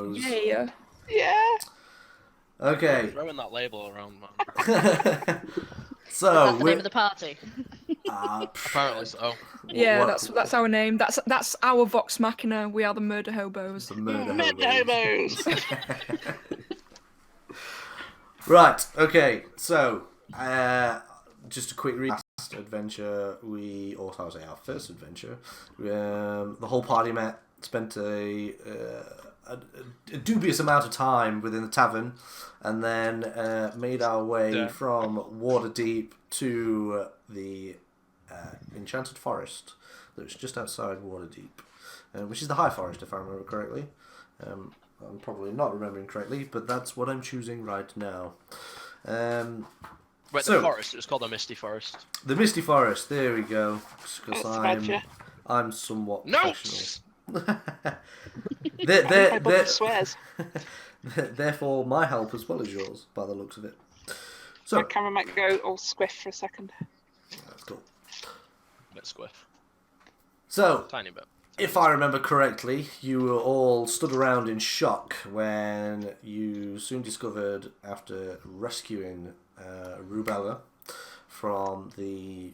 Yeah. Yeah. Okay. Throwing that label around, man. So Is that the name of the party? Apparently so. Yeah, that's our name. That's our Vox Machina. We are the murder hobos. The murder hobos. Right. Okay. So, just a quick recap. Last adventure, or I would say our first adventure, the whole party met, spent a dubious amount of time within the tavern, and then made our way from Waterdeep to the Enchanted Forest that was just outside Waterdeep, which is the High Forest, if I remember correctly. I'm probably not remembering correctly, but that's what I'm choosing right now. Wait, the forest. It's called the Misty Forest. The Misty Forest. There we go. Because I'm somewhat professional. Everybody swears. Therefore, my help as well as yours, by the looks of it. So my camera might go all squiff for a second. That's cool. Bit squiff. So, tiny bit. If I remember correctly, you were all stood around in shock when you soon discovered, after rescuing Rubella from the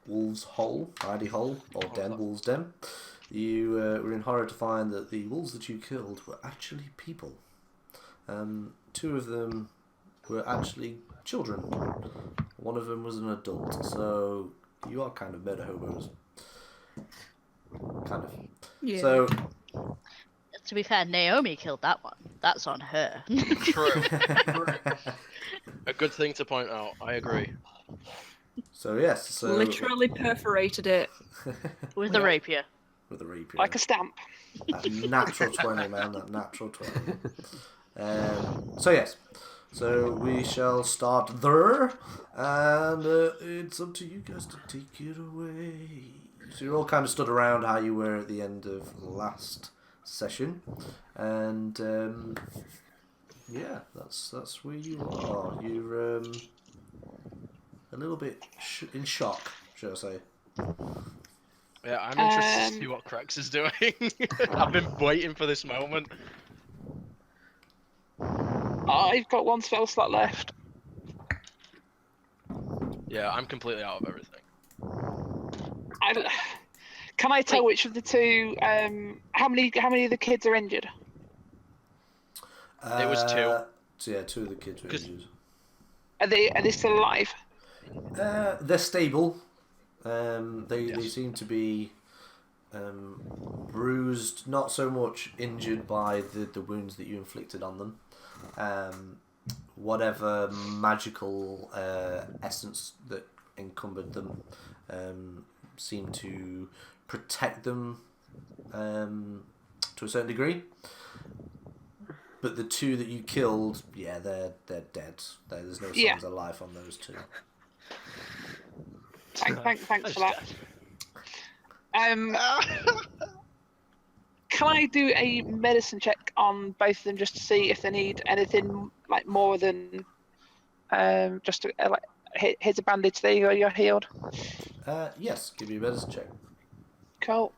Wolves' Hole, Hidey Hole, or Den, Wolves' Den, you were in horror to find that the wolves that you killed were actually people. 2 of them were actually children. One of them was an adult, so you are kind of murder hobos. Kind of. Yeah. So, to be fair, Naomi killed that one. That's on her. True. A good thing to point out. I agree. So yes. So literally perforated it with a rapier. With a rapier. Like a stamp. That natural 20, man. That natural 20. So yes. So we shall start there, and it's up to you guys to take it away. So you're all kind of stood around how you were at the end of last session, and yeah, that's where you are. You're a little bit in shock, should I say? Yeah, I'm interested to see what Crex is doing. I've been waiting for this moment. I've got 1 spell slot left. Yeah, I'm completely out of everything. Can I tell which of the 2? How many of the kids are injured? It was 2. So yeah, 2 of the kids were injured. Are they still alive? They're stable. They seem to be bruised, not so much injured by the wounds that you inflicted on them. Whatever magical essence that encumbered them seemed to protect them to a certain degree. But the 2 that you killed, yeah, they're dead. There's no signs of life on those 2. Thanks for that. Can I do a medicine check on both of them just to see if they need anything like more than just to, like here's a bandage? There you go. You're healed. Yes, give me a medicine check. Cool.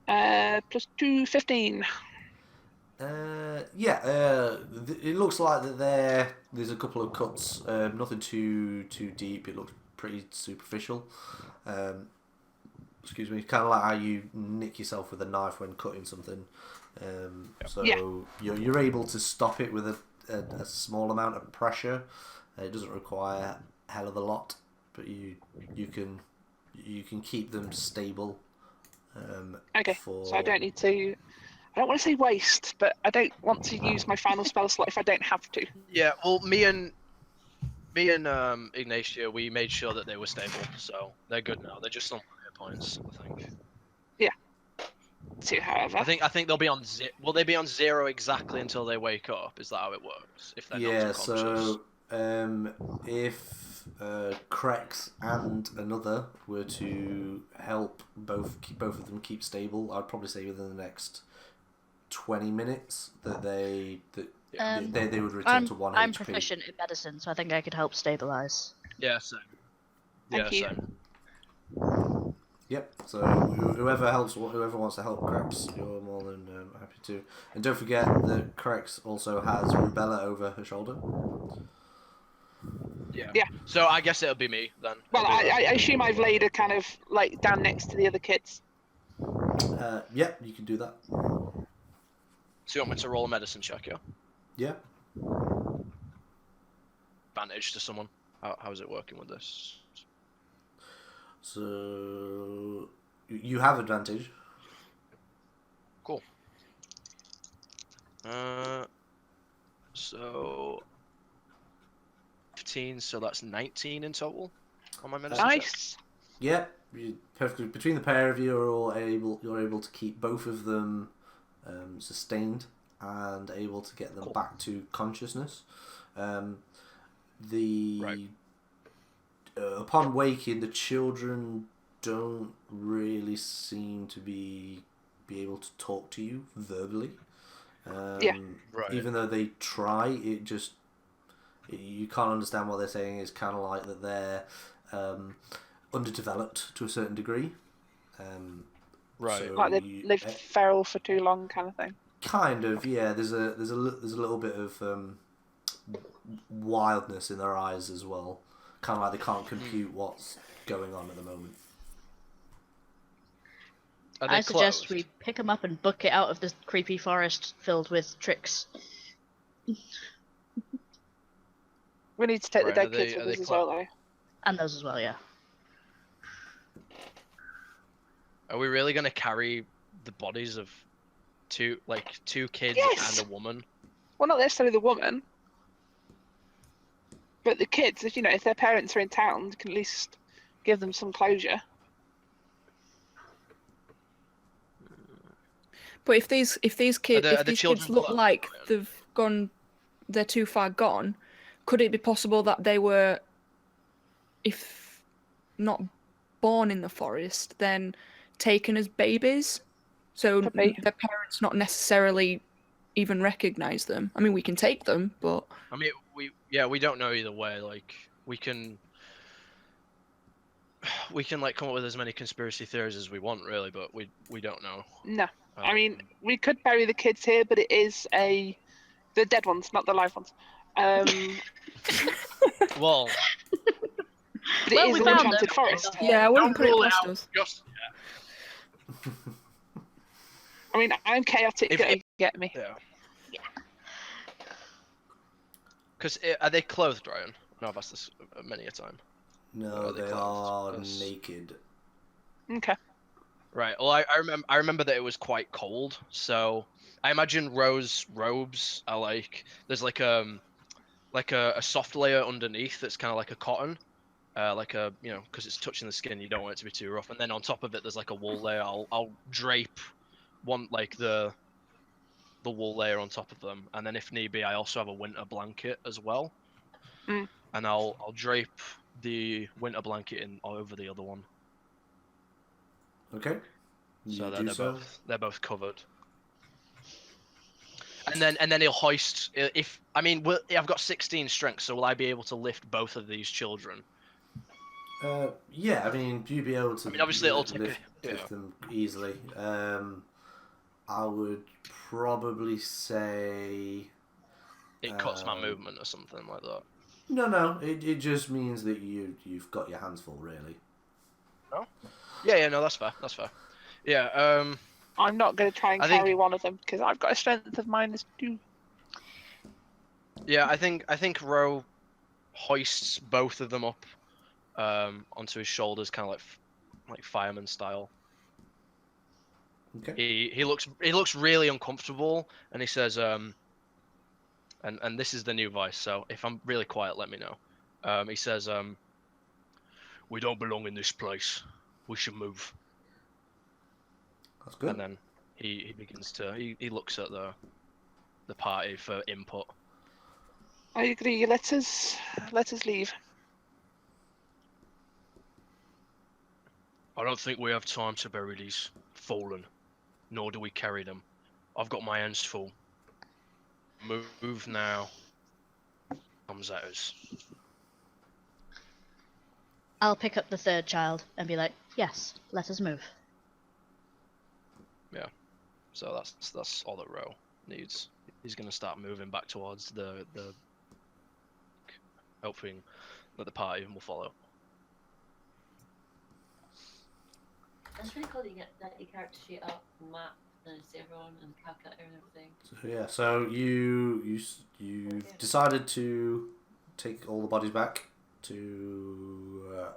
Plus 2, 15. It looks like that there's a couple of cuts. Nothing too deep. It looks pretty superficial. Excuse me. Kind of like how you nick yourself with a knife when cutting something. You're able to stop it with a small amount of pressure. It doesn't require a hell of a lot, but you can keep them stable. Okay. So I don't need to. I don't want to say waste, but I don't want to use my final spell slot if I don't have to. Yeah, well, me and Ignatia, we made sure that they were stable, so they're good now. They're just on hit points, I think. Yeah. So, however, I think they'll be on will they be on 0 exactly until they wake up? Is that how it works? If they're not unconscious? So if Crex and another were to help both of them keep stable, I'd probably say within the next 20 minutes that they would return to 1 HP. I'm proficient in medicine, so I think I could help stabilize. Yeah, same. Thank you. Same. Yep. So whoever wants to help Craps, you're more than happy to. And don't forget that Craps also has rubella over her shoulder. Yeah. So I guess it'll be me then. Well, It'll be I assume I've laid her kind of like down next to the other kids. Yep, you can do that. So you want me to roll a medicine check, yeah? Yeah. Advantage to someone. How's it working with this? So you have advantage. Cool. So 15, so that's 19 in total on my medicine check. Nice. Yeah, perfectly. Between the pair of you, you're able to keep both of them sustained and able to get them back to consciousness. Upon waking, the children don't really seem to be able to talk to you verbally. Yeah. Right. Even though they try, you can't understand what they're saying. It's kind of like that they're underdeveloped to a certain degree. Right. So Like they've lived feral for too long, kind of thing. Kind of, yeah. There's a little bit of wildness in their eyes as well. Kind of like they can't compute what's going on at the moment. Are they I suggest closed? we pick them up and book it out of this creepy forest filled with tricks. We need to take Right, the are dead kids they- with are us they as well, though. And those as well, yeah. Are we really gonna carry the bodies of two kids Yes! and a woman? Well, not necessarily the woman, but the kids. If if their parents are in town, you can at least give them some closure. But if these kids the children look close, like Brian? they're too far gone, could it be possible that they were, if not born in the forest, then taken as babies? So Could be. their parents not necessarily even recognize them. I mean, we can take them, but I mean, we don't know either way. Like, we can like come up with as many conspiracy theories as we want, really, but we don't know. No. I mean, we could bury the kids here, but it is the dead ones, not the live ones. Well, But Well, it is we an found enchanted them. forest. yeah, I wouldn't put it rule it past out us. just I mean, I'm chaotic. Get me. yeah. Because are they clothed, Ryan? No, I've asked this many a time. No, Are they they clothed? are 'Cause- naked. Okay. Right. Well, I remember that it was quite cold, so I imagine Rose robes are like there's like a soft layer underneath that's kind of like a cotton, like a because it's touching the skin, you don't want it to be too rough, and then on top of it there's like a wool layer. I'll drape one like the wool layer on top of them, and then if need be, I also have a winter blanket as well, Mm. and I'll drape the winter blanket in over the other one. Okay. So You that do so. they're both covered. And then he'll hoist. If I mean, I've got 16 strength, so will I be able to lift both of these children? Yeah, I mean, you'd be able to. I mean, obviously it'll take lift them easily. I would probably say It cuts my movement or something like that. no. It just means that you've got your hands full, really. No. Yeah. No, that's fair. That's fair. Yeah. I'm not going to try and I think- carry one of them because I've got a strength of -2. Yeah. I think Ro hoists both of them up onto his shoulders, kind of like fireman style. Okay. He looks really uncomfortable, and he says, and this is the new voice. So if I'm really quiet, let me know. He says, we don't belong in this place. We should move. That's good. And then he begins to he looks at the party for input. I agree. Let us leave. I don't think we have time to bury these fallen, nor do we carry them. I've got my hands full. Move now. Comes at us. I'll pick up the third child and be like, Yes, let us move. So that's all that Ro needs. He's gonna start moving back towards the hoping that the party will follow. That's really cool that you get that your character sheet up, map, and see everyone and calculator and everything. So, yeah, so you decided to take all the bodies back to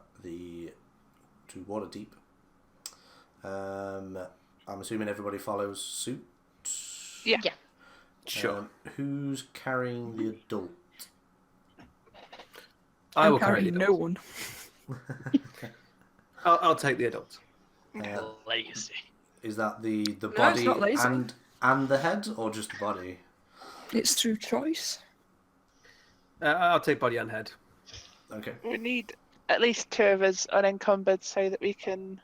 Waterdeep. I'm assuming everybody follows suit. Yeah. Yeah. Sure. Who's carrying the adult? I I'm will carry carrying the no adult. one. I'll take the adult. Lazy. Is that the it's body not lazy. and the head, or just the body? It's through choice. I'll take body and head. Okay. We need at least 2 of us unencumbered so that we can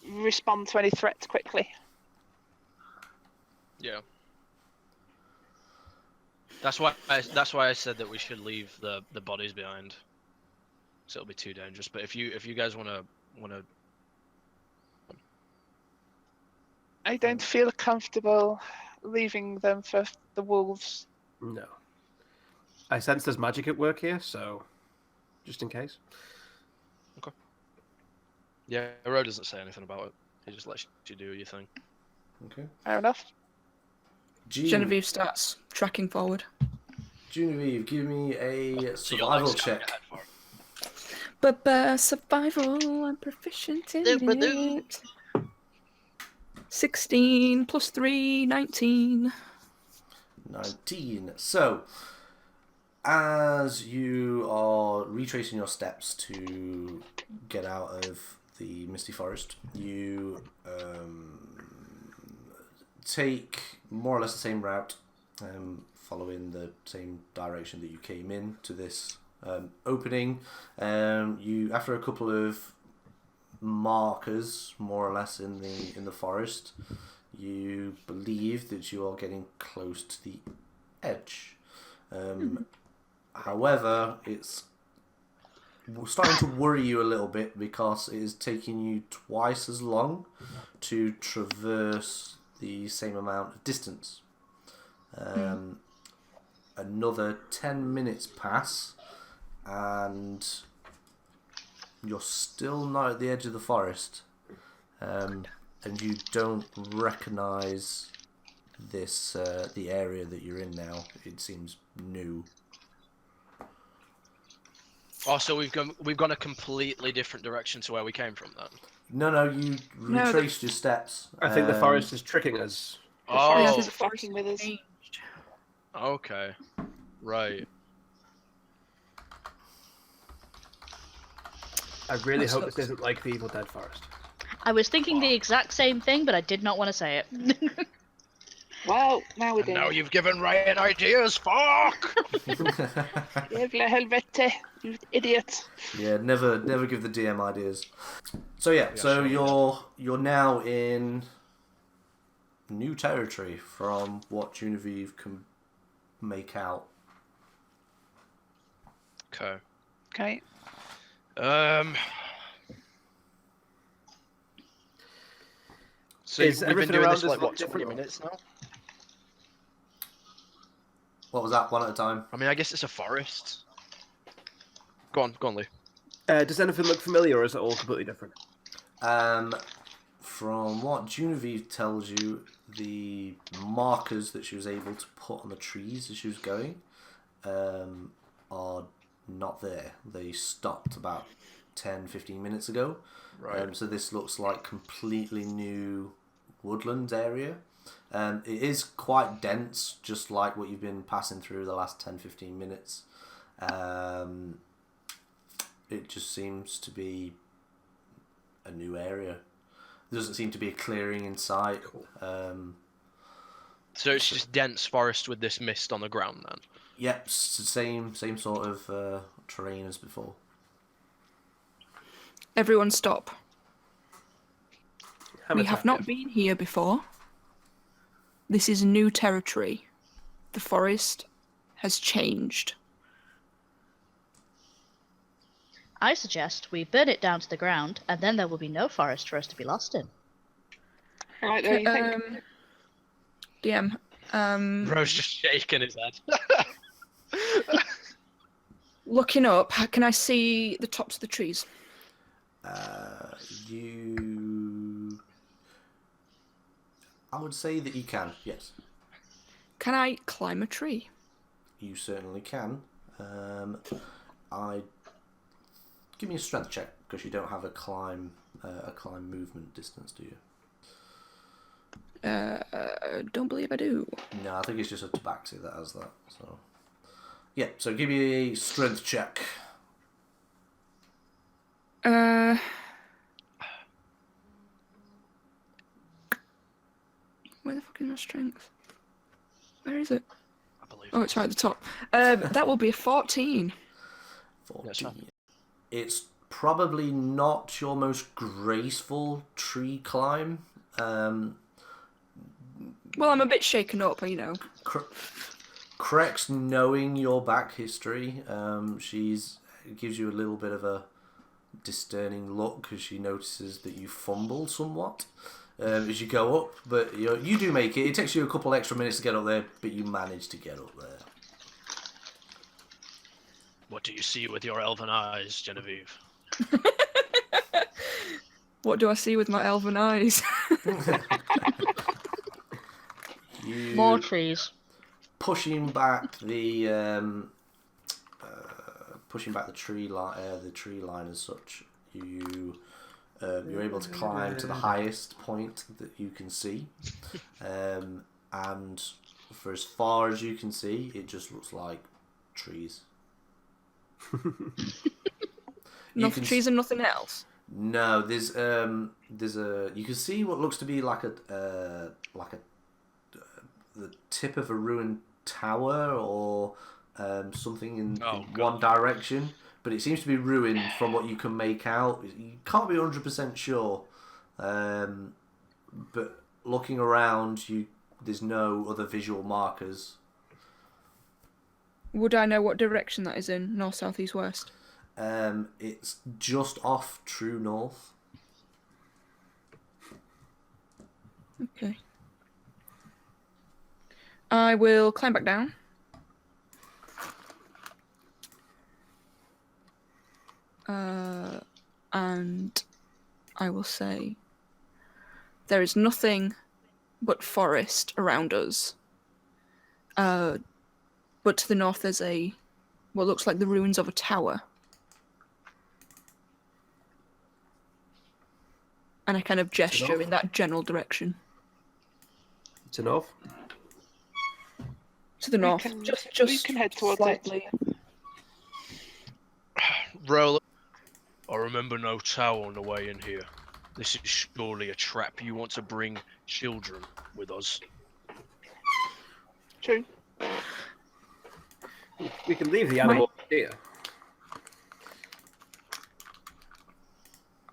respond to any threats quickly. Yeah. That's why I said that we should leave the bodies behind. So it'll be too dangerous. But if you guys wanna I don't feel comfortable leaving them for the wolves. No. I sense there's magic at work here, so just in case. Yeah, Ro doesn't say anything about it. He just lets you do your thing. Okay. Fair enough. Genevieve starts tracking forward. Genevieve, give me a So you're, like, survival scouting check. ahead for it. But survival, I'm proficient in Doo-ba-doo. it. 16 plus 3, 19. 19. So, as you are retracing your steps to get out of the Misty Forest, you take more or less the same route, following the same direction that you came in to this opening. You, after a couple of markers, more or less in the forest, you believe that you are getting close to the edge. However, it's starting to worry you a little bit because it is taking you twice as long to traverse the same amount of distance. Another 10 minutes pass and you're still not at the edge of the forest, and you don't recognise this the area that you're in now. It seems new. Oh, so we've gone a completely different direction to where we came from then. No, you No, retraced your steps. I think the forest is tricking us. The forest Yeah, I Oh, is think the forest fucking with us. changed. okay, right. I really That hope this sucks. isn't like the Evil Dead forest. I was thinking the exact same thing, but I did not want to say it. Well, now we're And doing now it. you've given Ryan ideas. Fuck. Jävla helvete, you idiot. Yeah, never give the DM ideas. So yeah, so you're now in new territory from what Genevieve can make out. Okay. Okay. So Is we've been everything doing around this for us like look what, 20 different? minutes now? What was that? One at a time. I mean, I guess it's a forest. Go on, Lee. Does anything look familiar, or is it all completely different? From what Genevieve tells you, the markers that she was able to put on the trees as she was going are not there. They stopped about 10-15 minutes ago. Right. So this looks like completely new woodland area. It is quite dense, just like what you've been passing through the last 10-15 minutes. It just seems to be a new area. There doesn't seem to be a clearing in sight. Cool. So it's just dense forest with this mist on the ground then? Yep, same sort of terrain as before. Everyone stop. We have Habitat. not been here before. This is new territory. The forest has changed. I suggest we burn it down to the ground, and then there will be no forest for us to be lost in. Right, there you think? DM. Rose just shaking his head. Looking up, can I see the tops of the trees? I would say that you can, yes. Can I climb a tree? You certainly can. Give me a strength check, because you don't have a climb movement distance, do you? Don't believe I do. No, I think it's just a tabaxi that has that. So, yeah. So give me a strength check. Where the fuck is my strength? Where is it? I believe. Oh, it's right at the top. That will be a 14. 14. It's probably not your most graceful tree climb. Well, I'm a bit shaken up, you know. Crex, knowing your back history, gives you a little bit of a discerning look because she notices that you fumble somewhat as you go up. But you do make it. It takes you a couple extra minutes to get up there, but you manage to get up there. What do you see with your elven eyes, Genevieve? What do I see with my elven eyes? More trees. Pushing back the tree line as such, you're able to climb to the highest point that you can see, and for as far as you can see, it just looks like trees. Nothing trees and nothing else. No, there's a you can see what looks to be like the tip of a ruined tower or something in one direction, but it seems to be ruined from what you can make out. You can't be 100% sure, but looking around, there's no other visual markers. Would I know what direction that is in? North, south, east, west? It's just off true north. Okay. I will climb back down. And I will say there is nothing but forest around us. But to the north there's what looks like the ruins of a tower. And I kind of gesture in that general direction. To north? To the north. We can head towards slightly. it. Roll. I remember no tower on the way in here. This is surely a trap. You want to bring children with us. True. We can leave the animal here.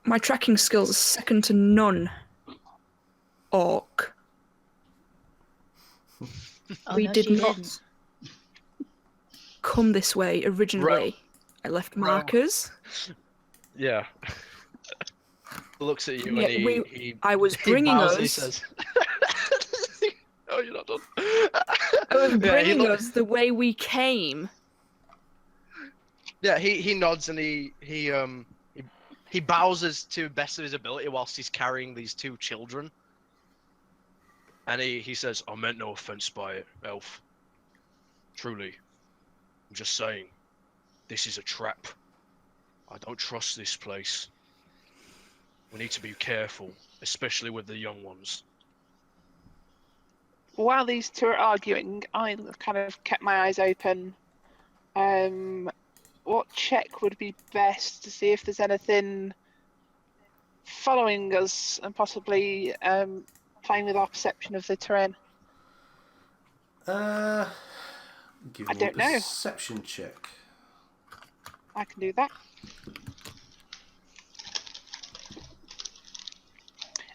My tracking skills are second to none. Orc. We did not come this way originally. I left markers. Yeah. Looks at you and I was bringing bows us. And he says, "Oh, you're not done." I was bringing us the way we came. Yeah, he nods and he bows to the best of his ability whilst he's carrying these two children. And he says, "I meant no offense by it, elf. Truly. I'm just saying, this is a trap. I don't trust this place. We need to be careful, especially with the young ones." While these two are arguing, I kind of kept my eyes open. What check would be best to see if there's anything following us and possibly playing with our perception of the terrain? Give I me don't a know. perception check. I can do that.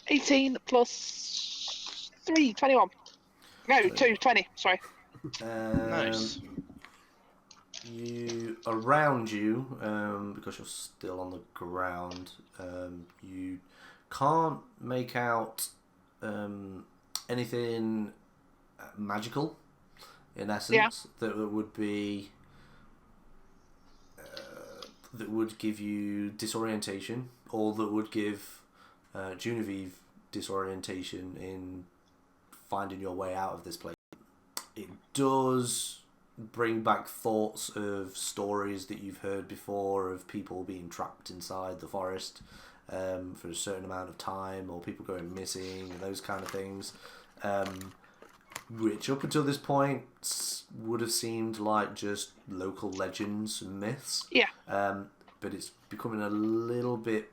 18 plus 3, 21. No, 2, 20, sorry. Nice. you around you, because you're still on the ground, you can't make out anything magical, in essence, that would be that would give you disorientation, or that would give Genevieve disorientation in finding your way out of this place. It does bring back thoughts of stories that you've heard before of people being trapped inside the forest for a certain amount of time, or people going missing, and those kind of things, which up until this point would have seemed like just local legends and myths. Yeah. But it's becoming a little bit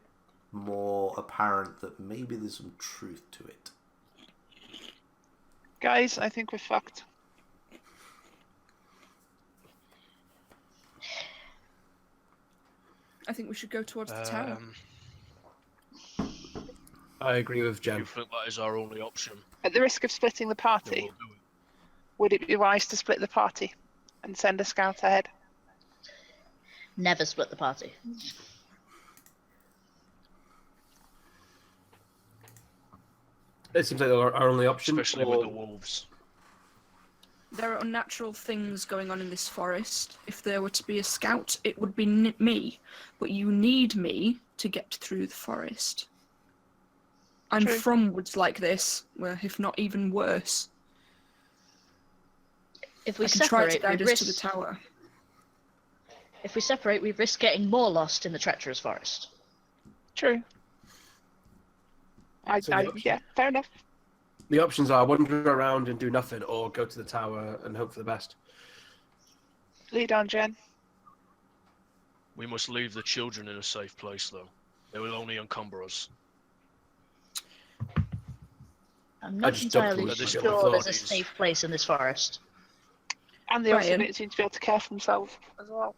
more apparent that maybe there's some truth to it. Guys, I think we're fucked. I think we should go towards the tower. I agree with Jen. You think that is our only option? At the risk of splitting the Then party, we'll do it. would it be wise to split the party and send a scout ahead? Never split the party. It seems like our only option. Especially with the wolves. There are unnatural things going on in this forest. If there were to be a scout, it would be me. But you need me to get through the forest. I'm True. from woods like this, well, if not even worse. If we I can try to separate, guide we us to the risk. tower. If we separate, we risk getting more lost in the treacherous forest. True. Yeah, fair enough. The options are wander around and do nothing, or go to the tower and hope for the best. Lead on, Jen. We must leave the children in a safe place, though. They will only encumber us. I'm I not just don't entirely believe this sure one there's a thought. safe place in this forest. And they also Brian. seem to be able to care for themselves as well.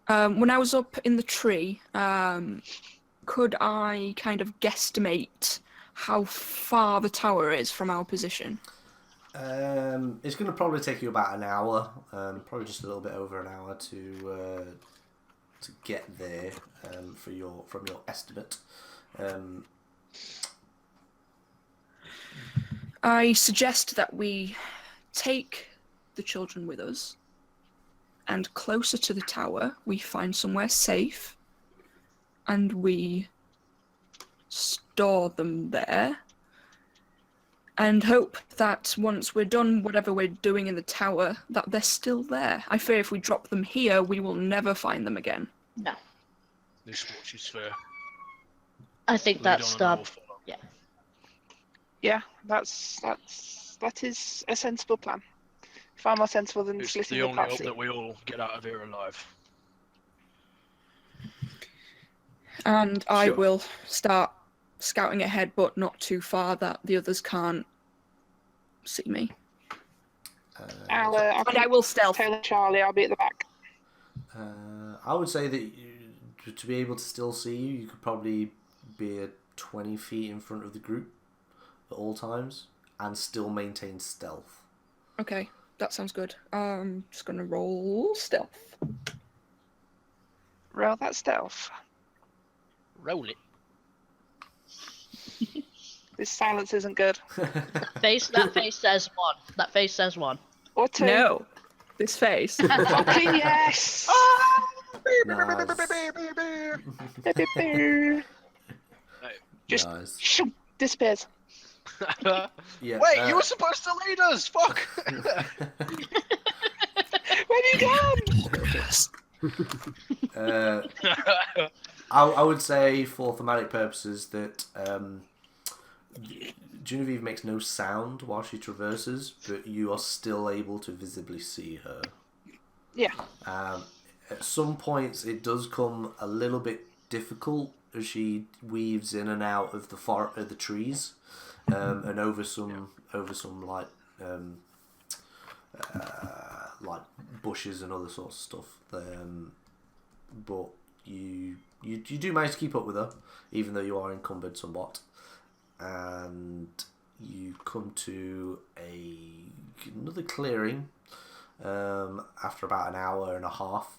When I was up in the tree, could I kind of guesstimate how far the tower is from our position? It's going to probably take you about an hour, probably just a little bit over an hour to get there from your estimate. I suggest that we take the children with us, and closer to the tower, we find somewhere safe, and we store them there, and hope that once we're done whatever we're doing in the tower, that they're still there. I fear if we drop them here, we will never find them again. No. This much is fair. I think Lead that's on and I the. will follow. Yeah, that is a sensible plan. Far more sensible than It's splitting the the only hope party. that we all get out of here alive. And I Sure. will start scouting ahead, but not too far that the others can't see me. I'll And I keep will stealth. Taylor Charlie. I'll be at the back. I would say that to be able to still see you, you could probably be 20 feet in front of the group at all times and still maintain stealth. Okay, that sounds good. Just gonna roll stealth. Roll that stealth. Roll it. This silence isn't good. That face says one. That face says one. Or two. No, this face. Fucking yes! Just Nice. shoot, disappears. Yeah, Wait, you were supposed to lead us! Fuck! Where have you gone? I would say for thematic purposes that Genevieve makes no sound while she traverses, but you are still able to visibly see her. Yeah. At some points, it does come a little bit difficult as she weaves in and out of the trees, and over some like bushes and other sorts of stuff. But you do manage to keep up with her, even though you are encumbered somewhat, and you come to another clearing. after about an hour and a half,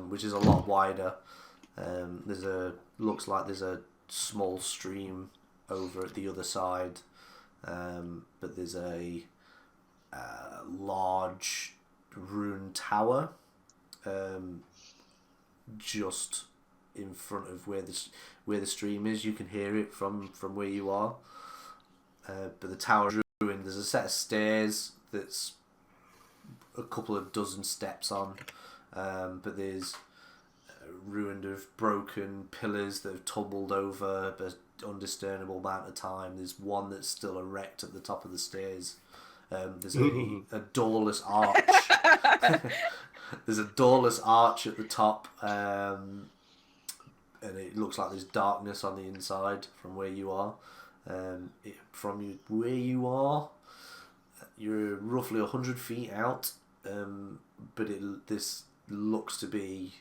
which is a lot wider. Looks like there's a small stream over at the other side, but there's a large ruined tower just in front of where the stream is. You can hear it from where you are, but the tower's ruined. There's a set of stairs that's a couple of dozen steps on, but there's ruined of broken pillars that have tumbled over an undiscernible amount of time. There's one that's still erect at the top of the stairs. There's a doorless arch. There's a doorless arch at the top, and it looks like there's darkness on the inside from where you are. Where you are, you're roughly 100 feet out, but this looks to be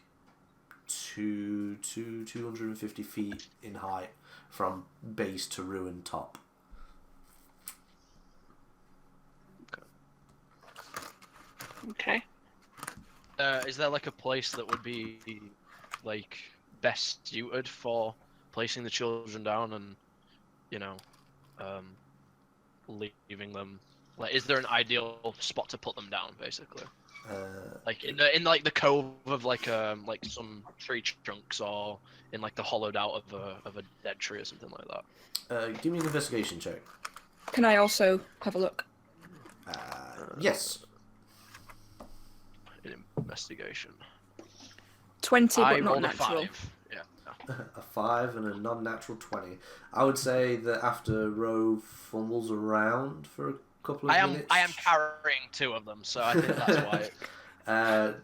250 feet in height from base to ruined top. Okay. Is there like a place that would be like best suited for placing the children down and, you know, leaving them? Like, is there an ideal spot to put them down, basically? Like in the cove of like some tree trunks, or in like the hollowed out of a dead tree or something like that. Give me an investigation check. Can I also have a look? Yes. Investigation. 20, I but not rolled natural. a 5. Yeah. A 5 and a non-natural 20. I would say that after Roe fumbles around for a couple of minutes... I am carrying 2 of them, so I think that's why.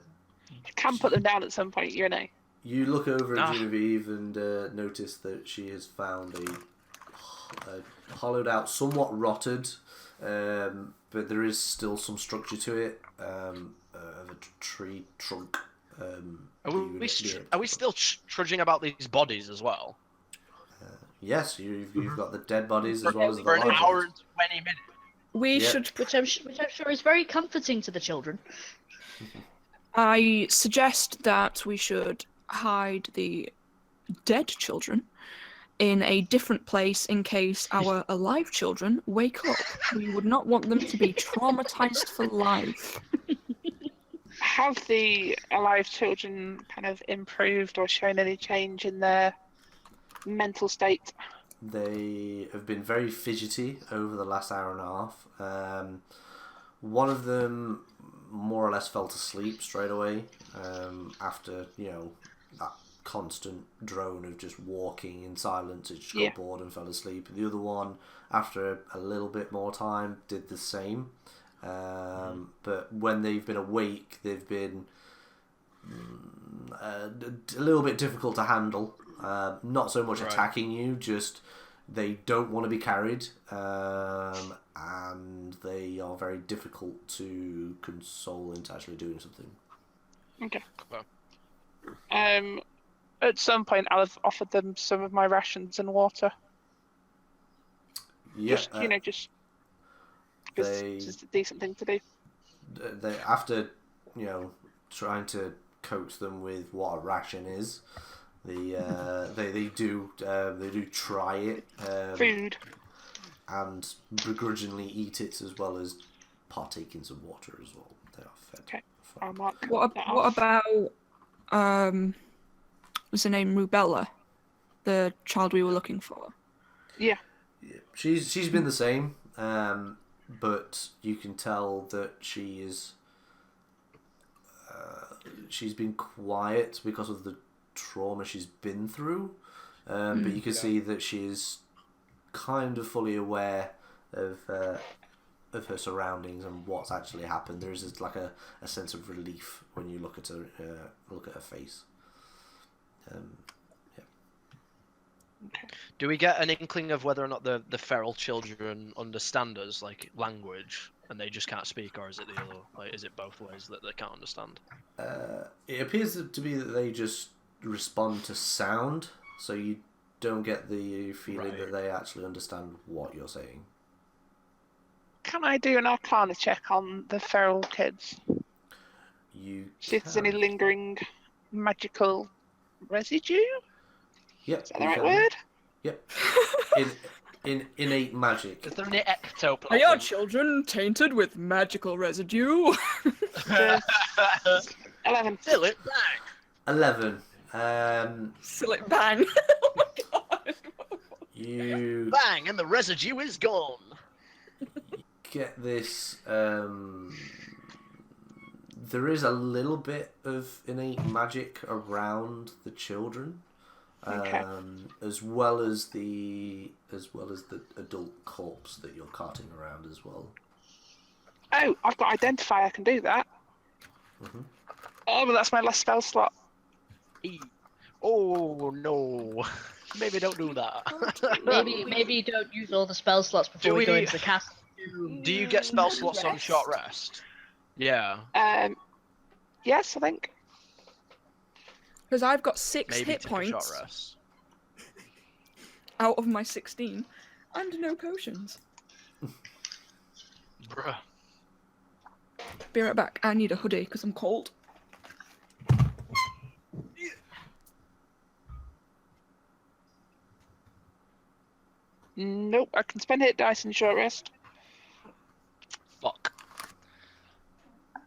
You can put them down at some point, you know. You look over at Genevieve and notice that she has found a hollowed out, somewhat rotted, but there is still some structure to it, of a tree trunk. Are we still trudging about these bodies as well? Yes, you've got the dead bodies as well as the for live an hour bodies. and 20 minutes. We Yep. should... Which I'm sure is very comforting to the children. I suggest that we should hide the dead children in a different place in case our alive children wake up. We would not want them to be traumatized for life. Have the alive children kind of improved or shown any change in their mental state? They have been very fidgety over the last hour and a half. One of them more or less fell asleep straight away, after, that constant drone of just walking in silence. It just got bored and fell asleep. The other one, after a little bit more time, did the same. But when they've been awake, they've been a little bit difficult to handle. Not so much attacking you, just they don't want to be carried, and they are very difficult to console into actually doing something. Okay. At some point, I'll have offered them some of my rations and water. Yeah, just it's a decent thing to do. They, after trying to coax them with what a ration is, they do try it, Food. and begrudgingly eat it, as well as partake in some water as well. They are fed. Okay. I'll mark What that off. about was her name Rubella, the child we were looking for? Yeah. She's been the same, but you can tell that she is. She's been quiet because of the trauma she's been through, but you can see that she's kind of fully aware of her surroundings and what's actually happened. There is like a sense of relief when you look at her face. Do we get an inkling of whether or not the feral children understand us, like language, and they just can't speak, or is it the other? Like, is it both ways that they can't understand? It appears to be that they just respond to sound, so you don't get the feeling that they actually understand what you're saying. Can I do an Arcana check on the feral kids? You See if there's any can. lingering magical residue? Yep. Is that the you right can. word? Yep. In innate magic. Is there any ectoplasm? Are your children tainted with magical residue? Just 11. Fill it back. 11. Silly bang. Oh my god. You Bang, and the residue is gone. get this. There is a little bit of innate magic around the children, Okay. as well as the adult corpse that you're carting around as well. Oh, I've got Identify. I can do that. Mhm. Oh, but that's my last spell slot. Oh no. Maybe don't do that. Maybe don't use all the spell slots before Do we go we- into the castle. Do you get spell slots on short rest? Yeah. Yes, I think. Because I've got 6 Maybe hit take a short points rest. out of my 16 and no potions. Bruh. Be right back. I need a hoodie because I'm cold. Nope, I can spend hit dice in short rest. Fuck.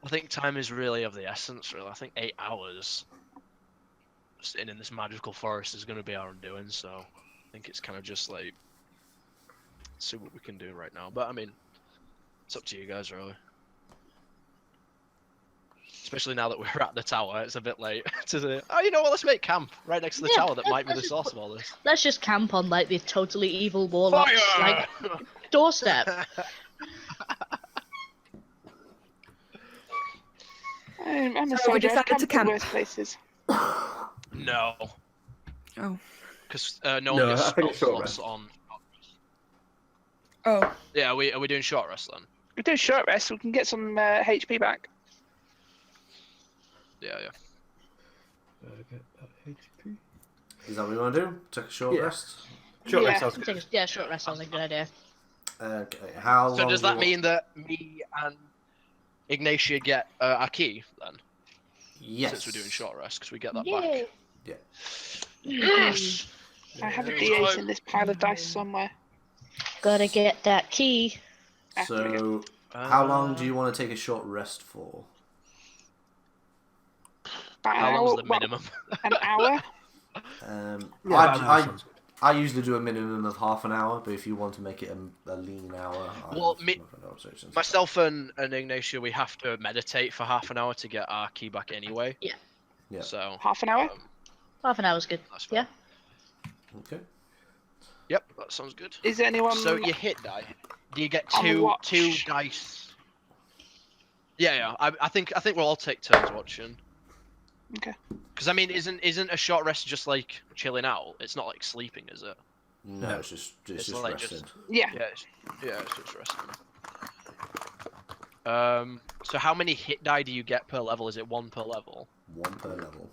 I think time is really of the essence, really. I think 8 hours sitting in this magical forest is going to be our undoing, so I think it's kind of just like, see what we can do right now. But I mean, it's up to you guys, really. Especially now that we're at the tower, it's a bit late to say, oh, you know what, let's make camp right next to the Yeah, tower that might be the let's source of all this. Let's just camp on like the totally evil warlock's Fire! like doorstep. I'm a So we soldier. I've decided to camped in camp. worse places. No. Oh. Because no No, one gets I think it's spell short slots rest. on. Oh. Yeah, are we doing short rest then? We do short rest, we can get some HP back. Yeah, yeah. HP. Is that what you want to do? Take a short Yeah. rest. Short Yeah. rest sounds good. Yeah, short rest sounds like a good idea. Okay. How long? So does do you that mean that me and Ignatia get our key then? Yes. Since we're doing short rest, because we get that Yay. back. Yeah. Yes! I have a D8 in this pile of dice somewhere. Gotta get that key. So, how long do you want to take a short rest for? About an How hour, long's the well, minimum? an hour? Yeah, about an hour I sounds good. I usually do a minimum of half an hour, but if you want to make it a lean hour, Well, I'm me- not gonna know, so it's- Myself and Ignatia, we have to meditate for half an hour to get our key back anyway. Yeah. Yeah. So, Half an hour? Half an hour's good. that's fine. Yeah. Okay. Yep, that sounds good. Is there anyone... So you hit die. Do you get On two watch. dice? Yeah. I think we'll all take turns watching. Okay. Because I mean, isn't a short rest just like chilling out? It's not like sleeping, is it? No, No. it's just It's like resting. just- Yeah. Yeah, it's just resting. So how many hit die do you get per level? Is it 1 per level? 1 per level.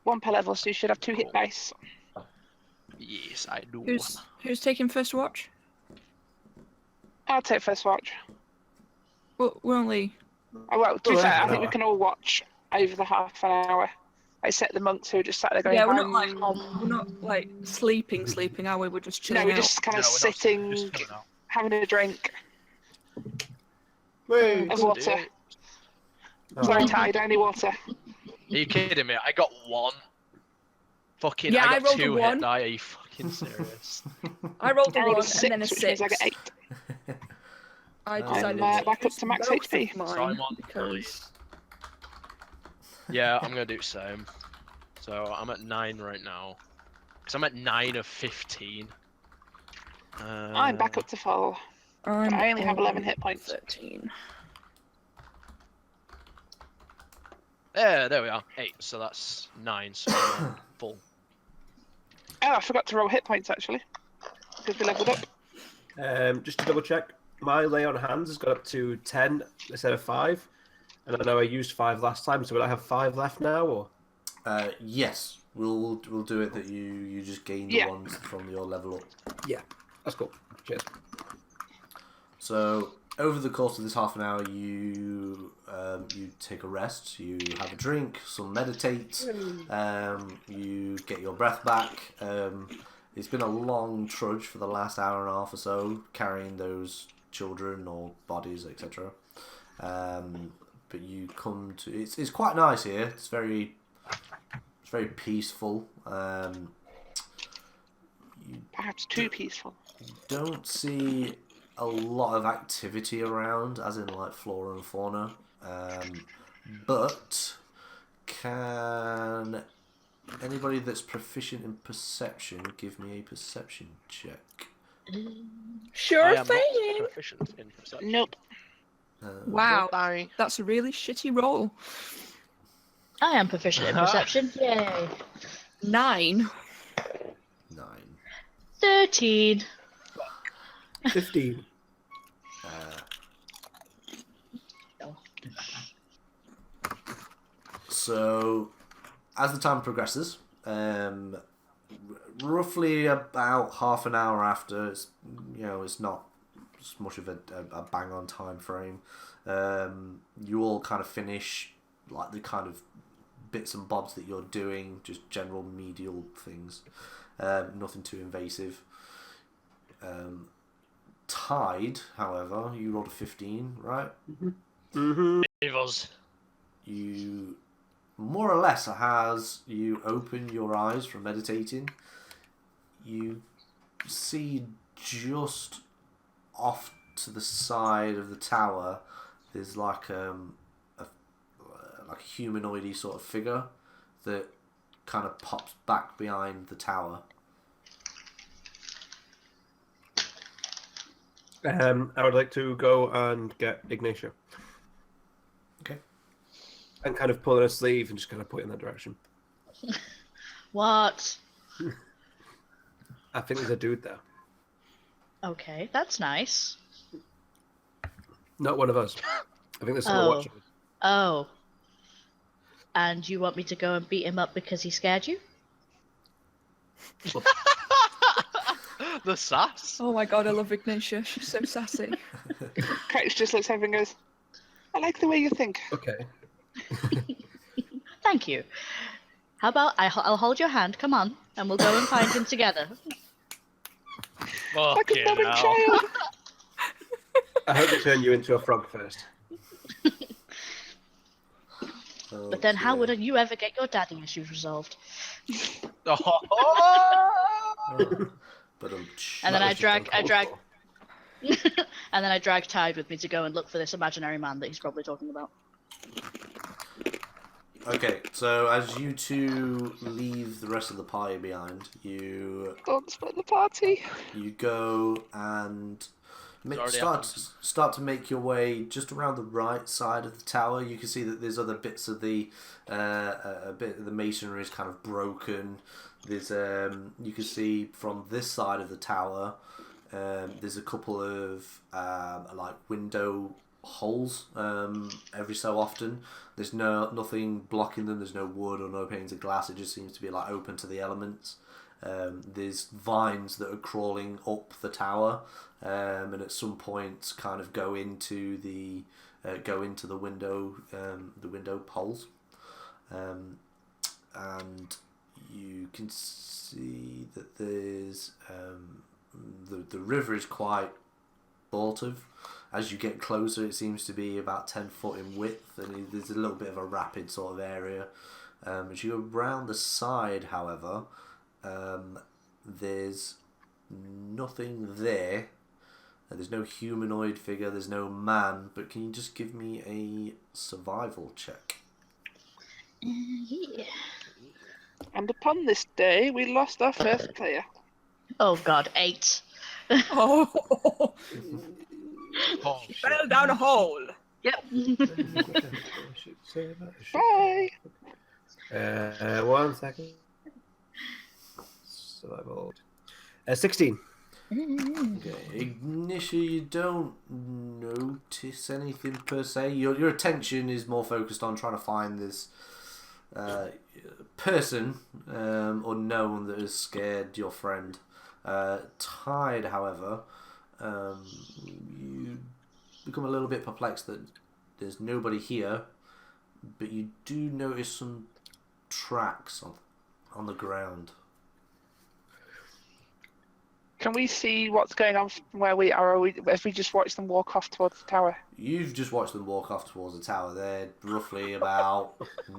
1 per level, so you should have 2 hit Cool. dice. Yes, I do. Who's taking first watch? I'll take first watch. Well, we're only. Oh, well, to be Oh, fair, half I an think we hour. can all watch over the half an hour. Except the monks who are just sat there going, Yeah, we're not like "Hmm." we're not like sleeping, are we? We're just chilling No, we're out. just kind No, of we're not sitting, just chilling out. having a drink Wait. of water. Sorry, Tide, only water. Are you kidding me? I got 1. Fucking, Yeah, I I got rolled a 2 hit 1. die. Are you fucking serious? I rolled a I rolled a 1 6, and then a which means 6. I get 8. I I'm, decided back to up to max both HP. of mine So I'm on because Yeah, I'm gonna do the same. So I'm at 9 right now. Because I'm at 9 of 15. I'm back up to full. I only have 11 hit points. 13. There we are. 8, so that's 9, so I'm full. Oh, I forgot to roll hit points actually. Because we leveled up. Just to double check, my lay on hands has got up to 10 instead of 5. And I know I used 5 last time, so will I have 5 left now, or? Yes, we'll do it that you just gain the Yeah. ones from your level up. Yeah, that's cool. Cheers. So over the course of this half an hour, you take a rest, you have a drink, some meditate, you get your breath back. It's been a long trudge for the last hour and a half or so, carrying those children or bodies, etc. But you come to it's quite nice here. It's very peaceful. You Perhaps too peaceful. don't see a lot of activity around, as in like flora and fauna. But can anybody that's proficient in perception give me a perception check? I Sure am not thing. proficient in perception. Nope. Wow, Goodbye. that's a really shitty roll. I am proficient in perception. Yay. 9. 9. 13. 15. So, as the time progresses, roughly about half an hour after, it's not as much of a bang on time frame. You all kind of finish like the kind of bits and bobs that you're doing, just general medial things, nothing too invasive. Tide, however, you rolled a 15, right? Mm-hmm. Evils. You more or less, as you open your eyes from meditating, you see just off to the side of the tower there's like a humanoid-y sort of figure that kind of pops back behind the tower. I would like to go and get Ignatia. Okay. And kind of pull in a sleeve and just kind of point in that direction. What? I think there's a dude there. Okay, that's nice. Not one of us. I think there's someone watching. Oh. And you want me to go and beat him up because he scared you? The sass. Oh my god, I love Ignatia. She's so sassy. Krex just looks over and goes, I like the way you think. Okay. Thank you. How about I'll hold your hand, come on, and we'll go and find him together. Like a Fucking loving hell. child. I hope they turn you into a frog first. But then how would you ever get your daddy issues resolved? But And then I drag That was just uncalled and then I drag Tide with me to go and look for this imaginary man that he's probably talking about. Okay, so as you two leave the rest of the party behind, you Don't split the party. go and already start to make your way just around the right side of the tower. You can see that there's other bits of the a bit of the masonry is kind of broken. There's you can see from this side of the tower there's a couple of like window holes every so often. There's nothing blocking them. There's no wood or no panes of glass. It just seems to be like open to the elements. There's vines that are crawling up the tower, and at some point kind of go into the window holes, and you can see that there's the river is quite abortive. As you get closer, it seems to be about 10 foot in width, and there's a little bit of a rapid sort of area. As you go round the side, however, there's nothing there. There's no humanoid figure, there's no man, but can you just give me a survival check? Yeah. And upon this day, we lost our first player. Oh god, 8. Oh, Oh, fell down a hole. Yep. Bye. 1 second. Survival. 16. Okay, Ignitia, you don't notice anything per se. Your attention is more focused on trying to find this person unknown that has scared your friend. Tide, however, you become a little bit perplexed that there's nobody here, but you do notice some tracks on the ground. Can we see what's going on from where we are? Or have we just watched them walk off towards the tower? You've just watched them walk off towards the tower. They're roughly about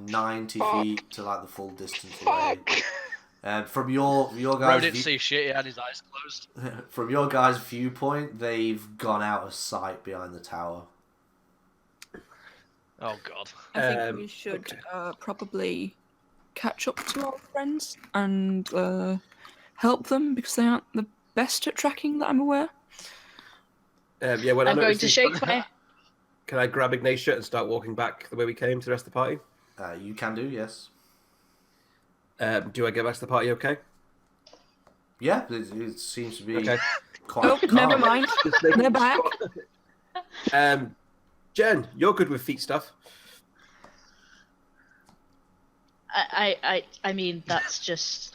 90 feet to like the full distance away. Fuck! And from your Ro guys' didn't see shit. He had his eyes closed. from your guys' viewpoint, they've gone out of sight behind the tower. Oh god. I think we should probably catch up to our friends and help them because they aren't the best at tracking that I'm aware. Yeah, when I'm I going notice to these- Shakespeare. Can I grab Ignatia and start walking back the way we came to the rest of the party? You can do, yes. Do I get back to the party okay? Yeah, it seems to be Okay. quite Oh, calm. never mind. Just making They're back. sure. Jen, you're good with feet stuff. I mean, that's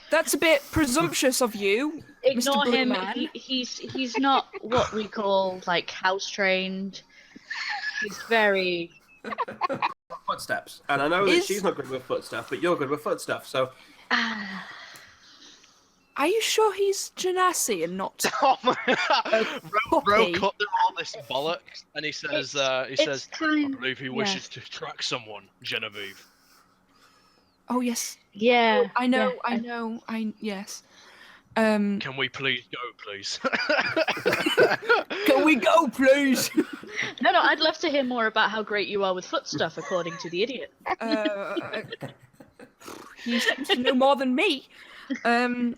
That's a bit presumptuous of you. ignore Blue him. Man. He's not what we call like house trained. He's very Footsteps. And I know that Is- she's not good with foot stuff, but you're good with foot stuff, so Are you sure he's Genasi and not? Oh my Ro puppy. cut through all this bollocks, and he says, I believe he wishes to track someone, Genevieve. Oh yes, yeah. I know, yeah, I know, yes. Can we please go, please? Can we go, please? No, I'd love to hear more about how great you are with foot stuff, according to the idiot. He seems to know more than me. One.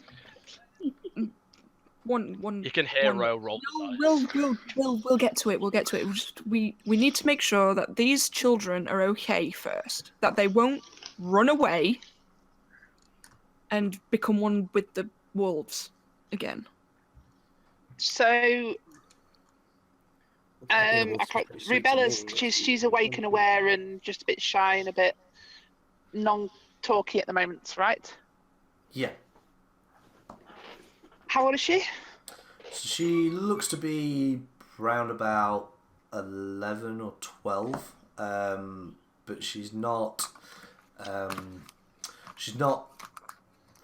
You can hear one- Ro roll. We'll get to it. We'll get to it. We need to make sure that these children are okay first. That they won't run away and become one with the wolves again. So, Rubella's she's awake and aware and just a bit shy and a bit non-talky at the moment, right? Yeah. How old is she? So she looks to be round about 11 or 12, but she's not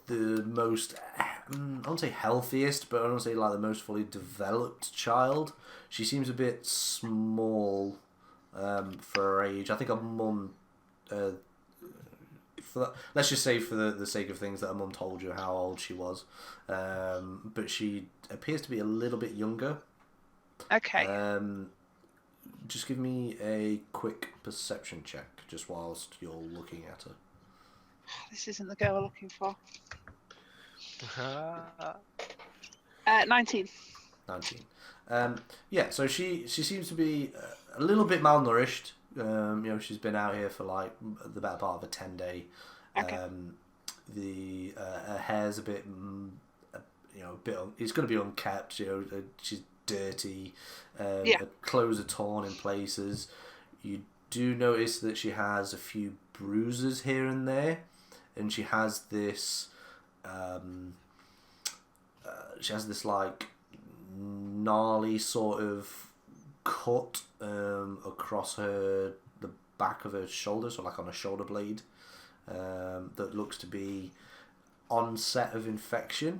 the most, I don't say healthiest, but I don't say like the most fully developed child. She seems a bit small for her age. I think her mum, let's just say for the sake of things that her mum told you how old she was, but she appears to be a little bit younger. Okay. Just give me a quick perception check, just whilst you're looking at her. This isn't the girl we're looking for. 19. 19. Yeah, so she seems to be a little bit malnourished. She's been out here for like the better part of a 10-day. Okay. Her hair's a bit, it's going to be unkept. She's dirty. Yeah. Her clothes are torn in places. You do notice that she has a few bruises here and there, and she has this. She has this like gnarly sort of cut across the back of her shoulder, so like on a shoulder blade, that looks to be onset of infection.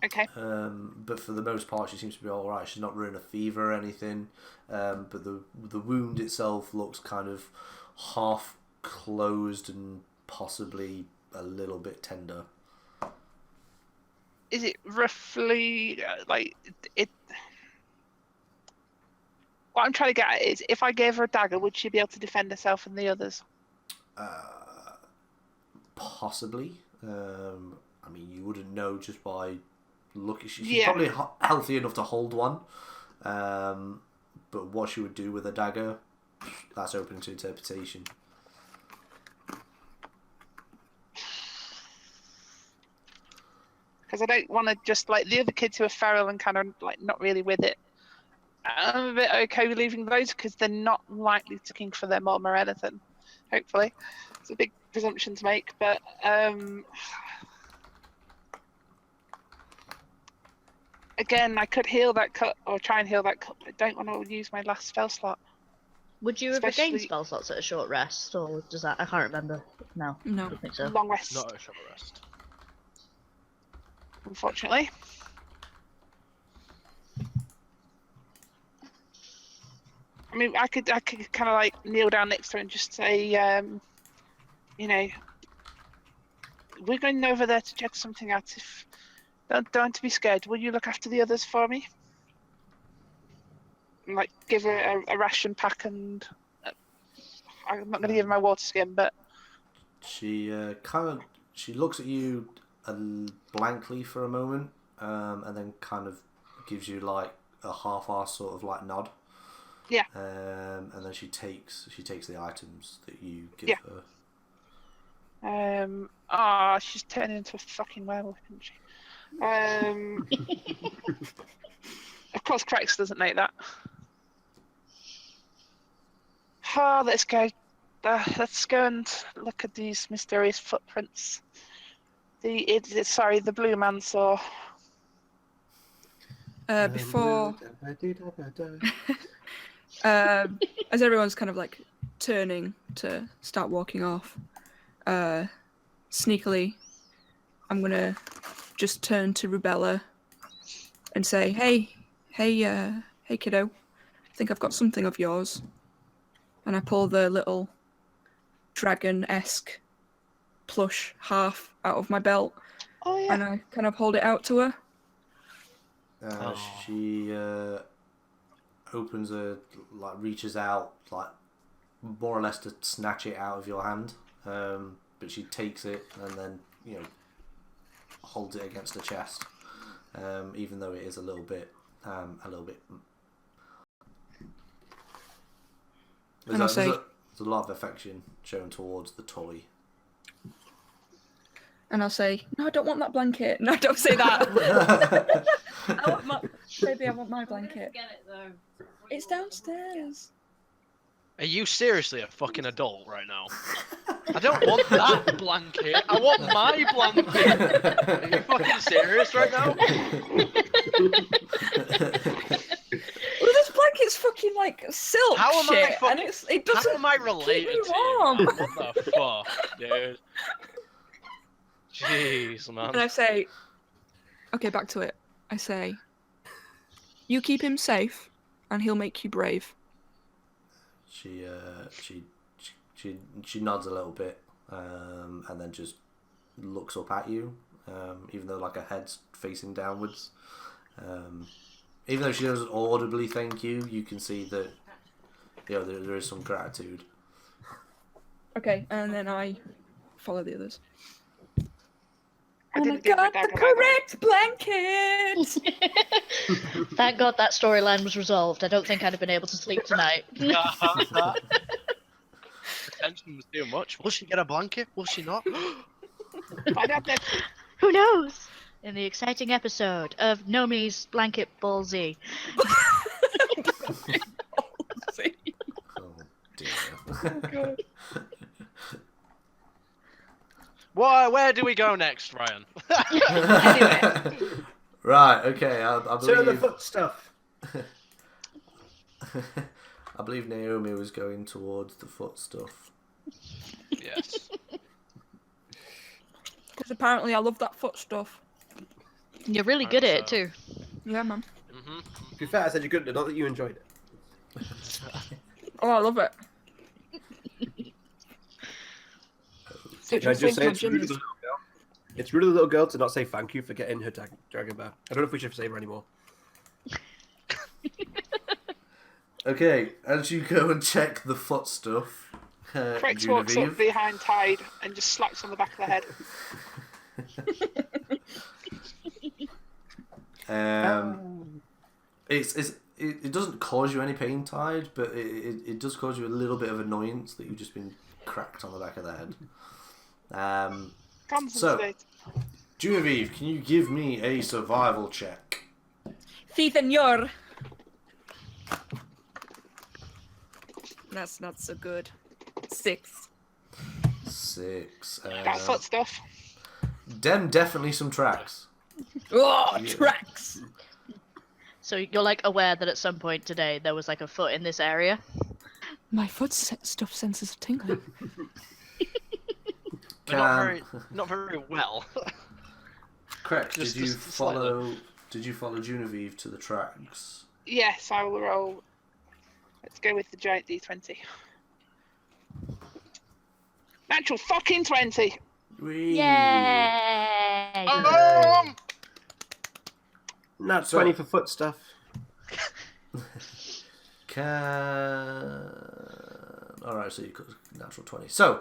Okay. But for the most part, she seems to be all right. She's not running a fever or anything. But the wound itself looks kind of half closed and possibly a little bit tender. Is it roughly like it? What I'm trying to get at is, if I gave her a dagger, would she be able to defend herself and the others? Possibly. I mean, you wouldn't know just by looking. She's Yeah. probably healthy enough to hold one. But what she would do with a dagger, that's open to interpretation. Because I don't want to just like the other kids who are feral and kind of like not really with it. I'm a bit okay with leaving those because they're not likely to looking for their mom or anything. Hopefully, it's a big presumption to make, but Again, I could heal that cut or try and heal that cut, but I don't want to use my last spell slot. Would you have regained Especially- spell slots at a short rest, or does that? I can't remember. No, No. I don't think so. Long rest, Not a short rest. unfortunately. I mean, I could kind of like kneel down next to her and just say, you know, we're going over there to check something out. If don't be scared. Will you look after the others for me? And, like, give her a ration pack, and I'm not going to give her my water skin, but She she looks at you blankly for a moment, and then kind of gives you like a half-assed sort of like nod. Yeah. And then she takes the items that you give Yeah. her. She's turning into a fucking werewolf, isn't she? Of course, Crex doesn't make that. Let's go. Let's go and look at these mysterious footprints. The blue man saw. Before, as everyone's kind of like turning to start walking off, sneakily, I'm gonna just turn to Rubella and say, "Hey, kiddo, I think I've got something of yours." And I pull the little dragon-esque plush half out of my belt, Oh yeah. and I kind of hold it out to her. She opens reaches out, like more or less to snatch it out of your hand. But she takes it and then holds it against her chest, even though it is a little bit. There's a lot of affection shown towards the toy. And I'll say, "No, I don't want that blanket." No, don't say that. I want my blanket. Get it though. It's downstairs. Are you seriously a fucking adult right now? I don't want that blanket. I want my blanket. Are you fucking serious right now? Well, this blanket's fucking like silk How am I shit, fucking- and it doesn't. How am I related keep to me you? warm. What the fuck, dude? Jeez, man. And I say, okay, back to it. I say, you keep him safe, and he'll make you brave. She nods a little bit, and then just looks up at you, even though like her head's facing downwards. Even though she doesn't audibly thank you, you can see that there is some gratitude. Okay, and then I follow the others. I And I didn't give her got the dagger correct blanket. Thank God that storyline was resolved. I don't think I'd have been able to sleep tonight. The tension was too much. Will she get a blanket? Will she not? Find out next. Who knows? In the exciting episode of Nomi's Blanket Ball Z. Oh dear. Where do we go next, Ryan? Anyway. Right. Okay. I So the believe. foot stuff. I believe Naomi was going towards the foot stuff. Yes. Because apparently I love that foot stuff. You're really good at it too. Yeah, man. Mhm. To be fair, I said you couldn't, not that you enjoyed it. Oh, I love it. Can I just say it's rude of the little girl? It's rude of the little girl to not say thank you for getting her dragon bear. I don't know if we should save her anymore. Okay, as you go and check the foot stuff, Crex walks up behind Tide and just slaps on the back of the head. It doesn't cause you any pain, Tide, but it does cause you a little bit of annoyance that you've just been cracked on the back of the head. So, Concentrate. Genevieve, can you give me a survival check? Ethan, you're. That's not so good. 6. 6. That foot stuff. Definitely some tracks. Oh, Yeah. tracks. So you're like aware that at some point today there was like a foot in this area. My foot stuff senses of tingling. But not very well. Correct. Just- Did you just slightly. follow? Did you follow Genevieve to the tracks? Yes, I will roll. Let's go with the giant D20. Natural fucking 20. Whee! Yay! Nat So- 20 for foot stuff. Alright, so you got natural 20. So,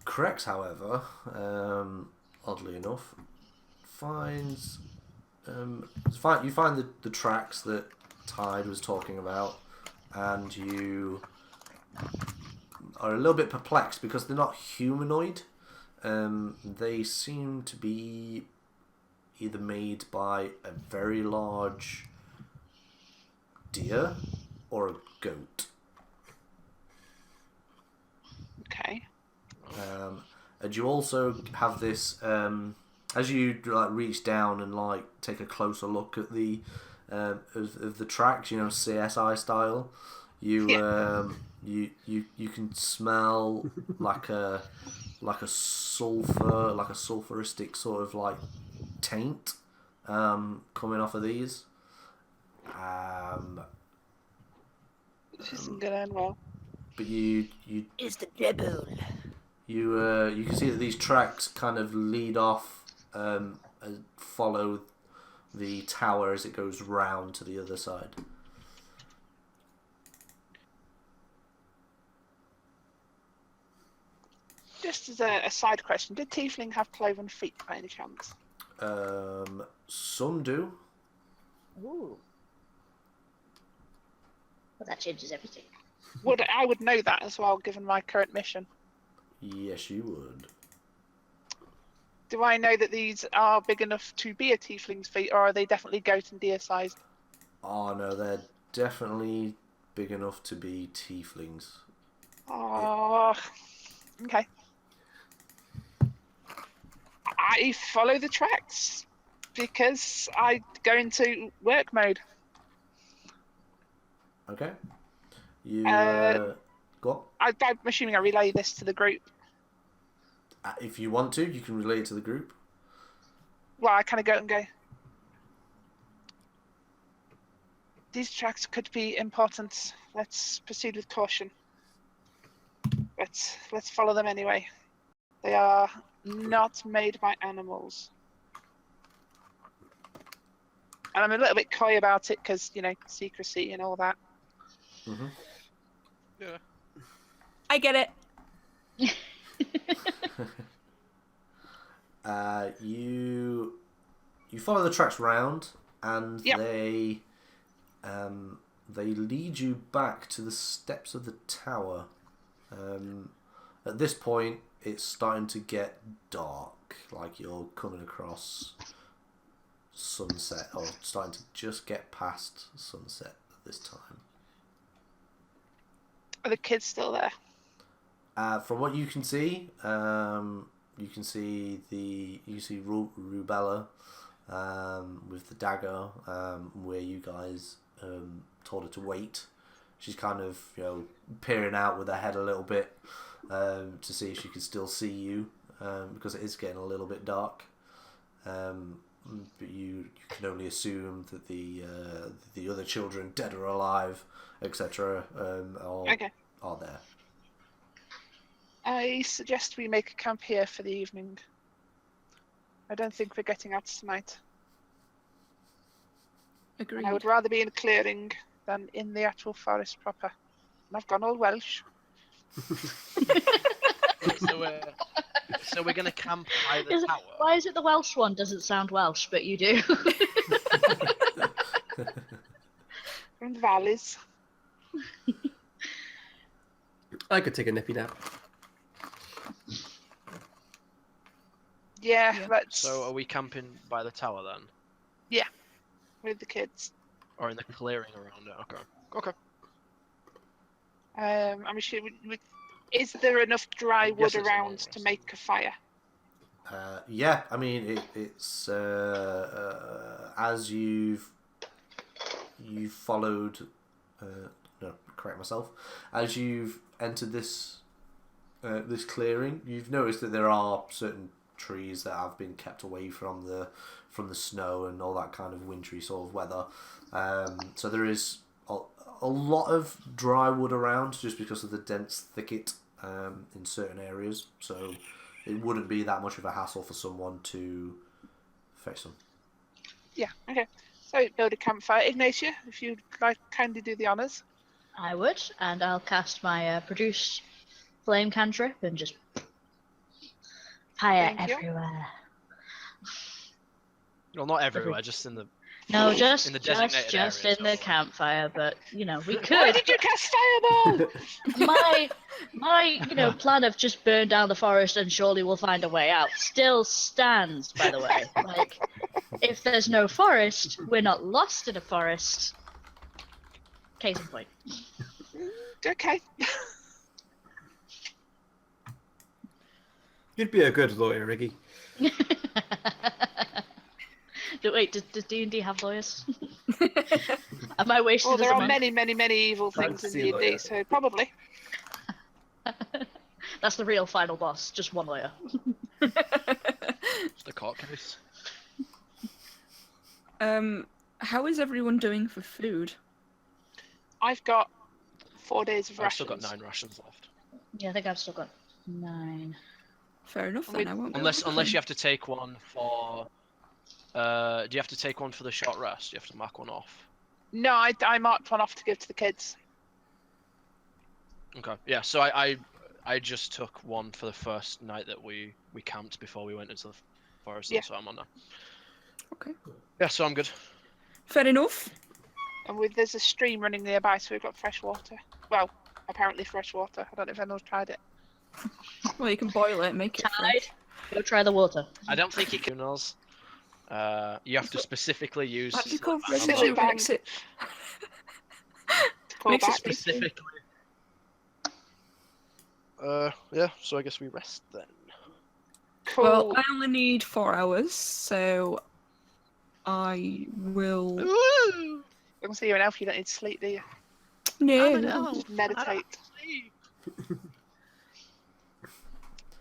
Crex, however, oddly enough, finds... you find the tracks that Tide was talking about, and you are a little bit perplexed because they're not humanoid. They seem to be either made by a very large deer or a goat. Okay. And you also have this as you like reach down and like take a closer look at the of the tracks, you know, CSI style. You you can smell like a sulfuristic sort of like taint coming off of these. This isn't gonna end well. But you It's the devil. you can see that these tracks kind of lead off, follow the tower as it goes round to the other side. Just as a side question, did Tiefling have cloven feet by any chance? Some do. Ooh. Well, that changes everything. I would know that as well, given my current mission. Yes, you would. Do I know that these are big enough to be a Tiefling's feet, or are they definitely goat and deer sized? Oh no, they're definitely big enough to be tieflings. Oh, okay. I follow the tracks because I go into work mode. Okay. You go I'm assuming I relay this to the group. on. If you want to, you can relay it to the group. Well, I kind of go and go. These tracks could be important. Let's proceed with caution. Let's follow them anyway. They are not made by animals. And I'm a little bit coy about it because, you know, secrecy and all that. Mm-hmm. Yeah. I get it. You follow the tracks round, and Yep. they lead you back to the steps of the tower. At this point, it's starting to get dark, like you're coming across sunset, or starting to just get past sunset at this time. Are the kids still there? From what you can see, you can see Rubella with the dagger, where you guys told her to wait. She's kind of, you know, peering out with her head a little bit to see if she can still see you, because it is getting a little bit dark. But you can only assume that the other children, dead or alive, etc., are there. I suggest we make a camp here for the evening. I don't think we're getting out tonight. Agreed. And I would rather be in a clearing than in the actual forest proper. And I've gone all Welsh. So we're gonna camp by the tower. Why is it the Welsh one doesn't sound Welsh, but you do? We're in the valleys. I could take a nippy nap. Yeah, Yeah. let's. So are we camping by the tower then, With the kids. or in the clearing around it? Okay. Okay. I'm sure. Is there enough dry Yes, wood it's around almost. to make a fire? Yeah, I mean it's as you've you followed. No, correct myself. As you've entered this this clearing, you've noticed that there are certain trees that have been kept away from the snow and all that kind of wintry sort of weather. So there is a lot of dry wood around just because of the dense thicket in certain areas. So it wouldn't be that much of a hassle for someone to fetch them. Yeah, okay. So build a campfire. Ignatia, if you'd like, kindly do the honours. I would, and I'll cast my produce flame cantrip and just fire Thank you. everywhere. Well, not everywhere, just in the. No, just In the just designated just areas, in the hopefully. campfire, but you know we Why could. did you cast fireball? My plan of just burn down the forest and surely we'll find a way out still stands, by the way. Like, if there's no forest, we're not lost in a forest. Case in point. Okay. You'd be a good lawyer, Riggy. Wait, does D&D have lawyers? Am I wasted Well, as there a are monk? many, many, many evil things in Fancy D&D, lawyer. so probably. That's the real final boss, just one lawyer. The court case. How is everyone doing for food? I've got 4 days of I've still rations. got 9 rations left. Yeah, I think I've still got 9. Fair enough then. With- I won't. be Unless able to unless you claim. have to take one for. Do you have to take one for the short rest? Do you have to mark one off? No, I marked one off to give to the kids. Okay. Yeah. So I just took one for the first night that we camped before we went into the forest. Yeah. So I'm on that. Okay. Yeah. So I'm good. Fair enough. And there's a stream running nearby, so we've got fresh water. Well, apparently fresh water. I don't know if anyone's tried it. Well, you can boil it and make it Tide, fresh. go try the water. I don't think it can. You have to specifically use. Magical Silly residue bang. makes it. Call Makes it back. Specifically. Yeah. So I guess we rest then. Cool. Well, I only need 4 hours, so I will. I can see you're an elf. You don't need sleep, do you? No. Just meditate.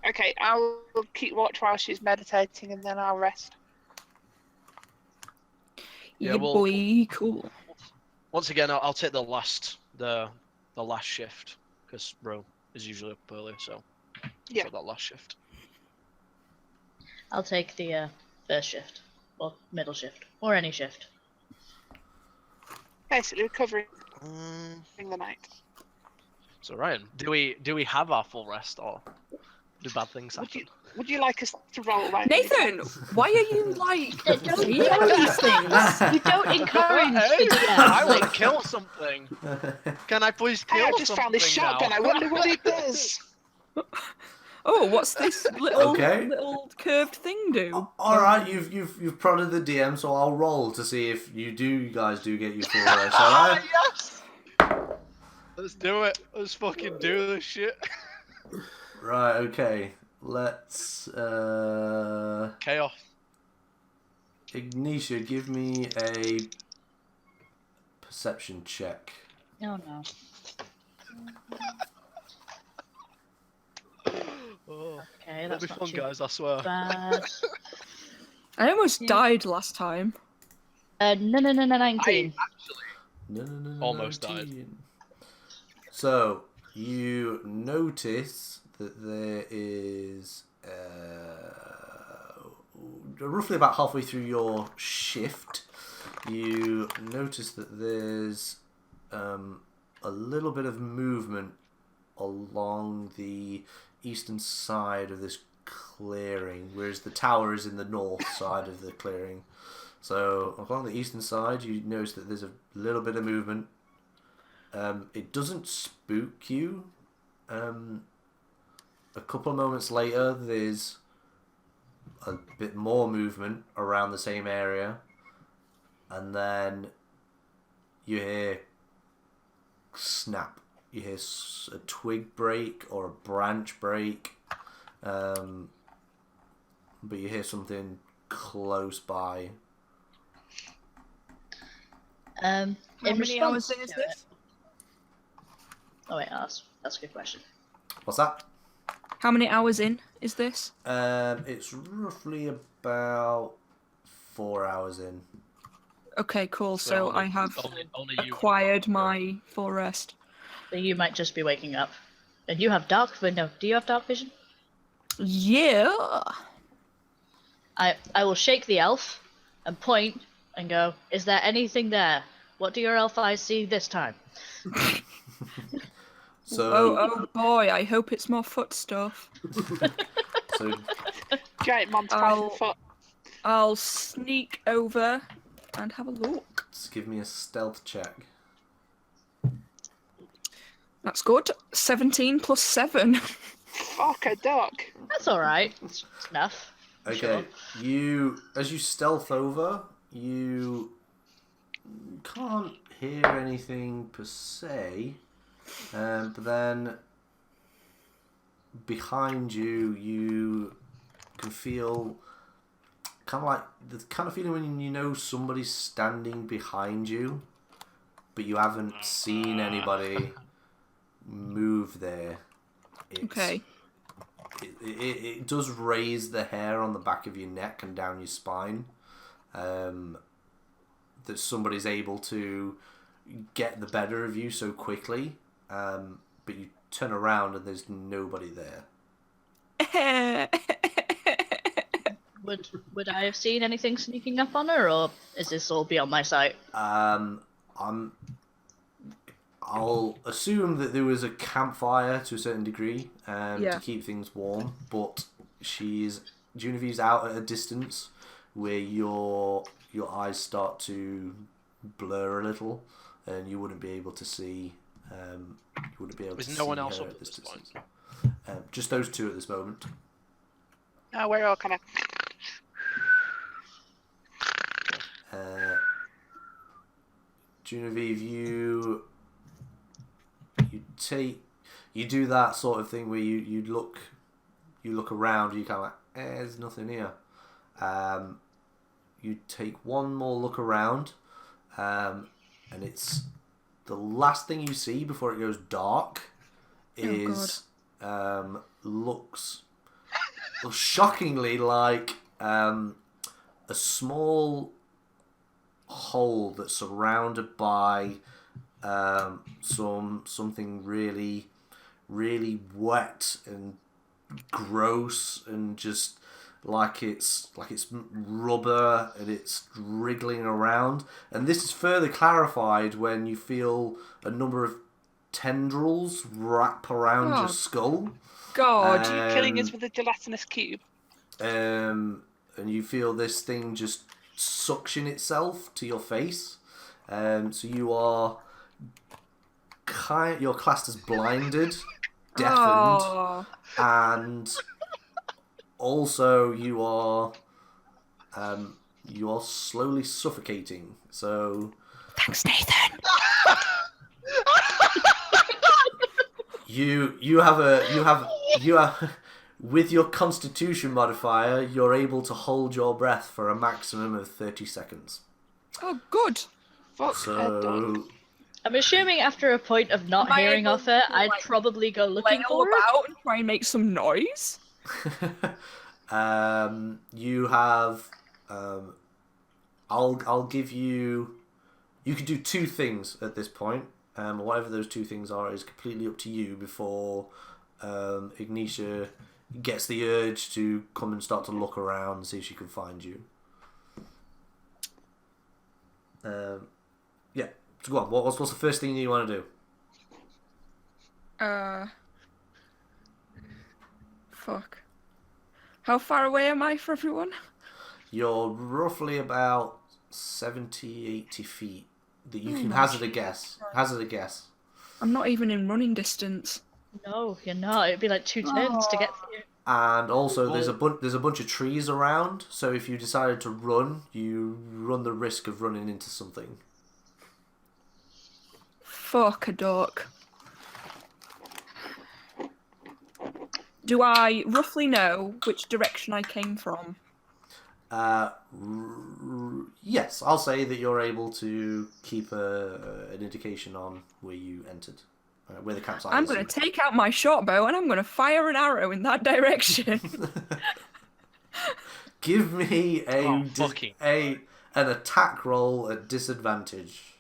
Okay, I'll keep watch while she's meditating, and then I'll rest. Yeah, Yeah, well- boy, cool. Once again, I'll take the last shift because Ro is usually up early, so Yeah. take that last shift. I'll take the first shift, or middle shift, or any shift. Basically, recovering Um, the night. so Ryan, do we have our full rest or do bad things Would happen? Would you like us to roll, Ryan? Nathan, why are you like Don't saying these things? You don't encourage Hey, the I DM. want to Like, kill something. Can I please Hey, kill I just found this something shotgun. now? I wonder what it does. Oh, what's this little Okay. little curved thing do? All right, you've prodded the DM, so I'll roll to see if you guys do get your full rest. All right. Yes! Let's do it. Let's fucking do this shit. Right. Okay. Let's. Chaos. Ignatia, give me a perception check. oh no. Oh, Okay, it'll that's be not fun, too guys. I swear. bad. I almost died last time. No, 19. No. Almost died. 19. So you notice that there is roughly about halfway through your shift. You notice that there's a little bit of movement along the eastern side of this clearing, whereas the tower is in the north side of the clearing. So along the eastern side, you notice that there's a little bit of movement. It doesn't spook you. A couple of moments later, there's a bit more movement around the same area, and then you hear snap. You hear a twig break or a branch break, but you hear something close by. How In many response hours in is to it- this? Oh wait, that's a good question. What's that? How many hours in is this? It's roughly about 4 hours in. Okay, cool. So only- I have only you. acquired my full rest. So you might just be waking up. And you have dark vision. No, do you have dark vision? Yeah. I will shake the elf and point and go, is there anything there? What do your elf eyes see this time? So, Oh boy, I hope it's more foot stuff. so Giant Monty I'll- Python foot. I'll sneak over and have a look. just give me a stealth check. That's good. 17 plus 7. Fuck a duck. That's alright. It's enough. Okay, Sure. as you stealth over, you can't hear anything per se, but then behind you, you can feel kind of like the kind of feeling when you know somebody's standing behind you, but you haven't seen anybody move there. Okay. It does raise the hair on the back of your neck and down your spine. That somebody's able to get the better of you so quickly, but you turn around and there's nobody there. Would I have seen anything sneaking up on her, or is this all beyond my sight? I'll assume that there was a campfire to a certain degree Yeah. to keep things warm, but Genevieve's out at a distance where your eyes start to blur a little, and you wouldn't be able to see. You wouldn't be able There's to no see one else her up at at this this point. distance. Just those two at this moment. Oh, we're all kind of. Genevieve, you do that sort of thing where you look around, you kind of like, there's nothing here. You take one more look around, and it's the last thing you see before it goes dark is looks shockingly like a small hole that's surrounded by something really wet and gross, and just like it's rubber and it's wriggling around. And this is further clarified when you feel a number of tendrils wrap around your skull. God. Are you killing us with a gelatinous cube? And you feel this thing just suction itself to your face. So you're classed as blinded, deafened, Oh. and also you are slowly suffocating. So Thanks, Nathan. you have with your Constitution modifier, you're able to hold your breath for a maximum of 30 seconds. Oh, good. Fuck a duck. So I'm assuming after a point of not Am I hearing able of her, to, I'd like, probably go looking Flail for her. about and try and make some noise. you have I'll give you can do two things at this point. Whatever those two things are is completely up to you before Ignitia gets the urge to come and start to look around and see if she can find you. Yeah, so go on. What's the first thing you want to do? Fuck. How far away am I from everyone? You're roughly about 70, 80 feet. That you can hazard a guess. Hazard a guess. I'm not even in running distance. No, you're not. It'd be like 2 turns to get to you. And also, there's a bunch of trees around. So if you decided to run, you run the risk of running into something. Fuck a duck. Do I roughly know which direction I came from? Yes, I'll say that you're able to keep an indication on where you entered, where the campsite I'm is. going to take out my short bow and I'm going to fire an arrow in that direction. Give me Oh, fucking an attack roll at disadvantage.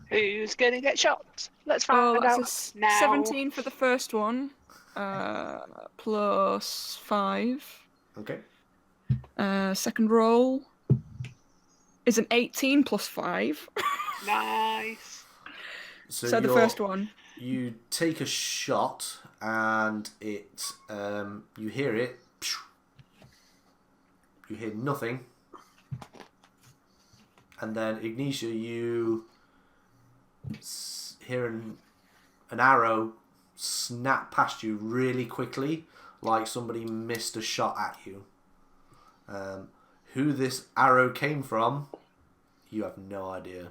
Who's gonna get shot? Let's Well, find that's out now. 17 for the first one, plus 5. Okay. Second roll is an 18 plus 5. Nice. So the first one. You take a shot and it you hear it. You hear nothing, and then Ignitia, you hear an arrow snap past you really quickly, like somebody missed a shot at you. Who this arrow came from, you have no idea.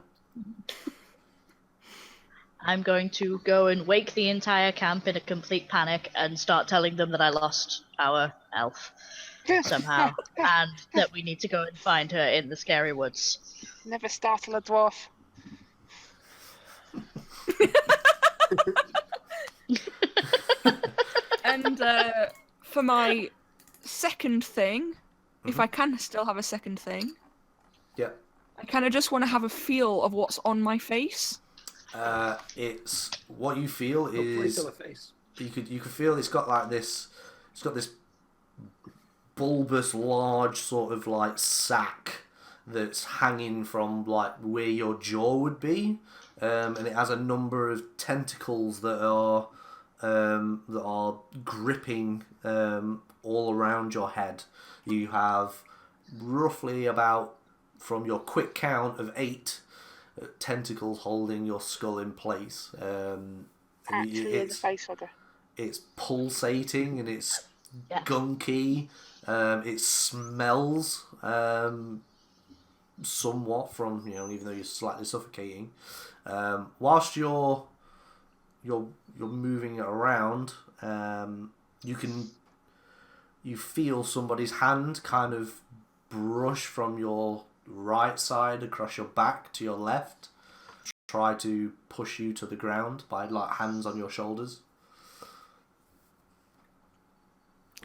I'm going to go and wake the entire camp in a complete panic and start telling them that I lost our elf somehow, and that we need to go and find her in the scary woods. Never startle a dwarf. And for my second thing, if I can still have a second thing, Yeah. I kind of just want to have a feel of what's on my face. It's what you feel Hopefully is still a face. you could feel it's got like this. It's got this bulbous, large sort of like sack that's hanging from like where your jaw would be, and it has a number of tentacles that are gripping all around your head. You have roughly about, from your quick count of 8 tentacles holding your skull in place. Actually, in the face hugger. It's pulsating and it's Yeah. gunky. It smells somewhat from, even though you're slightly suffocating. Whilst you're moving it around, you feel somebody's hand kind of brush from your right side across your back to your left, try to push you to the ground by like hands on your shoulders.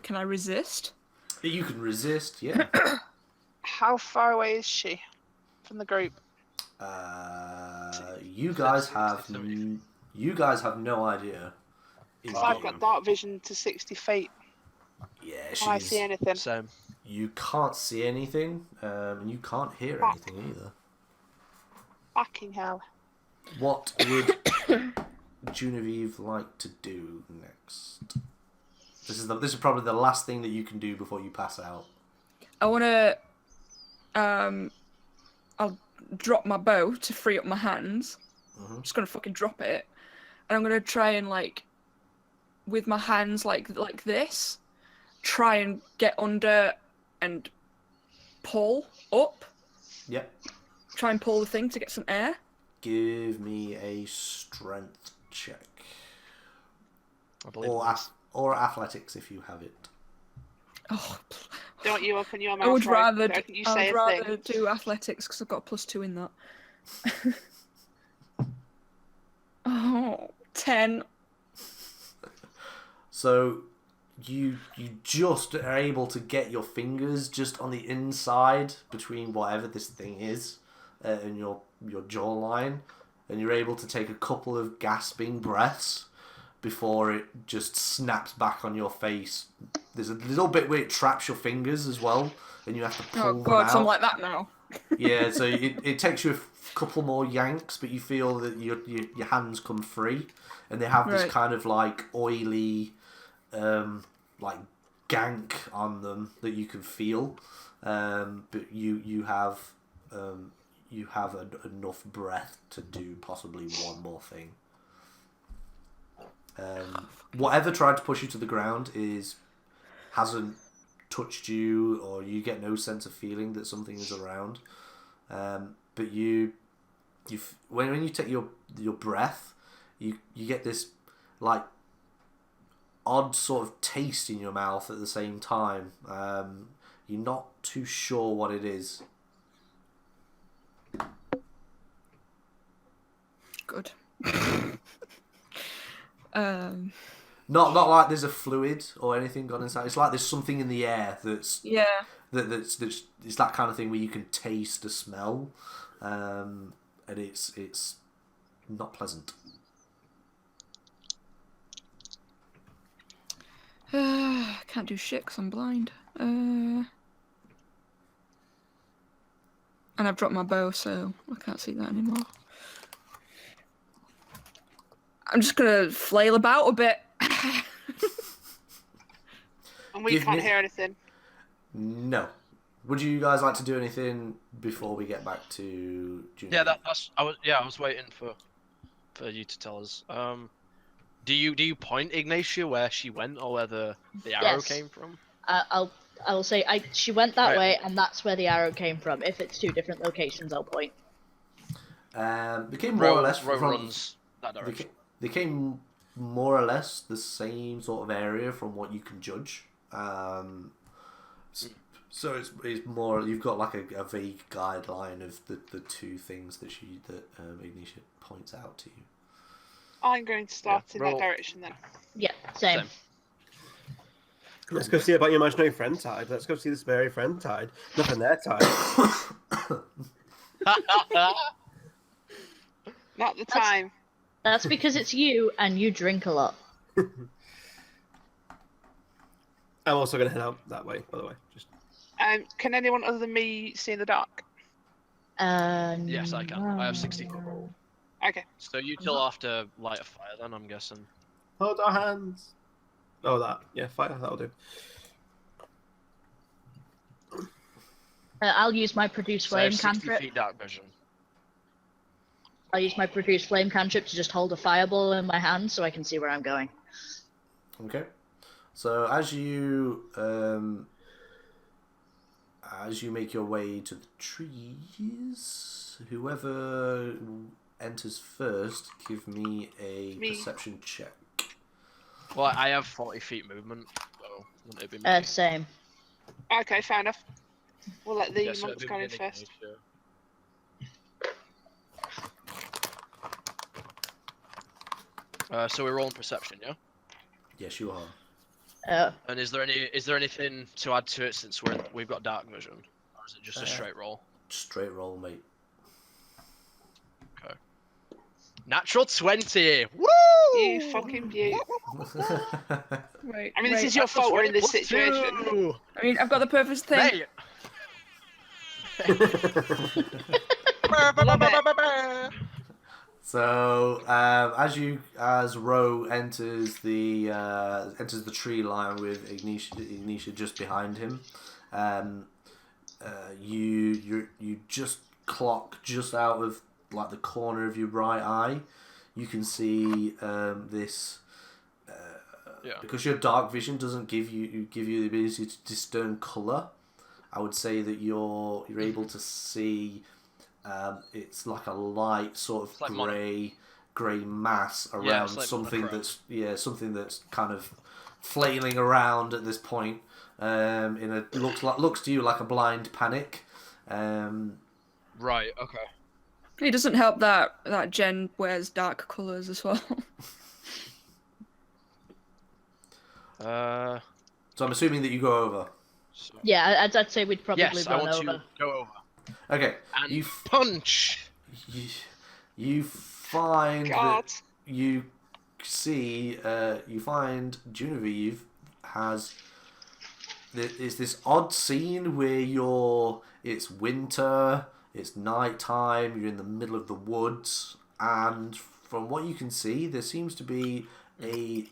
Can I resist? You can resist, yeah. How far away is she from the group? You guys have no idea. I've got dark vision to 60 feet. Yeah, Can I see anything? Same. You can't see anything, and you can't hear Fuck. anything either. Fucking hell. What would Genevieve like to do next? This is probably the last thing that you can do before you pass out. I want to. I'll drop my bow to free up my hands. I'm just gonna fucking drop it, and I'm gonna try and with my hands like this, try and get under and pull up. Yep. Try and pull the thing to get some air. Give me a strength check. I believe Or athletics if you have it. Oh, Don't you open your mouth. I would rather. Don't you I say would a rather thing. do athletics because I've got a +2 in that. Oh, 10. So you just are able to get your fingers just on the inside between whatever this thing is and your jawline, and you're able to take a couple of gasping breaths before it just snaps back on your face. There's a little bit where it traps your fingers as well, and you have to pull Oh them god, out. so I'm like that now. Yeah, so it takes you a couple more yanks, but you feel that your hands come free, and they have this Right. kind of like oily, like gank on them that you can feel, but you have enough breath to do possibly one more thing. Whatever tried to push you to the ground hasn't touched you, or you get no sense of feeling that something is around. But when you take your breath, you get this like odd sort of taste in your mouth at the same time. You're not too sure what it is. Good. Not like there's a fluid or anything gone inside. It's like there's something in the air that's that's it's that kind of thing where you can taste the smell, and it's not pleasant. Can't do shit 'cause I'm blind. And I've dropped my bow, so I can't see that anymore. I'm just gonna flail about a bit. And we Give can't me- hear anything. No. Would you guys like to do anything before we get back to June? Yeah, I was waiting for you to tell us. Do you point Ignatia where she went or where the arrow Yes. came from? I will say she went that Right. way, and that's where the arrow came from. If it's two different locations, I'll point. They came more or less Ro from. runs that direction. They came more or less the same sort of area from what you can judge. So it's more, you've got like a vague guideline of the two things that Ignatia points out to you. I'm going to start in roll. that direction then. Yeah, same. Let's go see about your imaginary friend tide. Let's go see this very friend tide. Nothing there tide. Not the time. That's because it's you, and you drink a lot. I'm also going to head out that way, by the way. Just Can anyone other than me see in the dark? Yes, I can. I have 60 foot roll. Okay. So you till after light a fire, then I'm guessing. hold our hands. Oh, that. Yeah, fire. That'll do. I'll use my produce So I have flame 60 cantrip. feet dark vision. I'll use my produce flame cantrip to just hold a fireball in my hand so I can see where I'm going. Okay. So as you make your way to the trees, whoever enters first, give me a Me. perception check. Well, I have 40 feet movement, so wouldn't it be me? Same. Okay, fair enough. We'll let the Yeah, so monks it'd go be in me first. Ignatia. So we're rolling perception, yeah? Yes, you are. And is there anything to add to it since we've got dark vision, or is it just a straight roll? Straight roll, mate. Okay. Natural 20. Woo! You fucking beaut. Right. I mean, this right. is your fault we're in this Plus situation. 2. I mean, I've got the perfect thing. Mate. So as Ro enters the tree line with Ignatia just behind him, you just clock just out of like the corner of your right eye. You can see this. Because your dark vision doesn't give you the ability to discern color. I would say that you're able to see. It's like a light sort of like grey mass around like something monochrome. something that's kind of flailing around at this point. Looks to you like a blind panic. Right. Okay. It doesn't help that Jen wears dark colours as well. So I'm assuming that you go over. So, Yeah, I'd say we'd probably yes, I run want over. to go over Okay. and punch. You find God. that you see you find Genevieve has it's this odd scene where it's winter, it's nighttime, you're in the middle of the woods, and from what you can see there seems to be a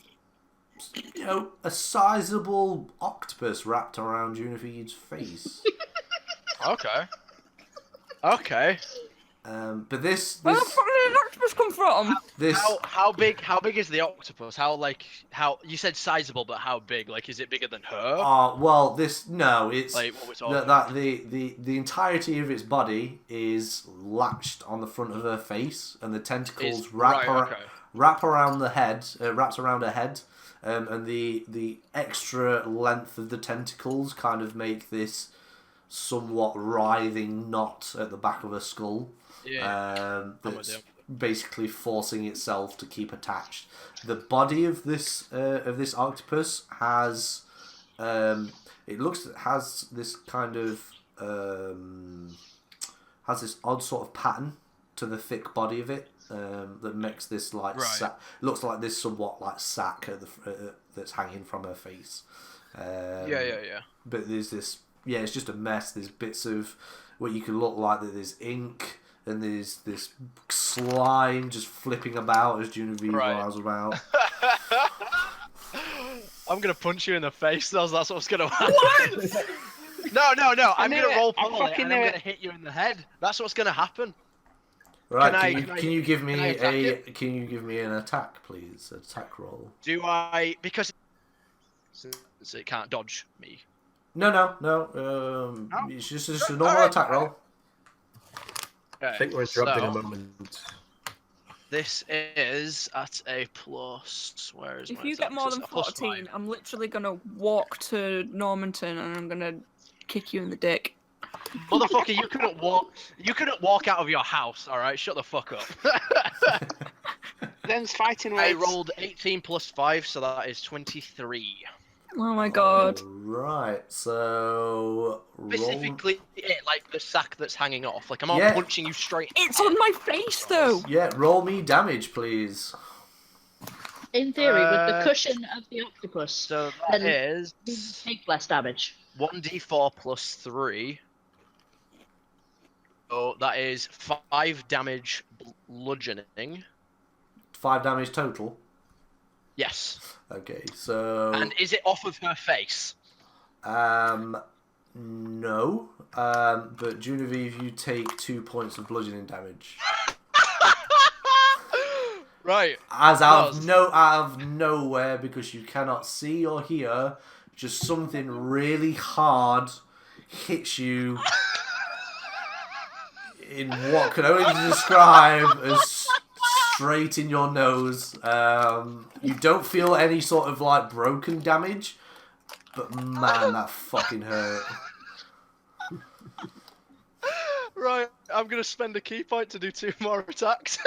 sizable octopus wrapped around Genevieve's face. Okay. But this Where the fuck did an octopus come from? this How big is the octopus? How you said sizable, but how big? Like, is it bigger than her? it's Like what we're talking the entirety of its body is latched on the front of her face, and the tentacles wraps around her head, and the extra length of the tentacles kind of make this somewhat writhing knot at the back of her skull. That's basically forcing itself to keep attached. The body of this octopus has has this kind of has this odd sort of pattern to the thick body of it that makes this like looks like this somewhat like sack at that's hanging from her face. But there's this it's just a mess. There's bits of what you can look like that there's ink. And there's this slime just flipping about as Genevieve runs about. I'm gonna punch you in the face. That's what's gonna happen. What? No. I'm gonna roll poorly and I'm gonna hit you in the head. That's what's gonna happen. Right? Can you give me an attack, please? Attack roll. Do I? Because so it can't dodge me. No. It's just a normal attack roll. I think we're interrupting a moment. This is at a plus. Where is if my you get more than 14, I'm literally gonna walk to Normanton and I'm gonna kick you in the dick. Motherfucker, you couldn't walk out of your house. All right, shut the fuck up. Them's fighting I words. rolled 18 plus 5, so that is 23. Oh my god. Right, so Specifically, like the sack that's hanging off. Like I'm not punching you straight. It's on my face though. Yeah, roll me damage, please. In theory, with the cushion of the octopus, So that is take less damage. 1d4 plus 3. So that is 5 damage bludgeoning. 5 damage total. Yes. Okay, so. And is it off of her face? No. But Genevieve, you take 2 points of bludgeoning damage. Right. As out of nowhere, because you cannot see or hear, just something really hard hits you in what can only be described as straight in your nose. You don't feel any sort of like broken damage, but man, that fucking hurt. Right, I'm gonna spend a key point to do 2 more attacks.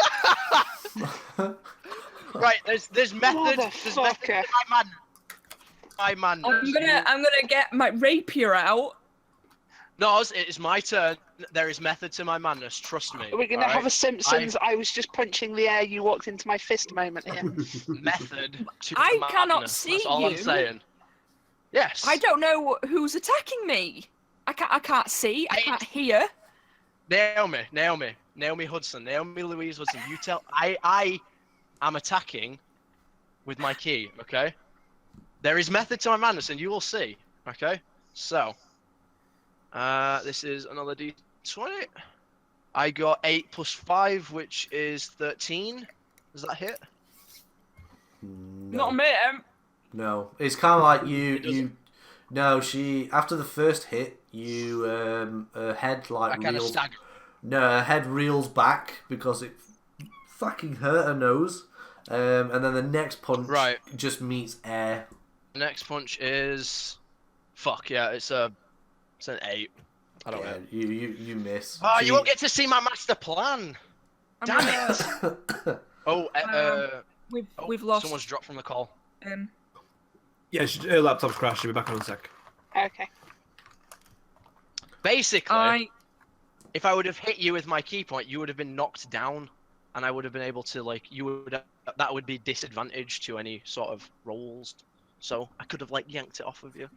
Right, there's method. There's method to my madness. I'm gonna get my rapier out. No, it's my turn. There is method to my madness. Trust me. We're gonna have a Simpsons. I was just punching the air. You walked into my fist moment here. Method to I madness. cannot see That's all you. I'm saying. Yes. I don't know who's attacking me. I can't see. I can't hear. Naomi Hudson, Naomi Louise Hudson. You tell. I am attacking with my key. Okay. There is method to my madness, and you will see. Okay. So. This is another d20. I got 8 plus 5, which is 13. Does that hit? Not me. No, it's kind of like you. No, she after the first hit, her head like reels. No, her head reels back because it fucking hurt her nose. And then the next punch just meets air. The next punch is, fuck yeah, it's an 8. I don't know. You miss. Oh, you won't get to see my master plan. Damn it. We've lost. Someone's dropped from the call. Yeah, her laptop's crashed. She'll be back on in a sec. Okay. Basically, if I would have hit you with my key point, you would have been knocked down, and I would have been able to that would be disadvantage to any sort of rolls. So I could have yanked it off of you.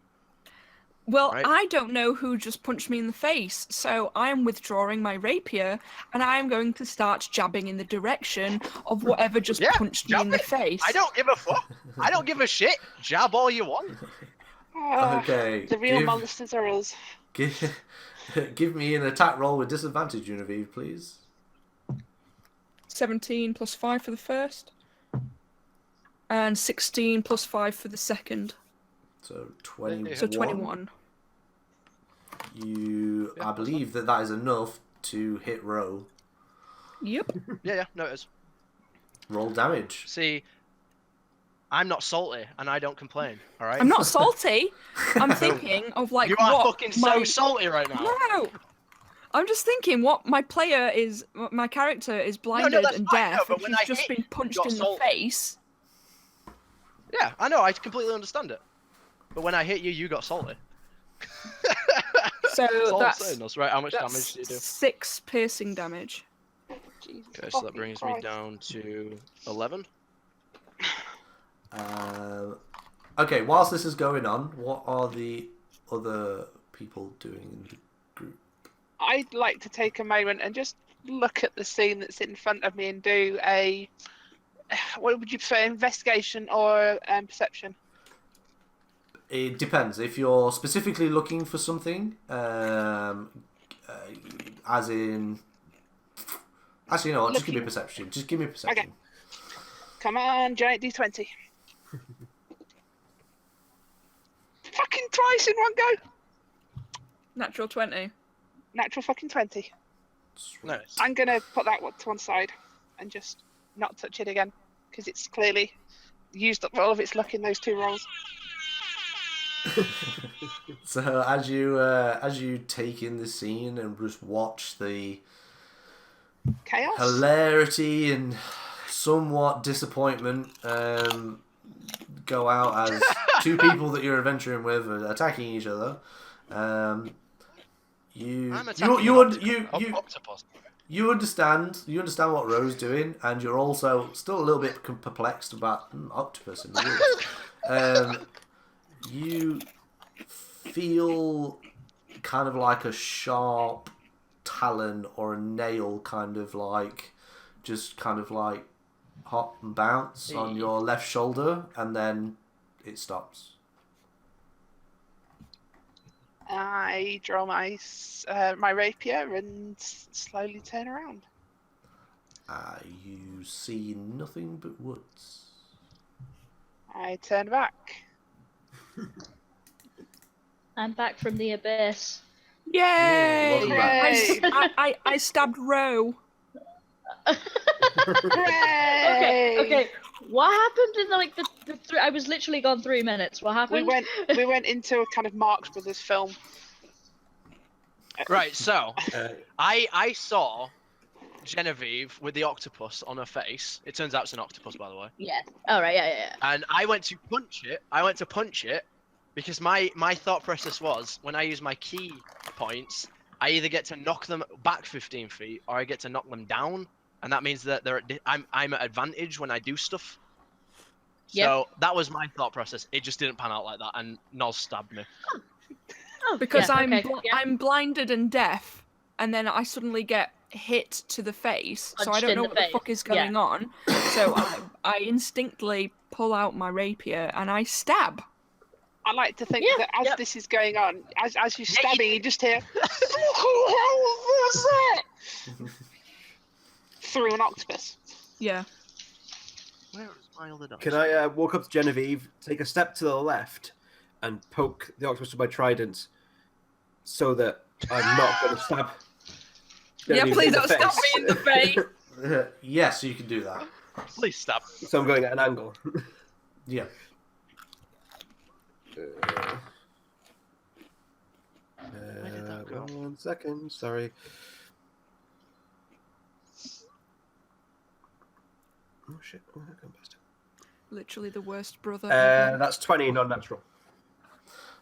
Well, I don't know who just punched me in the face, so I'm withdrawing my rapier, and I'm going to start jabbing in the direction of whatever just punched me in the face. I don't give a fuck. I don't give a shit. Jab all you want. Okay. The real monsters are us. Give me an attack roll with disadvantage, Genevieve, please. 17 plus 5 for the first, and 16 plus 5 for the second. So 21. So 21. I believe that is enough to hit Ro. Yep. Yeah, no, it is. Roll damage. See, I'm not salty and I don't complain. All right. I'm not salty. I'm thinking of like You are what fucking my... so salty right now. No. I'm just thinking what my character is blinded that's and fine, deaf, but and when she's I just hit been you, punched got in the salty. face. Yeah, I know. I completely understand it. But when I hit you, you got salty. So That's all that's I'm saying. That's right. How much damage that's do you do? 6 piercing damage. Jesus Okay, so that fucking brings Christ. me down to 11. Okay, whilst this is going on, what are the other people doing in the group? I'd like to take a moment and just look at the scene that's in front of me and do a, what would you prefer, investigation or perception? It depends. If you're specifically looking for something, as in... Actually, no, just give me a perception. Just give me a perception. Okay. Come on, giant D20. Fucking twice in one go. Natural 20. Natural fucking 20. Nice. I'm going to put that one to one side and just not touch it again because it's clearly used up all of its luck in those 2 rolls. So as you take in the scene and just watch the Chaos. hilarity and somewhat disappointment go out as 2 people that you're adventuring with are attacking each other, you octopus. you understand what Ro's doing, and you're also still a little bit perplexed about octopus in the woods. You feel kind of like a sharp talon or a nail kind of like hop and bounce on your left shoulder, and then it stops. I draw my rapier and slowly turn around. You see nothing but woods. I turn back. I'm back from the abyss. Yay! Welcome back. I stabbed Ro. Hooray! Okay. What happened in like the I was literally gone 3 minutes. What happened? We went into a kind of Marx Brothers film. Right, so I saw Genevieve with the octopus on her face. It turns out it's an octopus, by the way. Yeah. All right. Yeah. And I went to punch it because my thought process was, when I use my key points, I either get to knock them back 15 feet or I get to knock them down, and that means that I'm at advantage when I do stuff. Yep. So that was my thought process. It just didn't pan out like that, and Noz stabbed me. Oh, Because yeah, I'm okay, yeah. I'm blinded and deaf, and then I suddenly get hit to the face, so I Punched don't in know the what the face, fuck is going on. So I instinctly pull out my rapier and I stab. I like to think that as this is going on, as you're stabbing, you just hear through an octopus. Yeah. Where is my other dog? Can I walk up to Genevieve, take a step to the left, and poke the octopus with my trident, so that I'm not going to stab Genevieve Please in the don't stab face? me in the face. Yes, you can do that. Please stop. So I'm going at an angle. Yeah. did that go? 1 second, sorry. Oh shit! Oh, I can't past it. Literally the worst brother ever. That's 20 non-natural.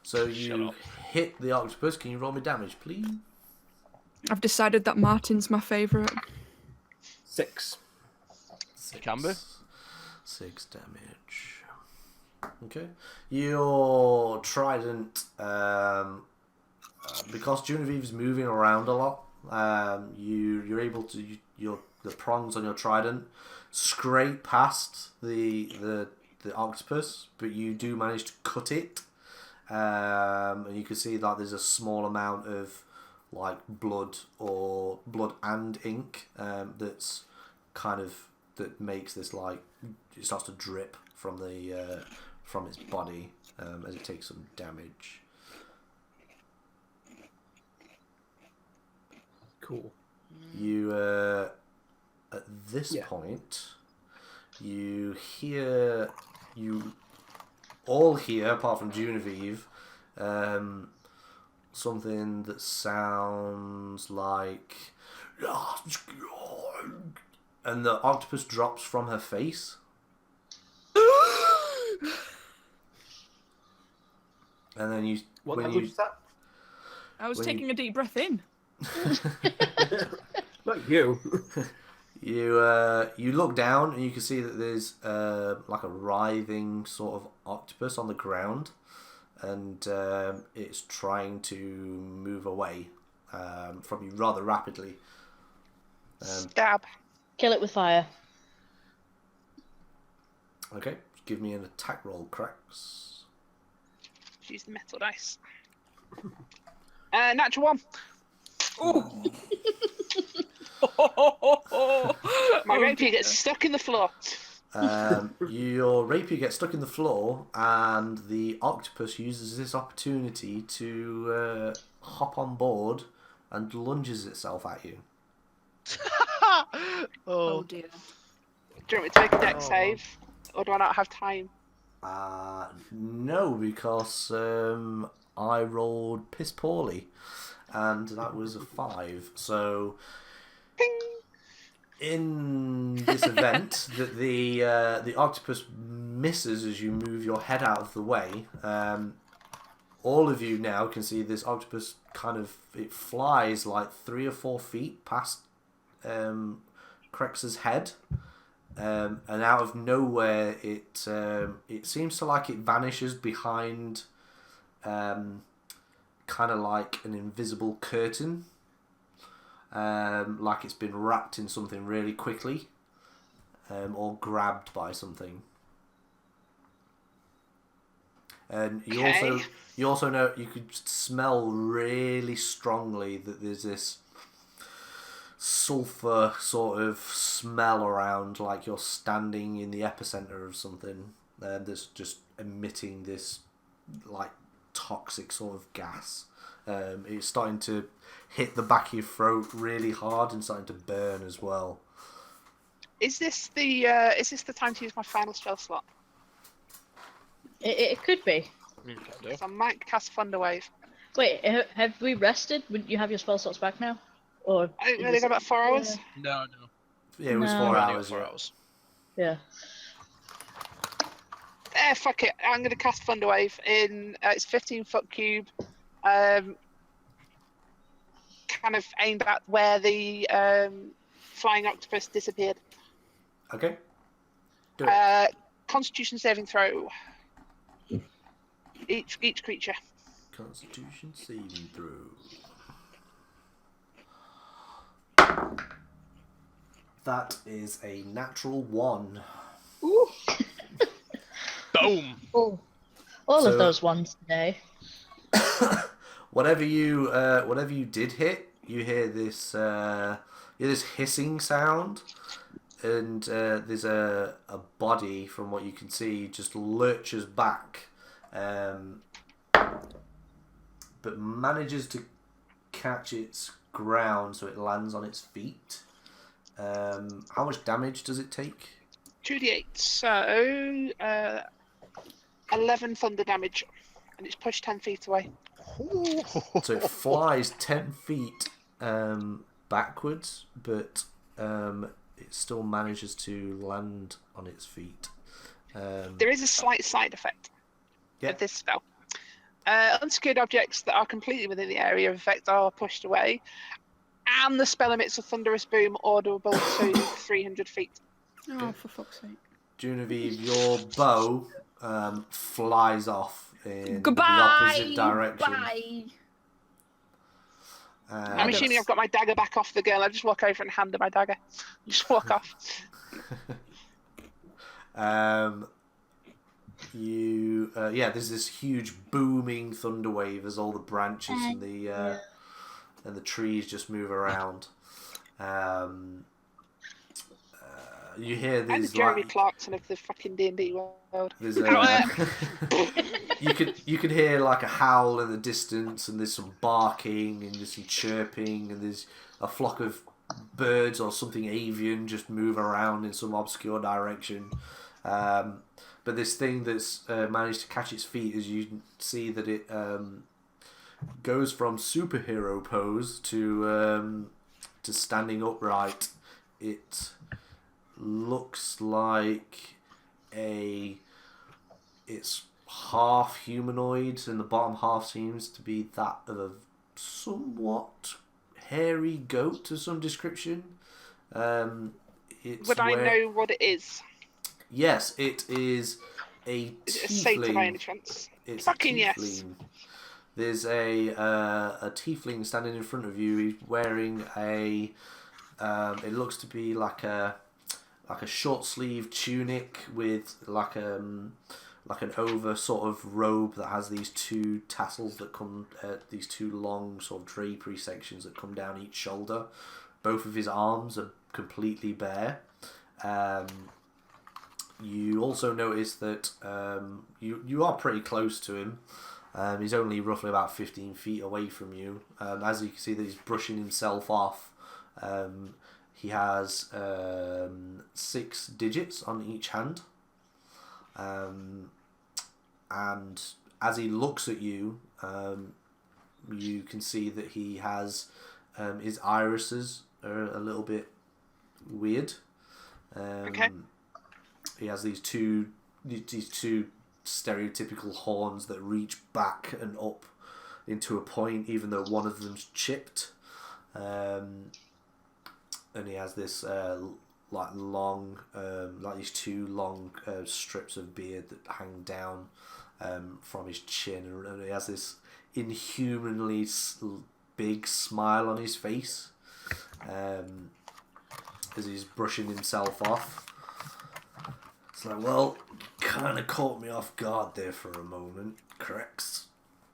So Shut you up. hit the octopus. Can you roll me damage, please? I've decided that Martin's my favourite. 6. It can be. 6 damage. Okay. Your trident, because Genevieve's moving around a lot, you're able to the prongs on your trident scrape past the octopus, but you do manage to cut it, and you can see that there's a small amount of like blood and ink that's kind of that makes this like it starts to drip from the from its body as it takes some damage. Cool. You at this point, you all hear, apart from Genevieve, something that sounds like, and the octopus drops from her face. And then you, What when language is that? I was When taking a deep breath in. Not you. you look down and you can see that there's like a writhing sort of octopus on the ground, and it's trying to move away from you rather rapidly. Stab. Kill it with fire. Okay, give me an attack roll, Cracks. Use the metal dice. Natural 1. My rapier gets stuck in the floor. Your rapier gets stuck in the floor, and the octopus uses this opportunity to hop on board and lunges itself at you. Oh dear. Do you want me to make a deck save? Or do I not have time? No, because I rolled piss poorly, and that was a 5. So, Ping! in this event, that the octopus misses as you move your head out of the way. All of you now can see this octopus it flies like 3 or 4 feet past Crex's head. And out of nowhere, it seems to like it vanishes behind, kind of like an invisible curtain, like it's been wrapped in something really quickly, or grabbed by something. And you also know, you could smell really strongly that there's this sulfur sort of smell around, like you're standing in the epicenter of something that's just emitting this like toxic sort of gas. It's starting to hit the back of your throat really hard and starting to burn as well. Is this the time to use my final spell slot? It could be. So I might cast Thunderwave. Wait, have we rested? Would you have your spell slots back now? Or I think they got about 4 hours. No. Yeah, it was No. 4 Only hours. 4 Yeah. hours. yeah. Fuck it. I'm going to cast Thunderwave in. It's 15-foot cube. Kind of aimed at where the flying octopus disappeared. Okay. Do it. Constitution saving throw. Each creature. Constitution saving throw. That is a natural 1. Ooh. Boom. All So- of those ones today. Whatever you did hit, you hear this hissing sound, and there's a body, from what you can see, just lurches back, but manages to catch its ground, so it lands on its feet. How much damage does it take? 2d8. So 11 thunder damage, and it's pushed 10 feet away. So it flies 10 feet backwards, but it still manages to land on its feet. There is a slight side effect Yeah. of this spell. Unsecured objects that are completely within the area of effect are pushed away, and the spell emits a thunderous boom audible to 300 feet. Oh, for fuck's sake. Genevieve, your bow flies off in Goodbye. the opposite direction. Bye. I'm assuming I've got my dagger back off the girl. I just walk over and hand her my dagger. Just walk off. There's this huge booming thunder wave as all the branches and the trees just move around. You hear I'm the these Jeremy Clarkson of the fucking D&D world. there's you can hear like a howl in the distance, and there's some barking and there's some chirping, and there's a flock of birds or something avian just move around in some obscure direction. But this thing that's managed to catch its feet, as you see that it goes from superhero pose to standing upright. It looks like it's half humanoid, and the bottom half seems to be that of a somewhat hairy goat to some description. Would I know what it is? Yes, it is a Is it a satyr by any tiefling. chance? It's Fucking a yes. tiefling. There's a tiefling standing in front of you. He's wearing a it looks to be like a short sleeve tunic with like an over sort of robe that has these two tassels that come these two long sort of drapery sections that come down each shoulder. Both of his arms are completely bare. You also notice that you are pretty close to him. He's only roughly about 15 feet away from you. As you can see that he's brushing himself off. He has 6 digits on each hand. And as he looks at you, you can see that he has his irises are a little bit weird. Okay. He has these two stereotypical horns that reach back and up into a point, even though one of them's chipped. And he has this like these two long strips of beard that hang down from his chin, and he has this inhumanly big smile on his face as he's brushing himself off. It's like, well, kind of caught me off guard there for a moment, Crex.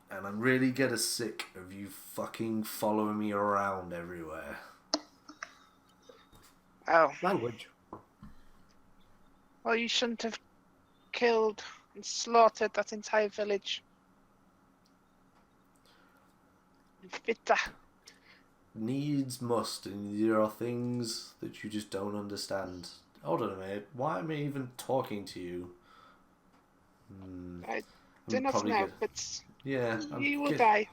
And I'm really getting sick of you fucking following me around everywhere. Oh. Language. Well, you shouldn't have killed and slaughtered that entire village. Fitta. Needs must, and there are things that you just don't understand. Hold on a minute, why am I even talking to you? I do not know, but yeah, you will die.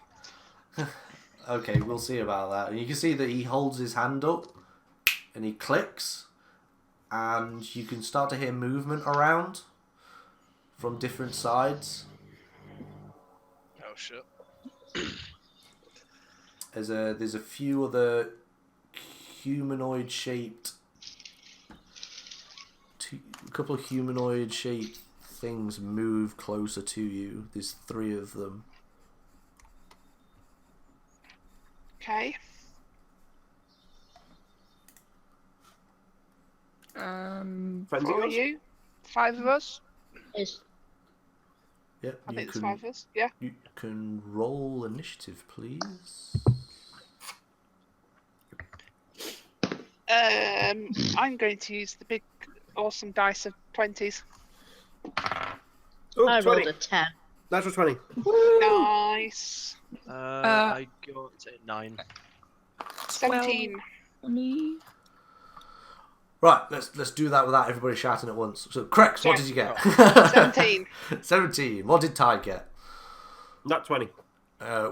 Okay, we'll see about that. And you can see that he holds his hand up and he clicks, and you can start to hear movement around from different sides. Oh shit. There's a few other humanoid shaped, a couple of humanoid shaped things move closer to you. There's 3 of them. Okay. Friends What of are yours? you? 5 of us? Is Yep, I you think there's can 5 of us. Yeah. you can roll initiative, please. I'm going to use the big, awesome dice of 20s. Oh, I 20. rolled a 10. Natural 20. Nice. I got a 9. 17. Me. Right, let's do that without everybody shouting at once. So, Crex, what did you get? 17. 17. What did Ty get? Not 20.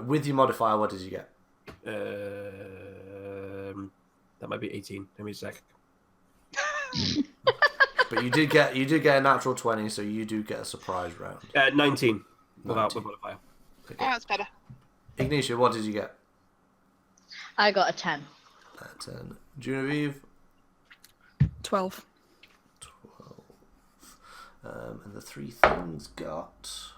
With your modifier, what did you get? That might be 18. Give me a sec. But you did get a natural 20, so you do get a surprise round. 19. Without 19. modifier. Oh, that's better. Ignitia, what did you get? I got a 10. 10. Genevieve? 12. 12. And the 3 things got...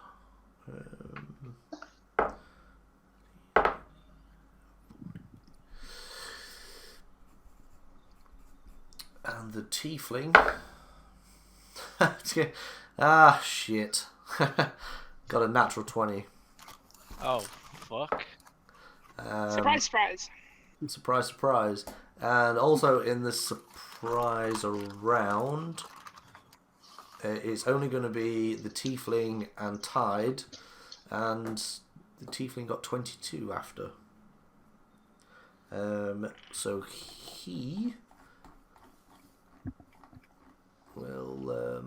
and the tiefling... shit. Got a natural 20. Oh, fuck. Surprise, surprise. Surprise, surprise. And also in the surprise round, it's only going to be the tiefling and Tide, and the tiefling got 22 after. So he will.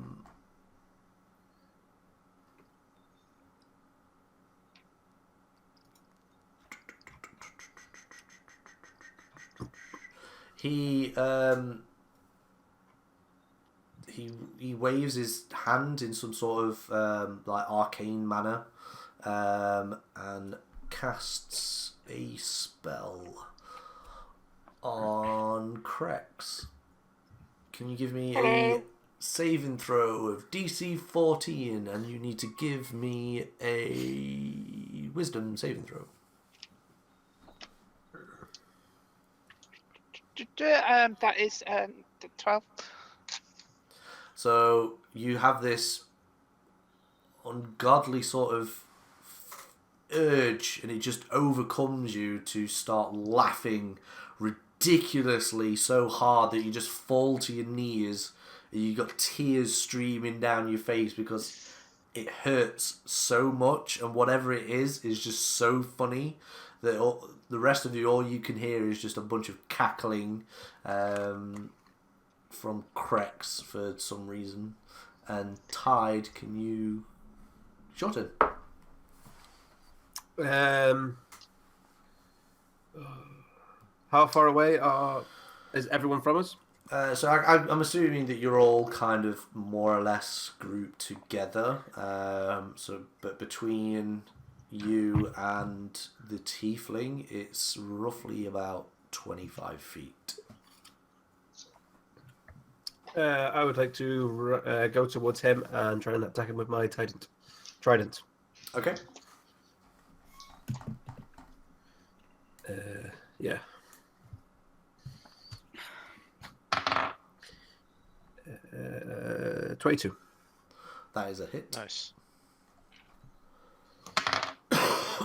He waves his hand in some sort of like arcane manner, and casts a spell on Krex. Can you give me a saving throw of DC 14, and you need to give me a Wisdom saving throw. That is 12. So you have this ungodly sort of urge, and it just overcomes you to start laughing ridiculously so hard that you just fall to your knees, and you got tears streaming down your face because it hurts so much, and whatever it is just so funny that the rest of you, all you can hear is just a bunch of cackling from Krex for some reason. And Tide, can you... Shorten. How far away is everyone from us? So I'm assuming that you're all kind of more or less grouped together. But between you and the Tiefling, it's roughly about 25 feet. I would like to go towards him and try and attack him with my trident. Okay. Yeah. 22. That is a hit. Nice.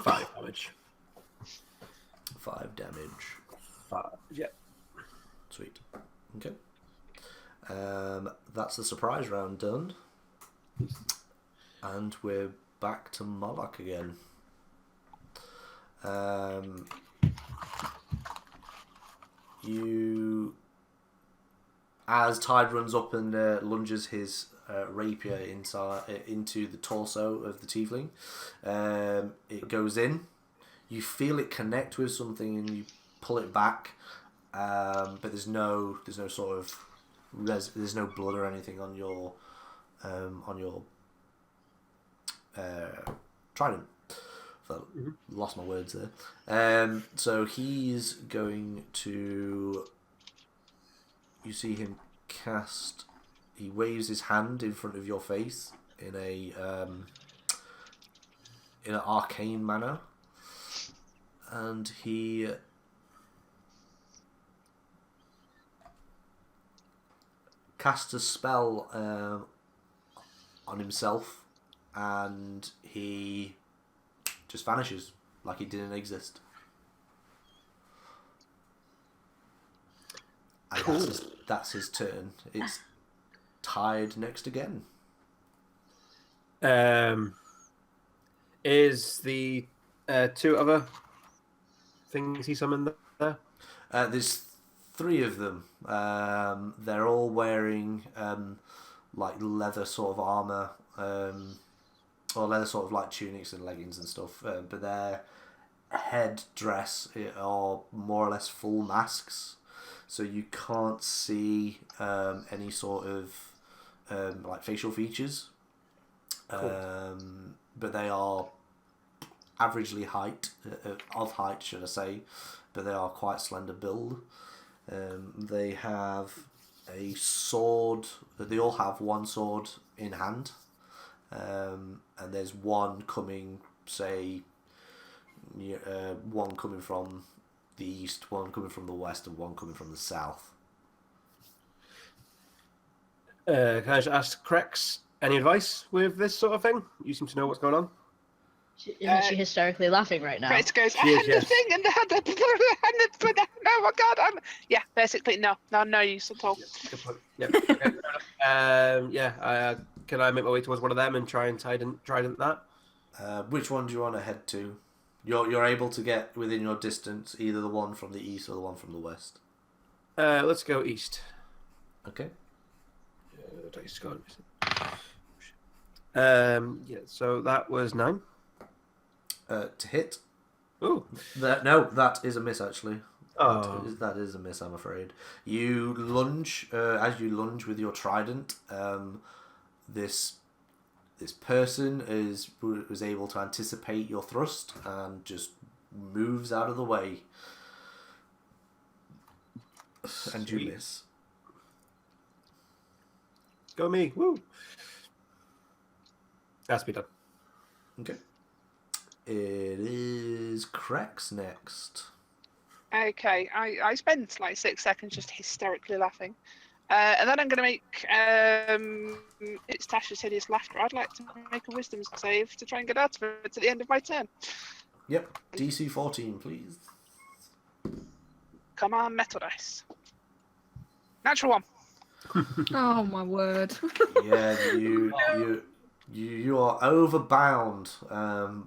5 damage. 5 damage. 5, yeah. Sweet. Okay. That's the surprise round done. And we're back to Moloch again. As Tide runs up and lunges his rapier into the torso of the Tiefling, it goes in. You feel it connect with something, and you pull it back, but there's no sort of there's no blood or anything on your trident. Lost my words there. So he's going to. You see him cast. He waves his hand in front of your face in an arcane manner, and he casts a spell on himself, and he just vanishes like he didn't exist. And Cool. That's his turn. It's Tide next again. Is the 2 other things he summoned there? There's 3 of them. They're all wearing like leather sort of armor, or leather sort of like tunics and leggings and stuff. But their head dress are more or less full masks. So you can't see any sort of like facial features. Cool. But they are averagely of height, should I say, but they are quite slender build. They have a sword. They all have one sword in hand, and there's one coming, say, one coming from the east, one coming from the west, and one coming from the south. Can I just ask Krex any advice with this sort of thing? You seem to know what's going on. Isn't she hysterically laughing right now? Krex goes, She is, and yes. the thing, and oh my god, yeah, basically, no use at all. Good point. Yep. Okay. Can I make my way towards one of them and try and trident that? Which one do you want to head to? You're able to get within your distance, either the one from the east or the one from the west. Let's go east. Okay. Dice gone. Yeah. So that was 9. To hit. Oh. That is a miss actually. Oh. That is a miss, I'm afraid. You lunge, as you lunge with your trident, this person was able to anticipate your thrust and just moves out of the way. And you Sweet. miss. Go me. Woo. That's me done. Okay. It is Krex next. Okay, I spent like 6 seconds just hysterically laughing. And then I'm going to make it's Tasha's hideous laughter. I'd like to make a wisdom save to try and get out of it at the end of my turn. Yep. DC 14, please. Come on, metal dice. Natural 1. Oh my word. Yeah, you are overbound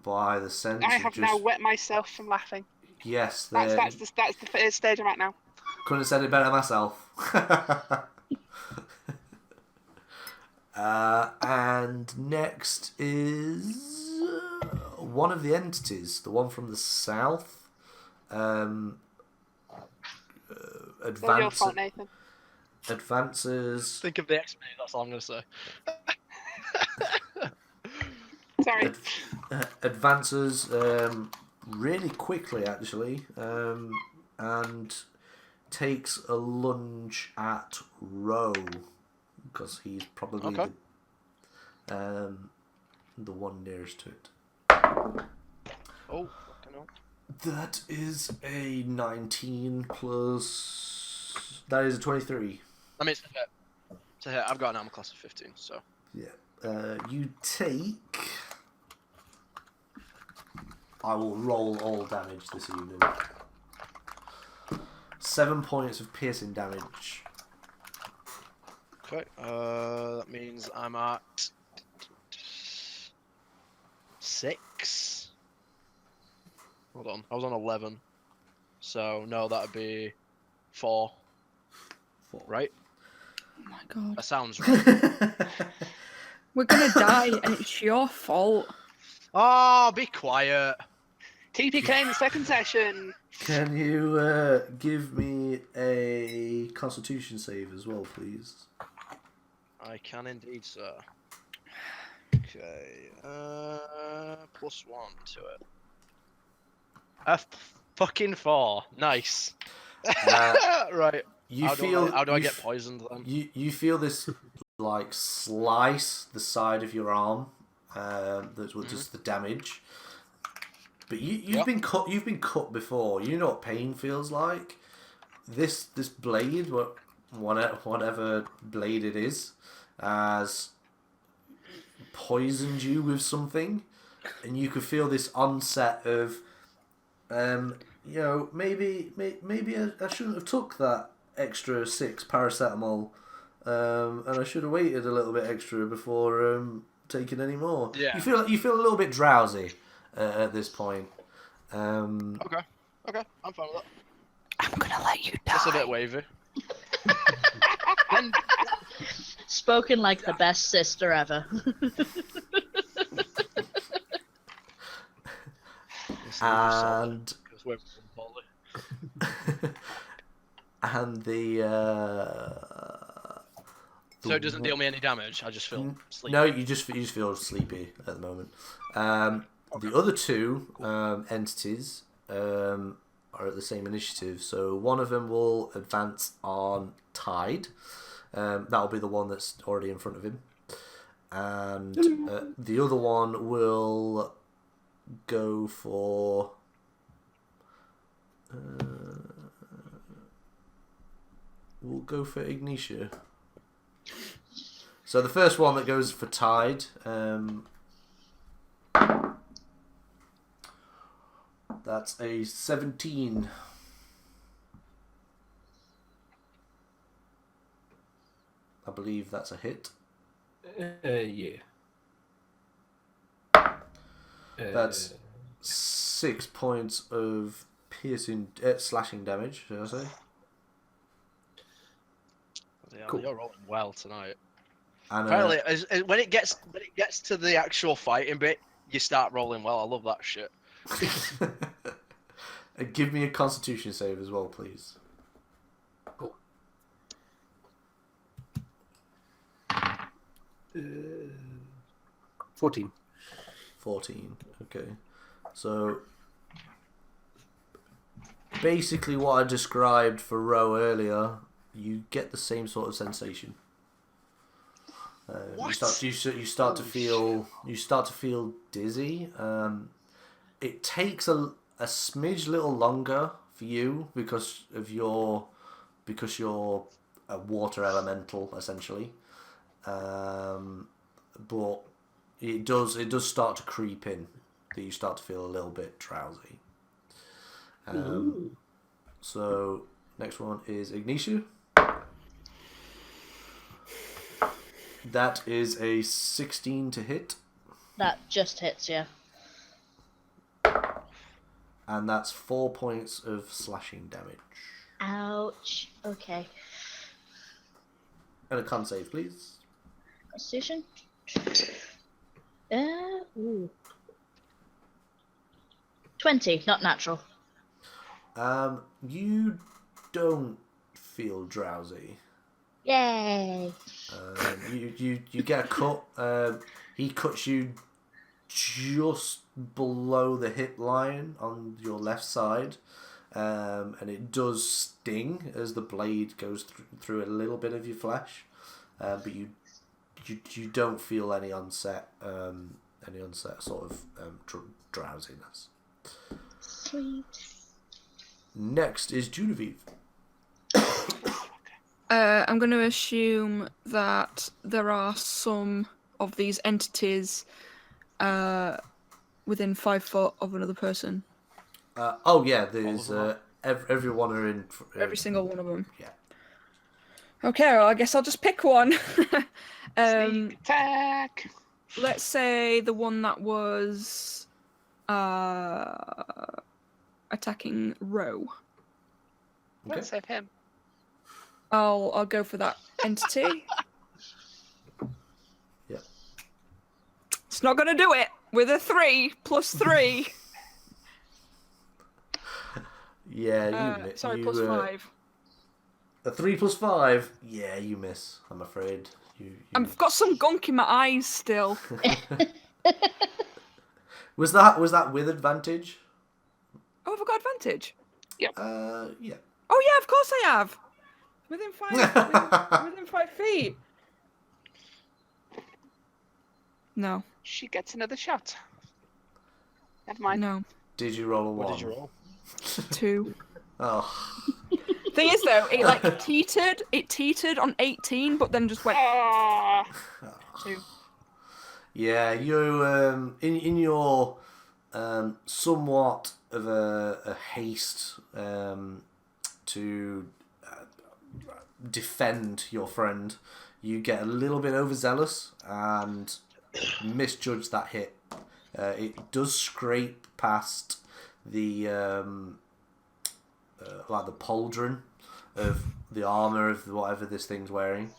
by the sense I of have just... now wet myself from laughing. Yes, That's the first stage I'm at now. couldn't have said it better myself. And next is one of the entities, the one from the south. It's all your fault, Nathan. Advances. Think of the X-Men. That's all I'm gonna say. Sorry. Advances really quickly, actually, and takes a lunge at Roe because he's probably Okay. the one nearest to it. Oh, fucking hell. That is a 19 plus. That is a 23. I mean, it's a hit. It's a hit. I've got an armor class of 15, so. Yeah. You take. I will roll all damage this evening. 7 points of piercing damage. Okay. That means I'm at 6. Hold on. I was on 11. So no, that'd be 4. 4. Right? Oh my god. That sounds right. We're gonna die and it's your fault. Oh, be quiet. TPK in the second session. Can you give me a Constitution save as well, please? I can indeed, sir. Okay. +1 to it. Fucking 4. Nice. Right. How do I get poisoned then? You feel this like slice the side of your arm. That's what just the damage. But you've been cut. You've been cut before. You know what pain feels like. This blade, whatever blade it is, has poisoned you with something, and you could feel this onset of, maybe I shouldn't have took that extra 6 paracetamol, and I should have waited a little bit extra before taking any more. Yeah. You feel a little bit drowsy at this point. Okay, I'm fine with that. I'm gonna let you die. It's a bit wavy. Spoken like the best sister ever. And and so it doesn't deal me any damage. I just feel sleepy. No, you just feel sleepy at the moment. The other 2 entities are at the same initiative. So one of them will advance on Tide. That'll be the one that's already in front of him. And the other one will go for... we'll go for Ignitia. So the first one that goes for Tide... that's a 17. I believe that's a hit. Yeah. That's 6 points of piercing, slashing damage, should I say? Yeah, Cool. you're rolling well tonight. And Apparently, when it gets to the actual fighting bit, you start rolling well. I love that shit. give me a Constitution save as well, please. Cool. 14. 14. Okay. So basically, what I described for Ro earlier, you get the same sort of sensation. You start to feel dizzy. It takes a smidge little longer for you because you're a water elemental essentially, but it does start to creep in that you start to feel a little bit drowsy. So next one is Ignitia. That is a 16 to hit. That just hits, yeah. And that's 4 points of slashing damage. Ouch. Okay. And a con save, please. Constitution. Ooh. 20, not natural. You don't feel drowsy. Yay. You get a cut. He cuts you just below the hip line on your left side, and it does sting as the blade goes through a little bit of your flesh, but you don't feel any onset sort of drowsiness. Sweet. Next is Genevieve. I'm going to assume that there are some of these entities within 5 foot of another person. There's everyone are in. Every single one of them. Yeah. Okay, well, I guess I'll just pick one. Sneak attack. Let's say the one that was attacking Ro. Let's save him. I'll go for that entity. Yeah. It's not gonna do it with a 3 plus 3. Yeah, you miss. Sorry, plus 5. A 3 plus 5. Yeah, you miss. I'm afraid. You I've got some gunk in my eyes still. Was that with advantage? Oh, have I got advantage? Yeah. Oh yeah, of course I have. Within 5 feet. No. She gets another shot. Never mind. No. Did you roll a 1? What did you roll? 2. Oh. Thing is though, it teetered on 18, but then just went. Ah. 2. Yeah, you in your somewhat of a haste to defend your friend, you get a little bit overzealous and misjudge that hit. It does scrape past the like the pauldron of the armor of whatever this thing's wearing.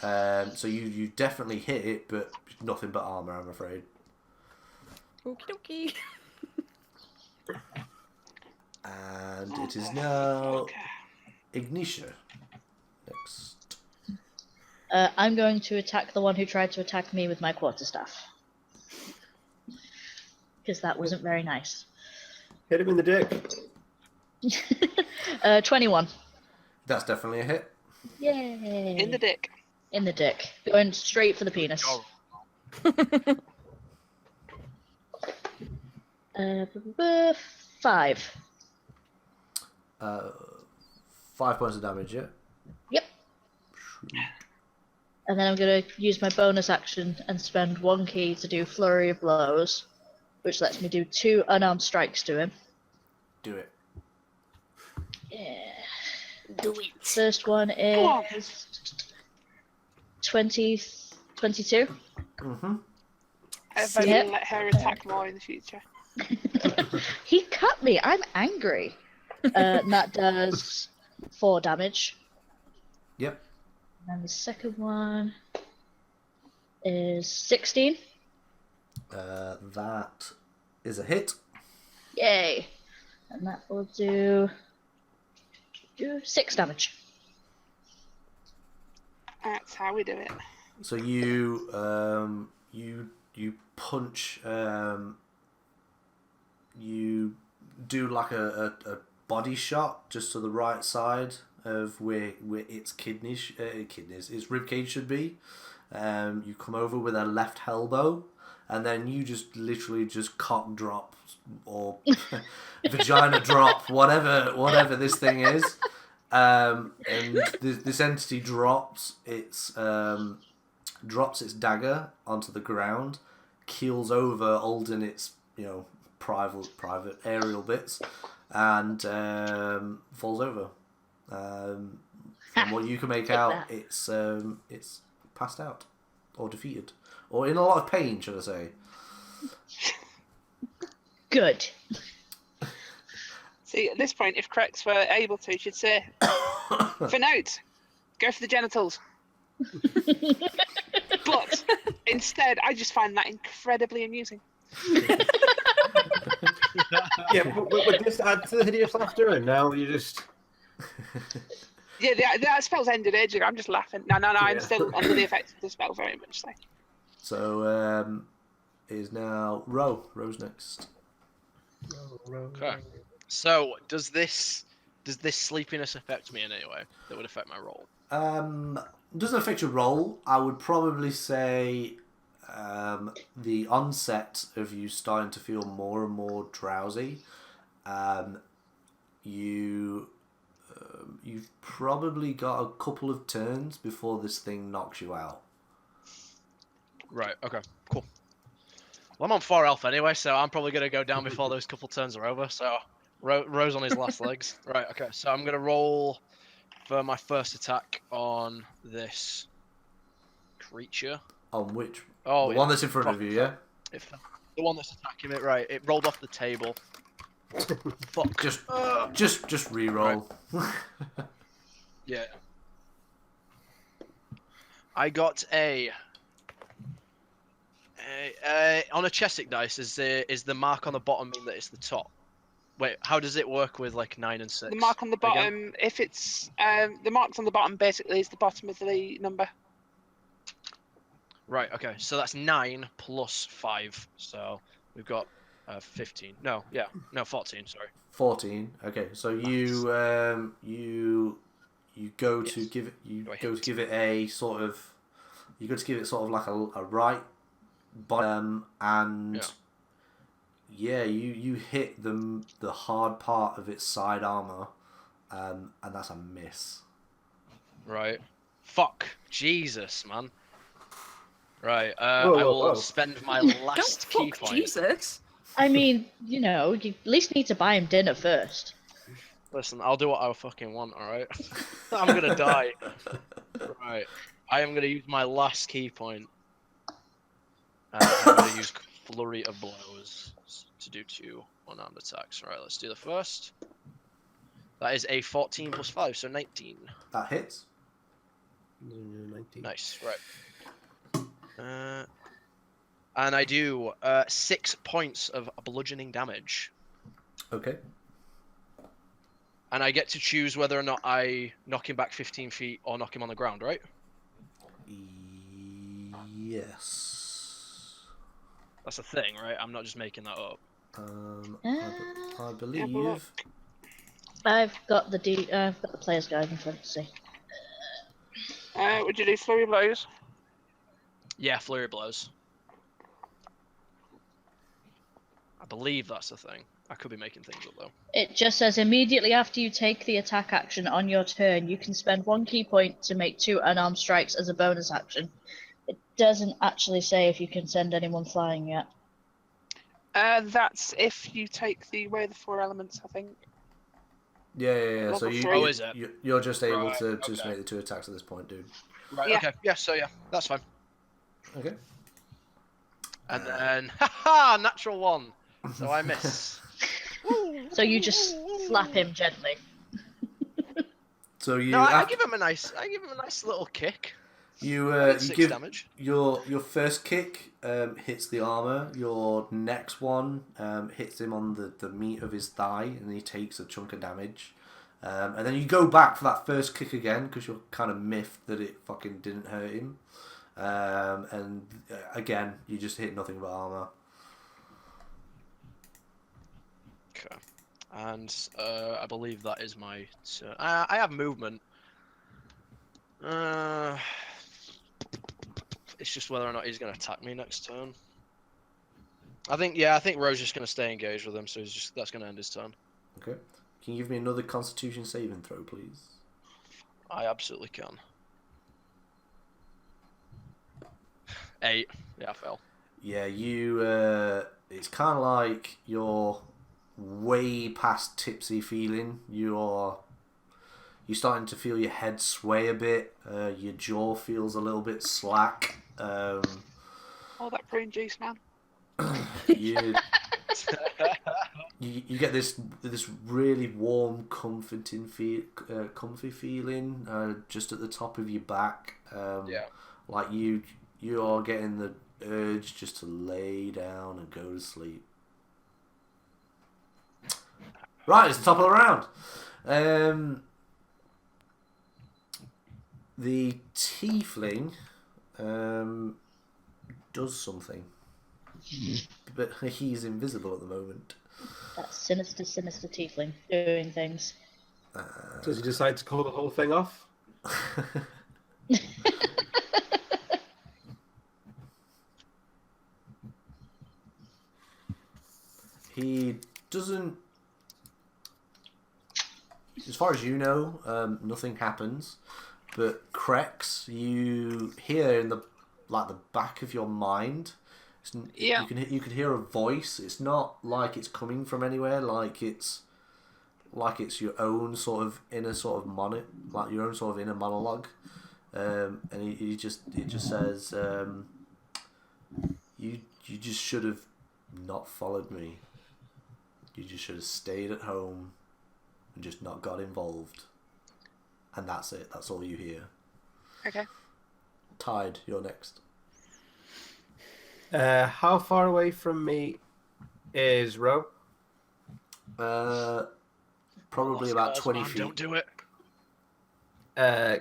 So you definitely hit it, but nothing but armor, I'm afraid. Okie dokie. And it is now Ignitia. Next. I'm going to attack the one who tried to attack me with my quarterstaff. Because that wasn't very nice. Hit him in the dick. 21. That's definitely a hit. Yay. In the dick. In the dick. Going straight for the penis. Oh. 5. 5 points of damage, yeah? Yep. And then I'm going to use my bonus action and spend 1 key to do Flurry of Blows, which lets me do 2 unarmed strikes to him. Do it. Yeah. Do it. First one is 22. Mm-hmm. If I Yep. let her attack more in the future. He cut me. I'm angry. And that does 4 damage. Yep. And the second one is 16. That is a hit. Yay. And that will do 6 damage. That's how we do it. So you punch. You do like a body shot just to the right side of where its its rib cage should be. You come over with a left elbow, and then you just literally just cock drop or vagina drop, whatever this thing is. And this entity drops its dagger onto the ground, keels over, holding its private aerial bits, and falls over. From what you can make out, it's passed out or defeated or in a lot of pain, should I say? Good. See, at this point, if Crex were able to, she'd say, for note, go for the genitals. But instead, I just find that incredibly amusing. Yeah, but would this add to the hideous laughter? And now you just... Yeah, that spell's ended ages ago. I'm just laughing. No, I'm still under the effects of the spell very much so. So, it is now Ro's next. Okay. So does this sleepiness affect me in any way that would affect my roll? Doesn't affect your roll. I would probably say the onset of you starting to feel more and more drowsy. You've probably got a couple of turns before this thing knocks you out. Right. Okay. Cool. Well, I'm on 4 health anyway, so I'm probably gonna go down before those couple turns are over. So Rose on his last legs. Right. Okay. So I'm gonna roll for my first attack on this creature. On which? Oh, the one that's in front of you, yeah? The one that's attacking it, right? It rolled off the table. Fuck. Just re-roll. Right. Yeah. I got a on a chestic dice. Is the mark on the bottom mean that it's the top? Wait, how does it work with like 9 and 6? The mark on the bottom, again? if it's the marks on the bottom, basically is the bottom of the number. Right. Okay. So that's 9 plus 5. So we've got 15. No. 14. Sorry. 14. Okay. So you go to give it a sort of like a right bottom and you hit the hard part of its side armor, and that's a miss. Right. Fuck. Jesus, man. Right. Whoa, I will whoa. spend my last key Fuck point. Jesus. I mean, you at least need to buy him dinner first. Listen, I'll do what I fucking want. All right. I'm gonna die. Right. I am gonna use my last key point. I'm gonna use Flurry of Blows to do 2 unarmed attacks. Right. Let's do the first. That is a 14 plus 5, so 19. That hits. 19. Nice. Right. And I do 6 points of bludgeoning damage. Okay. And I get to choose whether or not I knock him back 15 feet or knock him on the ground, right? Yes. That's a thing, right? I'm not just making that up. I believe. I've got the player's guide in front. See. Would you do flurry blows? Yeah, flurry blows. I believe that's the thing. I could be making things up though. It just says immediately after you take the attack action on your turn, you can spend 1 key point to make 2 unarmed strikes as a bonus action. It doesn't actually say if you can send anyone flying yet. That's if you take the way of the 4 elements, I think. Yeah. So Level 3. you're just able Right, to just okay. make the 2 attacks at this point, dude. Right. Yeah. Okay. Yeah. So yeah, that's fine. Okay. And then, haha, natural 1. So I miss. So you just slap him gently. So you No, I after, give him a nice little kick. you Did you 6 give damage. your first kick hits the armor. Your next one hits him on the meat of his thigh, and he takes a chunk of damage. And then you go back for that first kick again because you're kind of miffed that it fucking didn't hurt him. And again, you just hit nothing but armor. Okay. And I believe that is my turn. I have movement. It's just whether or not he's going to attack me next turn. I think Ro's just going to stay engaged with him, so that's going to end his turn. Okay. Can you give me another Constitution saving throw, please? I absolutely can. 8. Yeah, I fell. Yeah, you. It's kind of like you're way past tipsy feeling. You're starting to feel your head sway a bit. Your jaw feels a little bit slack. All that prune juice, man. You get this really warm, comforting comfy feeling just at the top of your back. Yeah. Like you are getting the urge just to lay down and go to sleep. Right, it's the top of the round. The tiefling does something, but he's invisible at the moment. That sinister tiefling doing things. Does he decide to call the whole thing off? He doesn't. As far as you know, nothing happens. But Krex, you hear in the back of your mind. Yeah. You can hear a voice. It's not like it's coming from anywhere. Like it's your own sort of inner sort of like your own sort of inner monologue. And it just says, you just should have not followed me. You just should have stayed at home and just not got involved. And that's it. That's all you hear. Okay. Tide, you're next. How far away from me is Ro? Probably about 20 Man, feet. don't do it.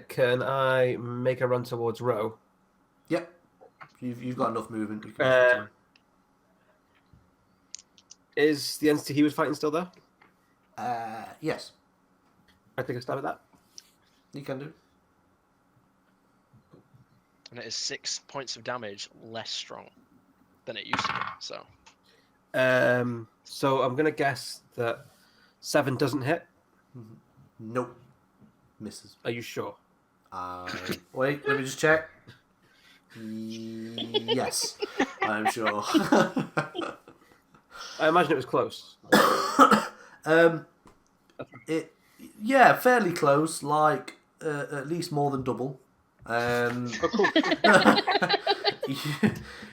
Can I make a run towards Ro? Yep. You've got enough movement. You can Is the entity he was fighting still there? yes, I take a stab at that. you can do. And it is 6 points of damage less strong than it used to be. So So I'm gonna guess that 7 doesn't hit. Nope. Misses. Are you sure? Wait, let me just check. Yes, I'm sure. I imagine it was close. Fairly close. Like at least more than double.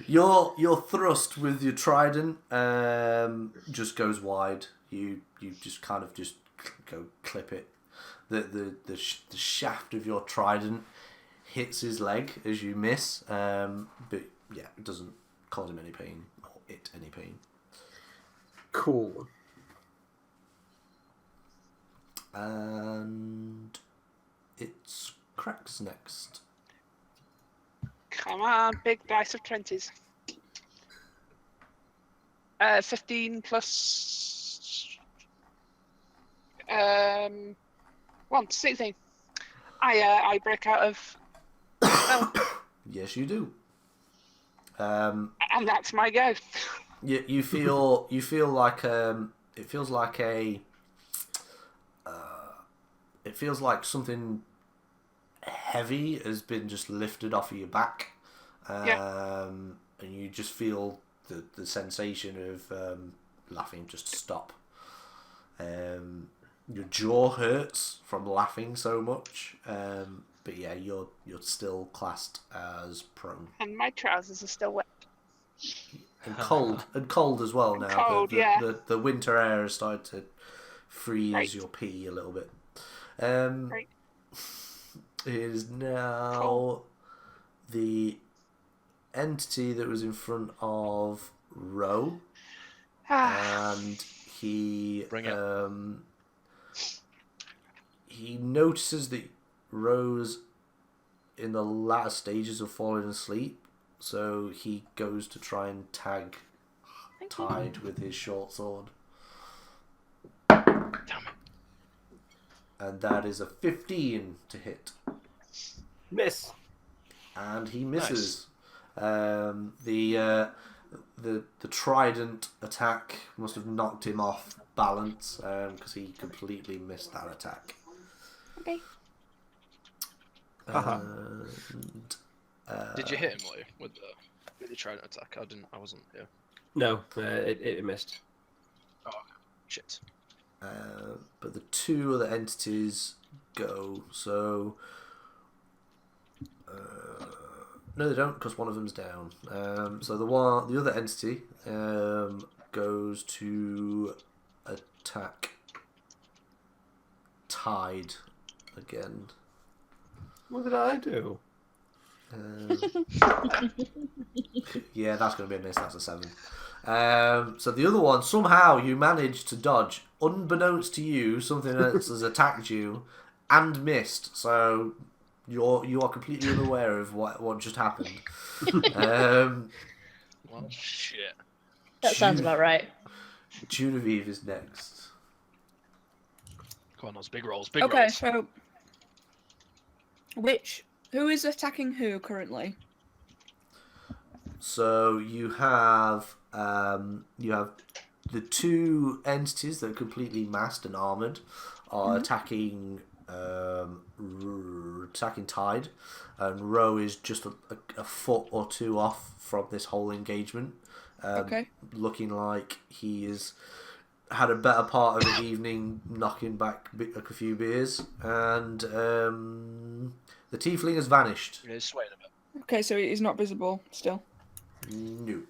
Your thrust with your trident just goes wide. You just kind of just go clip it. The shaft of your trident hits his leg as you miss. But yeah, it doesn't cause him any pain or it any pain. Cool. And it's Cracks next. Come on, big dice of 20s. 15 plus 1, 16. I break out of Yes, you do. and that's my go. You feel like it feels like something heavy has been just lifted off of your back, and you just feel the sensation of laughing just stop. Your jaw hurts from laughing so much, but yeah, you're still classed as prone. And my trousers are still wet. and cold as well now. Cold, the winter air has started to freeze Right. your pee a little bit. Right. It is now Cool. the entity that was in front of Ro, and he Bring it. he notices that Ro's in the latter stages of falling asleep, so he goes to try and tag Tide with his short sword. Damn it. And that is a 15 to hit. Miss. And he misses. The trident attack must have knocked him off balance because he completely missed that attack. Okay. And, Did you hit him, Lee, with the trident attack? I wasn't here. No, it missed. Oh, okay. Shit. but the two other entities go. So no, they don't, because one of them's down. So the other entity goes to attack Tide again. What did I do? Yeah, that's going to be a miss. That's a 7. So the other one, somehow you managed to dodge, unbeknownst to you, something else has attacked you and missed. So you are completely unaware of what just happened. Well, shit. That sounds about right. Genevieve is next. Come on, those big rolls. Big Okay, rolls. so who is attacking who currently? So you have the two entities that are completely masked and armored are attacking attacking Tide, and Ro is just a foot or two off from this whole engagement. Okay. Looking like he has had a better part of the evening knocking back a few beers, and the Tiefling has vanished. He's swaying a bit. Okay, so he's not visible still. No.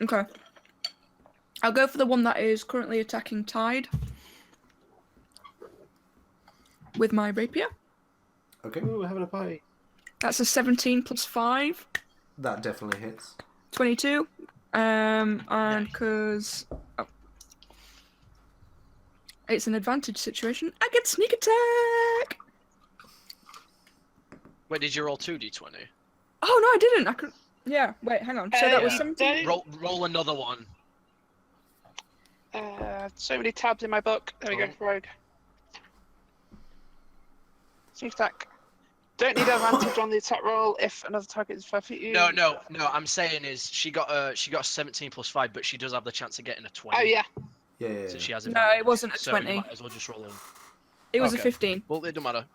Okay. I'll go for the one that is currently attacking Tide with my rapier. Okay, Ooh, having a pie. That's a 17 plus 5, that definitely hits. 22. And because it's an advantage situation, I get sneak attack. Wait, did you roll 2d20? Oh no, I didn't. I could. Yeah. Wait, hang on. So that was yeah. 17. Roll another one. So many tabs in my book. There we go, Rogue. Sneak attack. Don't need advantage on the attack roll if another target is 5 feet. No. I'm saying is she got a 17 plus 5, but she does have the chance of getting a 20. Oh yeah. Yeah. So she has No, it wasn't a so 20. You might as well just roll in. It was a Okay. 15. Well, it don't matter.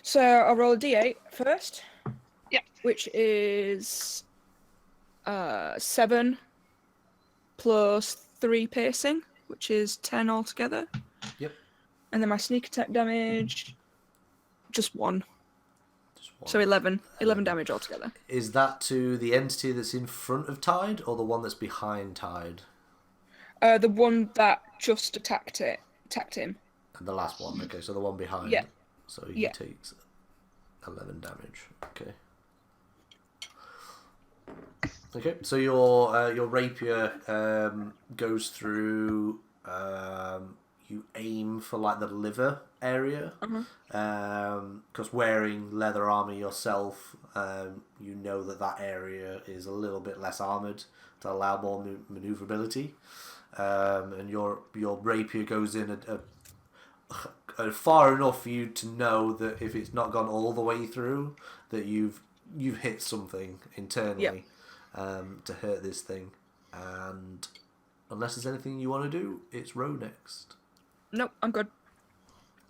So I'll roll a d8 first. Yep. Which is 7 plus 3 piercing, which is 10 altogether. Yep. And then my sneak attack damage, just 1. Just one. So 11 damage altogether. Is that to the entity that's in front of Tide, or the one that's behind Tide? The one that just attacked him. And the last one. Okay, so the one behind. Yeah. So he Yeah. takes 11 damage. Okay. Okay, so your rapier goes through. You aim for like the liver area, because wearing leather armor yourself, you know that area is a little bit less armored to allow more maneuverability, and your rapier goes in far enough for you to know that if it's not gone all the way through, that you've hit something internally. Yep. To hurt this thing, and unless there's anything you want to do, it's Ro next. Nope, I'm good.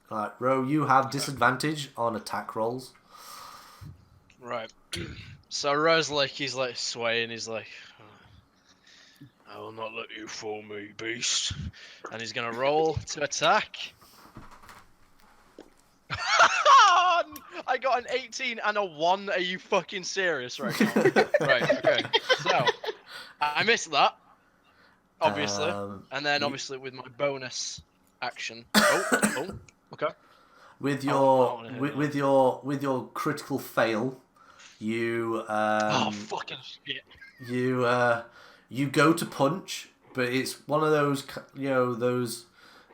Alright, Ro, you have disadvantage on attack rolls. Right. So Rose, he's swaying. He's like, I will not let you fool me, beast. And he's gonna roll to attack. I got an 18 and a 1. Are you fucking serious right now? Right, okay. So, I missed that, obviously, and then you- obviously with my bonus action. Oh, okay. with I your wanna hear with that. your critical fail, you Oh fucking shit! you go to punch, but it's one of those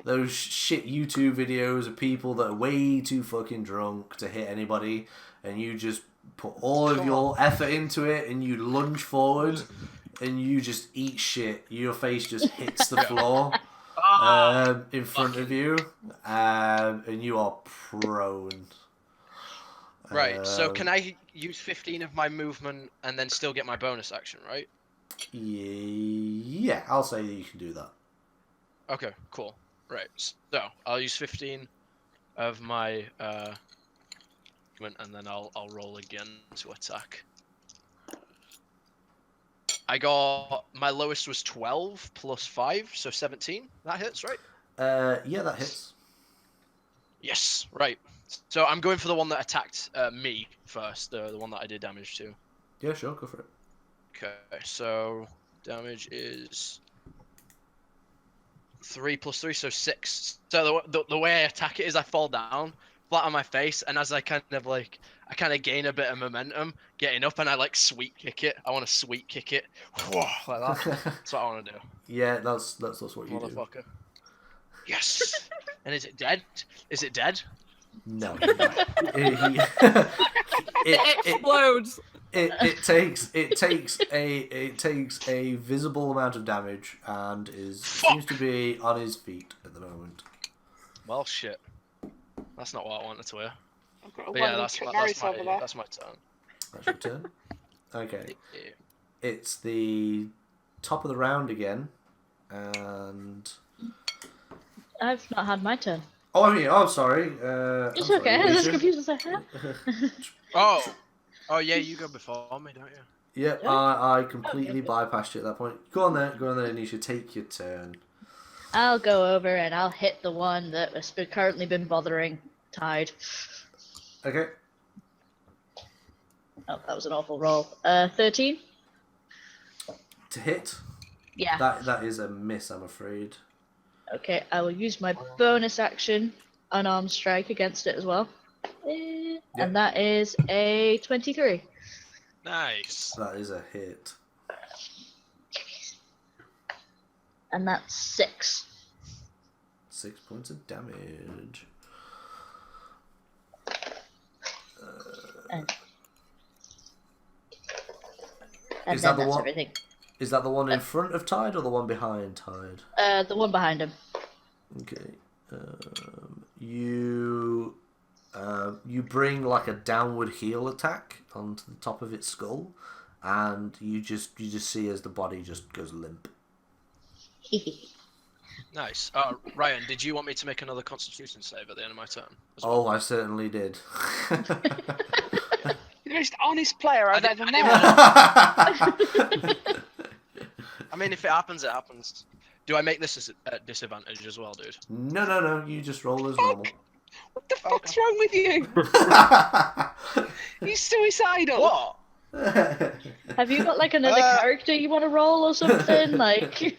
those shit YouTube videos of people that are way too fucking drunk to hit anybody, and you just put all of Come your effort into it, and you lunge forward, and you just eat shit. Your face just hits the floor in front of you, and you are prone. Right. So can I use 15 of my movement and then still get my bonus action? Right. Yeah, I'll say that you can do that. Okay. Cool. Right. So I'll use 15 of my movement, and then I'll roll again to attack. I got my lowest was 12 plus 5, so 17. That hits, right? Yeah, that hits. Yes. Right. So I'm going for the one that attacked me first, the one that I did damage to. Yeah, sure, go for it. Okay. So damage is 3 plus 3, so 6. So the way I attack it is I fall down flat on my face, and as I kind of gain a bit of momentum getting up, and I like sweet kick it. I want to sweet kick it like that. That's what I want to do. Yeah, that's what you do. Motherfucker. Yes. And is it dead? Is it dead? No. It explodes. It takes a visible amount of damage and seems to be on his feet at the moment. Well, shit. That's not what I wanted to hear. I've got a But one yeah, with that's Maurice over there. my turn. That's your turn. Okay. Yeah. It's the top of the round again, and I've not had my turn. oh, I mean, I'm sorry. It's I'm okay. sorry, I was Alicia. confused as hell. Oh yeah, you go before me, don't you? Yep, I completely bypassed you at that point. Go on there, Anisha. Take your turn. I'll go over and I'll hit the one that has currently been bothering Tide. Okay. Oh, that was an awful roll. 13? To hit. Yeah. That is a miss, I'm afraid. Okay, I will use my bonus action, unarmed strike against it as well. And that is a 23. Nice. That is a hit. And that's 6. 6 points of damage. And Is that then the that's one? everything. Is that the one in front of Tide or the one behind Tide? The one behind him. Okay. You bring like a downward heel attack onto the top of its skull, and you just see as the body just goes limp. Nice. Ryan, did you want me to make another Constitution save at the end of my turn? as well? Oh, I certainly did. You're the most honest player I've ever met. I mean, if it happens, it happens. Do I make this at disadvantage as well, dude? No. You just roll as normal. What the fuck's wrong with you? You're suicidal. What? Have you got like another character you want to roll or something? Like.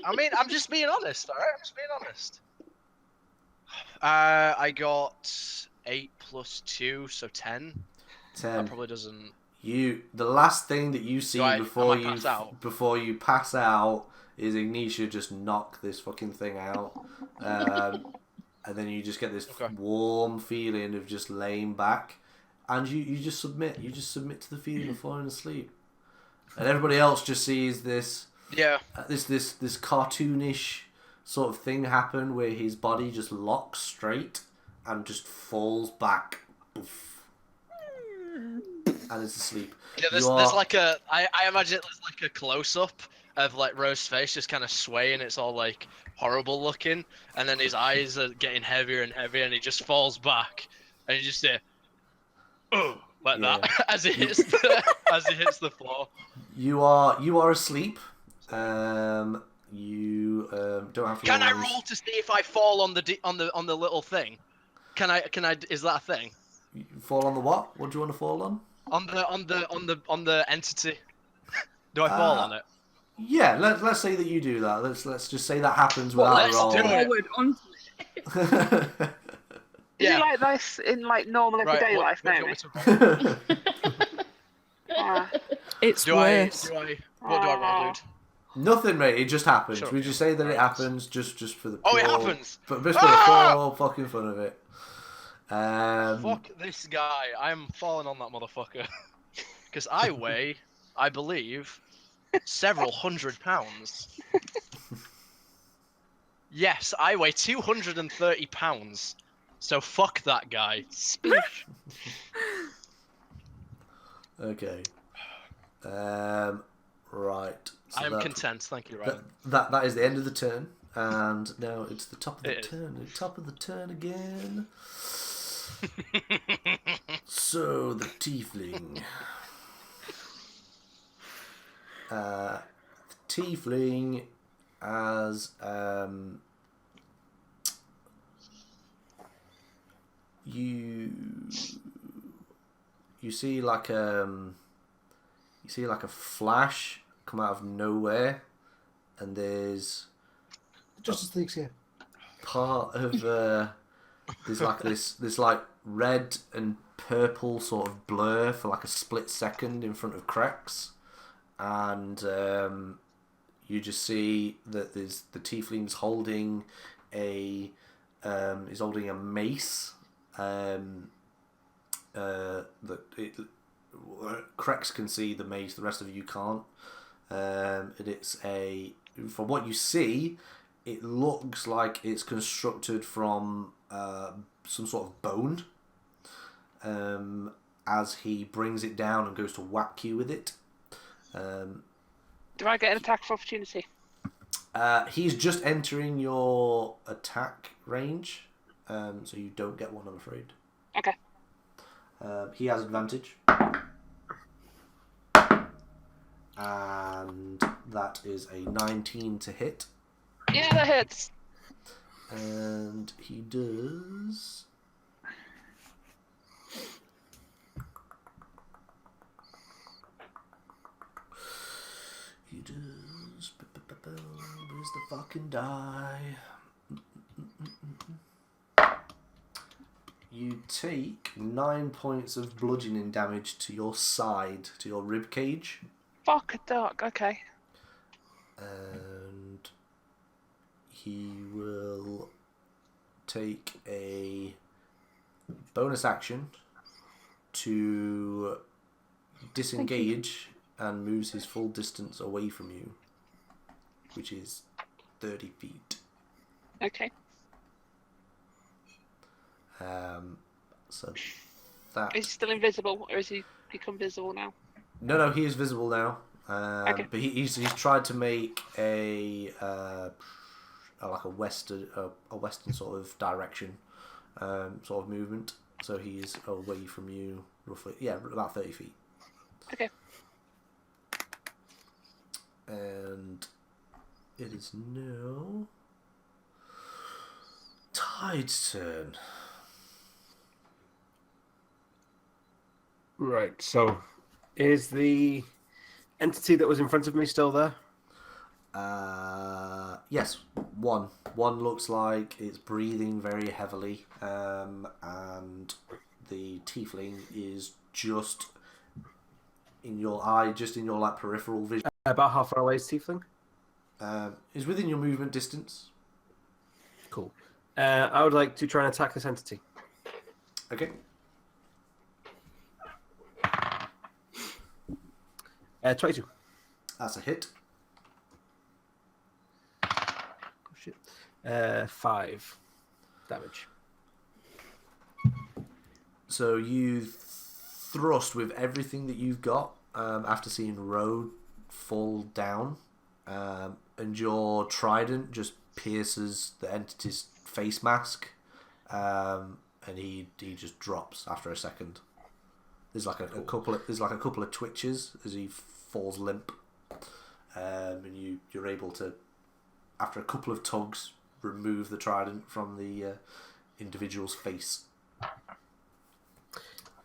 I mean, I'm just being honest, alright? I'm just being honest. I got 8 plus 2, so 10. 10. That probably doesn't... The last thing that you see before you pass out is Ignitia just knock this fucking thing out, and then you just get this warm feeling of just laying back, and you just submit. You just submit to the feeling of falling asleep, and everybody else just sees this. Yeah. This cartoonish sort of thing happen where his body just locks straight and just falls back. Oof. And it's asleep. Yeah, there's like a... I imagine there's like a close-up of like Rose's face just kind of swaying. It's all like horrible looking, and then his eyes are getting heavier and heavier, and he just falls back, and you just say, "Oh," like that as he hits the floor. You are asleep. You don't have to. Can I roll to see if I fall on the little thing? Can I? Is that a thing? You fall on the what? What do you want to fall on? On the entity. Do I fall on it? Yeah, let's say that you do that. Let's just say that happens Well, without let's a roll. do it. forward onto it. Is Yeah. it like this in like normal Right. everyday What, life, what do you Naomi? want me to roll? Ah. It's Do worse. what do I roll, dude? Nothing, mate. It just happens. Shut up, We just say that it Right. happens just for the Oh, pure, it happens? just for the Ah! pure fucking fun of it. Fuck this guy. I'm falling on that motherfucker. Because I weigh, I believe, several hundred pounds. Yes, I weigh 230 pounds. So fuck that guy. Speech. Okay. Right. So I am content, thank you, Ryan. that is the end of the turn, and now it's the top of the It is. turn. The top of the turn again. So the tiefling. The tiefling as you see like a flash come out of nowhere, and there's Justice League's here. part of there's like this like red and purple sort of blur for like a split second in front of Crex, and you just see that there's the tiefling's holding a mace. Crex can see the mace, the rest of you can't. And it's from what you see, it looks like it's constructed from some sort of bone. As he brings it down and goes to whack you with it. Do I get an attack of opportunity? He's just entering your attack range, so you don't get one, I'm afraid. Okay. He has advantage. And that is a 19 to hit. Yeah, that hits. And he does... Where's the fucking die? You take 9 points of bludgeoning damage to your side, to your rib cage. Fuck a duck. Okay. And he will take a bonus action to disengage and moves his full distance away from you, which is 30 feet. Okay. So that... Is he still invisible, or has he become visible now? No, he is visible now. Okay. But he's tried to make a western sort of direction, sort of movement. So he is away from you, roughly. Yeah, about 30 feet. Okay. And it is now Tide's turn. Right, so is the entity that was in front of me still there? Yes, one. One looks like it's breathing very heavily, and the tiefling is just in your eye, just in your like peripheral vision. About how far away is Tiefling? Is within your movement distance. Cool. I would like to try and attack this entity. Okay. 22. That's a hit. Oh, shit. 5 damage. So you thrust with everything that you've got after seeing Road fall down, and your trident just pierces the entity's face mask, and he just drops after a second. There's like a couple of twitches as he falls limp, and you're able to, after a couple of tugs, remove the trident from the individual's face.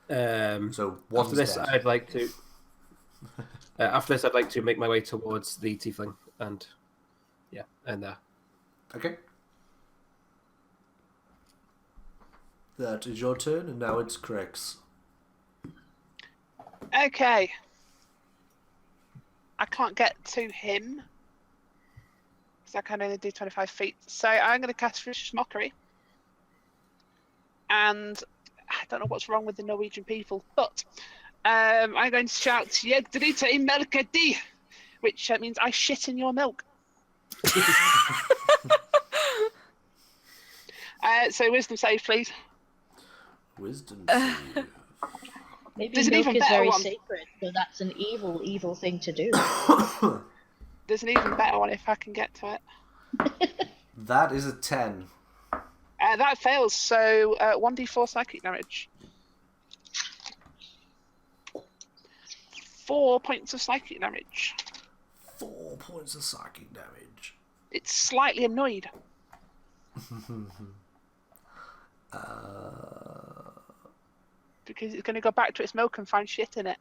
So one's after this, dead. I'd like to. After this, I'd like to make my way towards the tiefling and there. Okay. That is your turn, and now it's Craig's. Okay. I can't get to him because I can only do 25 feet. So I'm going to cast Vicious Mockery. And I don't know what's wrong with the Norwegian people, but I'm going to shout Yegdrita Melkadi, which means I shit in your milk. So wisdom save, please. Wisdom save. Maybe There's an milk even is better very one. sacred, so that's an evil thing to do. There's an even better one if I can get to it. That is a 10. That fails, so 1d4 psychic damage. 4 points of psychic damage. 4 points of psychic damage. It's slightly annoyed. Because it's going to go back to its milk and find shit in it.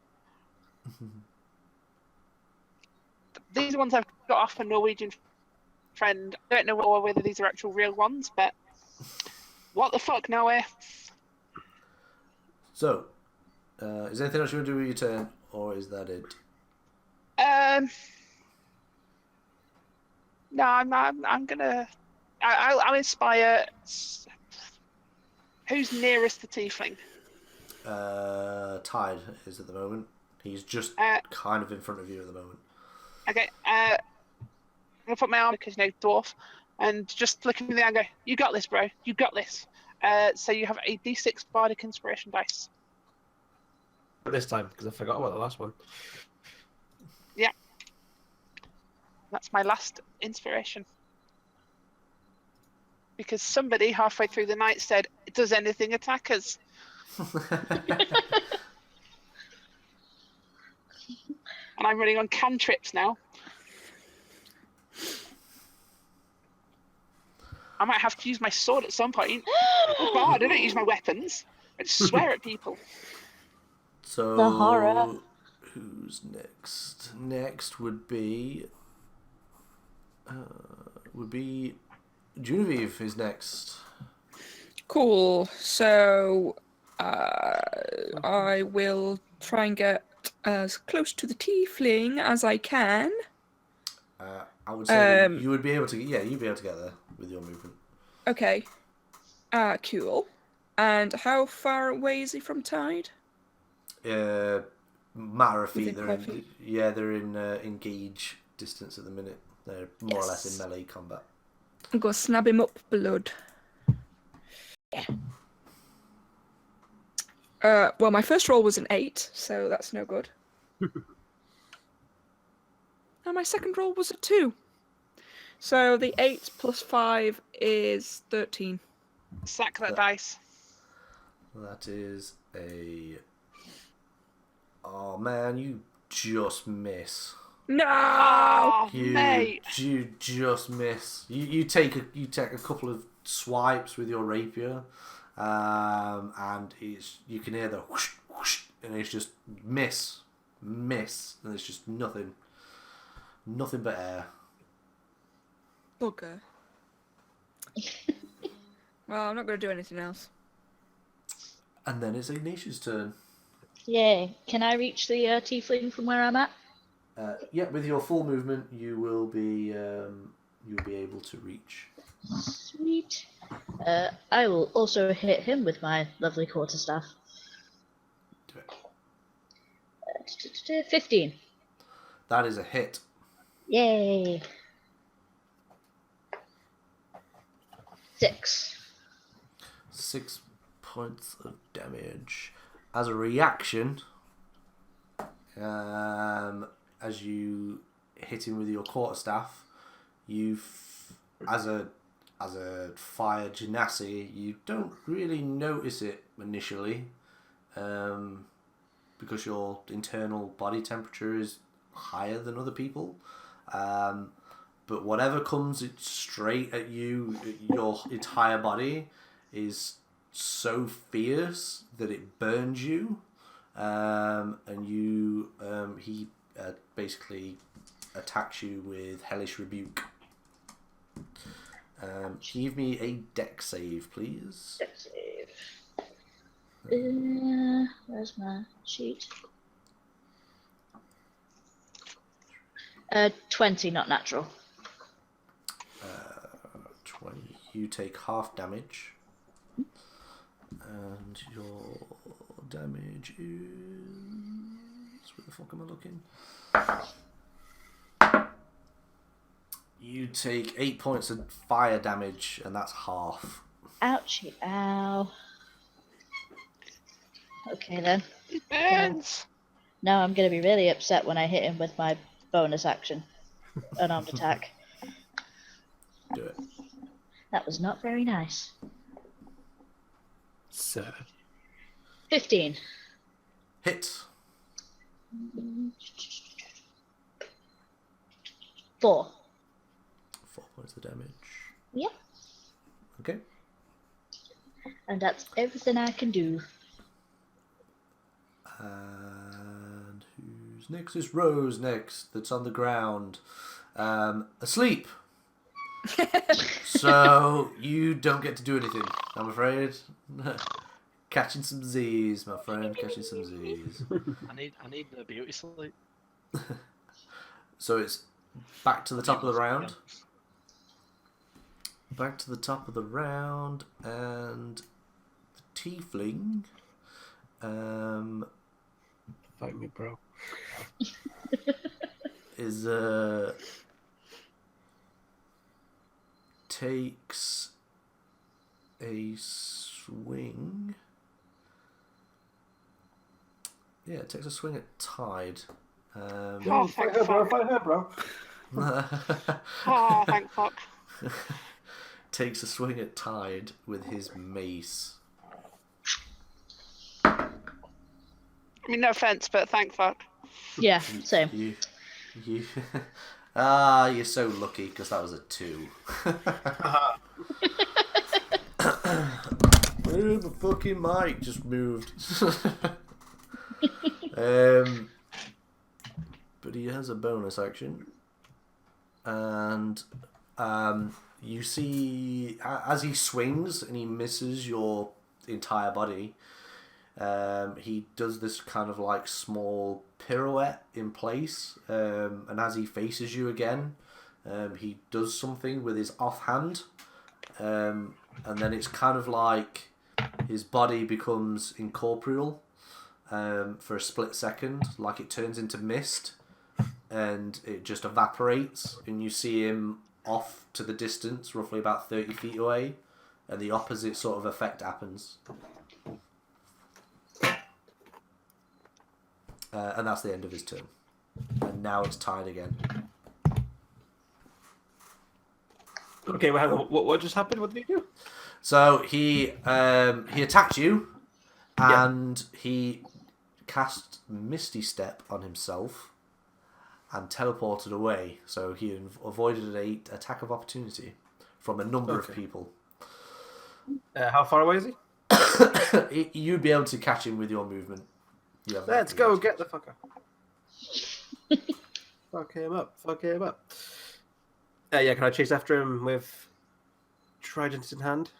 These ones I've got off a Norwegian friend. I don't know whether these are actual real ones, but what the fuck, Noah? So, is there anything else you want to do with your turn, or is that it? No, I'm gonna. I'll inspire. Who's nearest the tiefling? Tide is at the moment. He's just kind of in front of you at the moment. Okay. I'm gonna put my arm because dwarf, and just look at me in the eye and go, "You got this, bro. You got this." So you have a D6 bardic inspiration dice. This time, because I forgot about the last one. Yeah. That's my last inspiration. Because somebody halfway through the night said, "Does anything attack us?" And I'm running on cantrips now. I might have to use my sword at some point. Oh God, I don't use my weapons. I just swear at people. So, The horror. who's next? Next would be Genevieve is next. Cool. So I will try and get as close to the tiefling as I can. I would say that you would be able to. Yeah, you'd be able to get there with your movement. Okay. Cool. And how far away is he from Tide? Matter of feet. Within 5 feet? They're in engage distance at the minute. They're more or less in melee combat. I'm gonna snap him up, blood. Yeah. Well, my first roll was an 8, so that's no good. And my second roll was a 2. So the 8 plus 5 is 13. Sack that dice. That is a. Oh man, you just miss. No! Oh, You mate. just miss. You take a couple of swipes with your rapier, and you can hear the whoosh, whoosh, and it's just miss, and it's just nothing but air. Bugger. Well, I'm not going to do anything else. And then it's Ignatius' turn. Yay. Can I reach the tiefling from where I'm at? Yeah, with your full movement, you will be able to reach. Sweet. I will also hit him with my lovely quarterstaff. Do it. 15. That is a hit. Yay. 6. 6 points of damage. As a reaction, as you hit him with your quarterstaff, as a fire genasi, you don't really notice it initially, because your internal body temperature is higher than other people. But whatever comes straight at you, your entire body is so fierce that it burns you, and you basically attacks you with Hellish Rebuke. Give me a dex save, please. Dex save. Where's my sheet? 20, not natural. 20. You take half damage. And your damage is... Where the fuck am I looking? You take 8 points of fire damage, and that's half. Ouchie, ow. Okay then. It burns. Now I'm going to be really upset when I hit him with my bonus action. Unarmed attack. Do it. That was not very nice. Sir. 15. Hit. 4. 4 points of damage. Yep. Okay. And that's everything I can do. And who's next? It's Rose next, that's on the ground. Asleep. So you don't get to do anything, I'm afraid. Catching some Z's, my friend, catching some Z's. I need the beauty sleep. So it's back to the top of the round. Back to the top of the round, and the Tiefling. Fight me, bro. Is takes a swing. Yeah, it takes a swing at Tide. Oh, Fight thank her, bro. fuck. Fight her, bro. Oh, thank fuck. Takes a swing at Tide with his mace. I mean, no offense, but thank fuck. Yeah, same. You you're so lucky because that was a 2. Where the fucking mic just moved. But he has a bonus action, and you see as he swings and he misses your entire body. He does this kind of like small pirouette in place, and as he faces you again, he does something with his offhand, and then it's kind of like his body becomes incorporeal for a split second, like it turns into mist, and it just evaporates, and you see him off to the distance, roughly about 30 feet away, and the opposite sort of effect happens. And that's the end of his turn. And now it's tied again. Okay, well, hang on. What just happened? What did he do? So he attacked you, and he cast Misty Step on himself and teleported away. So he avoided an attack of opportunity from a number of people. How far away is he? You'd be able to catch him with your movement. You have Let's go get the fucker. Fuck him up. Fuck him up. Yeah, can I chase after him with trident in hand?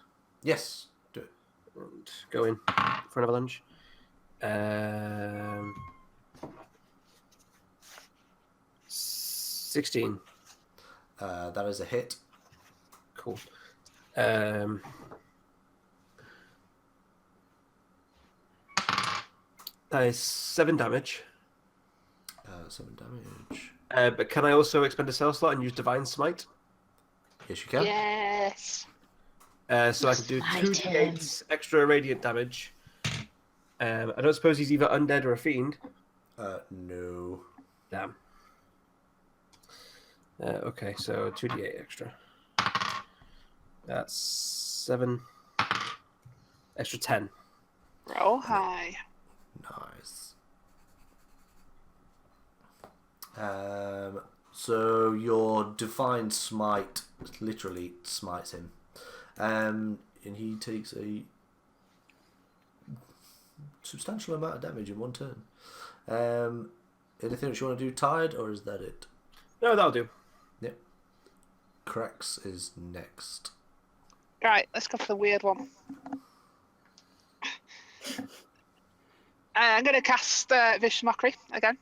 Yes, do it. And go in for another lunge. 16. That is a hit. Cool. That is 7 damage. 7 damage. But can I also expend a spell slot and use Divine Smite? Yes, you can. Yes. So I can do 2d8 extra radiant damage. I don't suppose he's either undead or a fiend. No. Damn. Okay, so 2d8 extra. That's 7. Extra 10. Roll high. Nice. So your divine smite literally smites him, and he takes a substantial amount of damage in one turn. anything that you want to do, Tide, or is that it? No, that'll do. Yep. Crex is next. Right, let's go for the weird one. I'm going to cast Vicious Mockery again.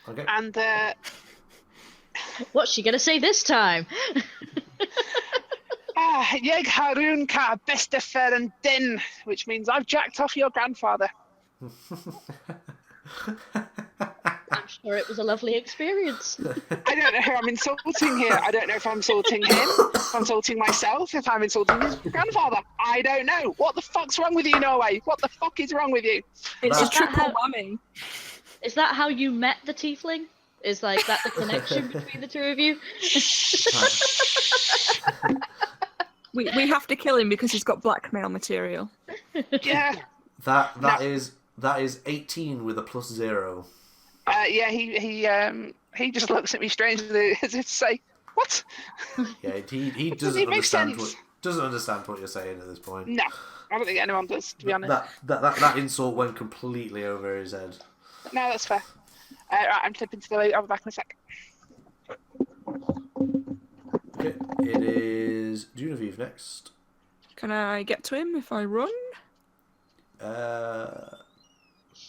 Okay. And What's she gonna say this time? Jeg Harun ka bestefer din, which means I've jacked off your grandfather. I'm sure it was a lovely experience. I don't know who I'm insulting here. I don't know if I'm insulting him, if I'm insulting myself, if I'm insulting his grandfather. I don't know. What the fuck's wrong with you, Norway? What the fuck is wrong with you? It's That- a triple whammy. Is that how you met the Tiefling? Is like that the connection between the two of you? We have to kill him because he's got blackmail material. Yeah. That No. is 18 with a +0. Yeah, he just looks at me strangely as if to say, "What?" Yeah, he Does doesn't it make understand sense? doesn't understand what you're saying at this point. No, I don't think anyone does, to be honest. That insult went completely over his head. No, that's fair. Right, I'm flipping to the lady. I'll be back in a sec. Okay, it is Genevieve next. Can I get to him if I run?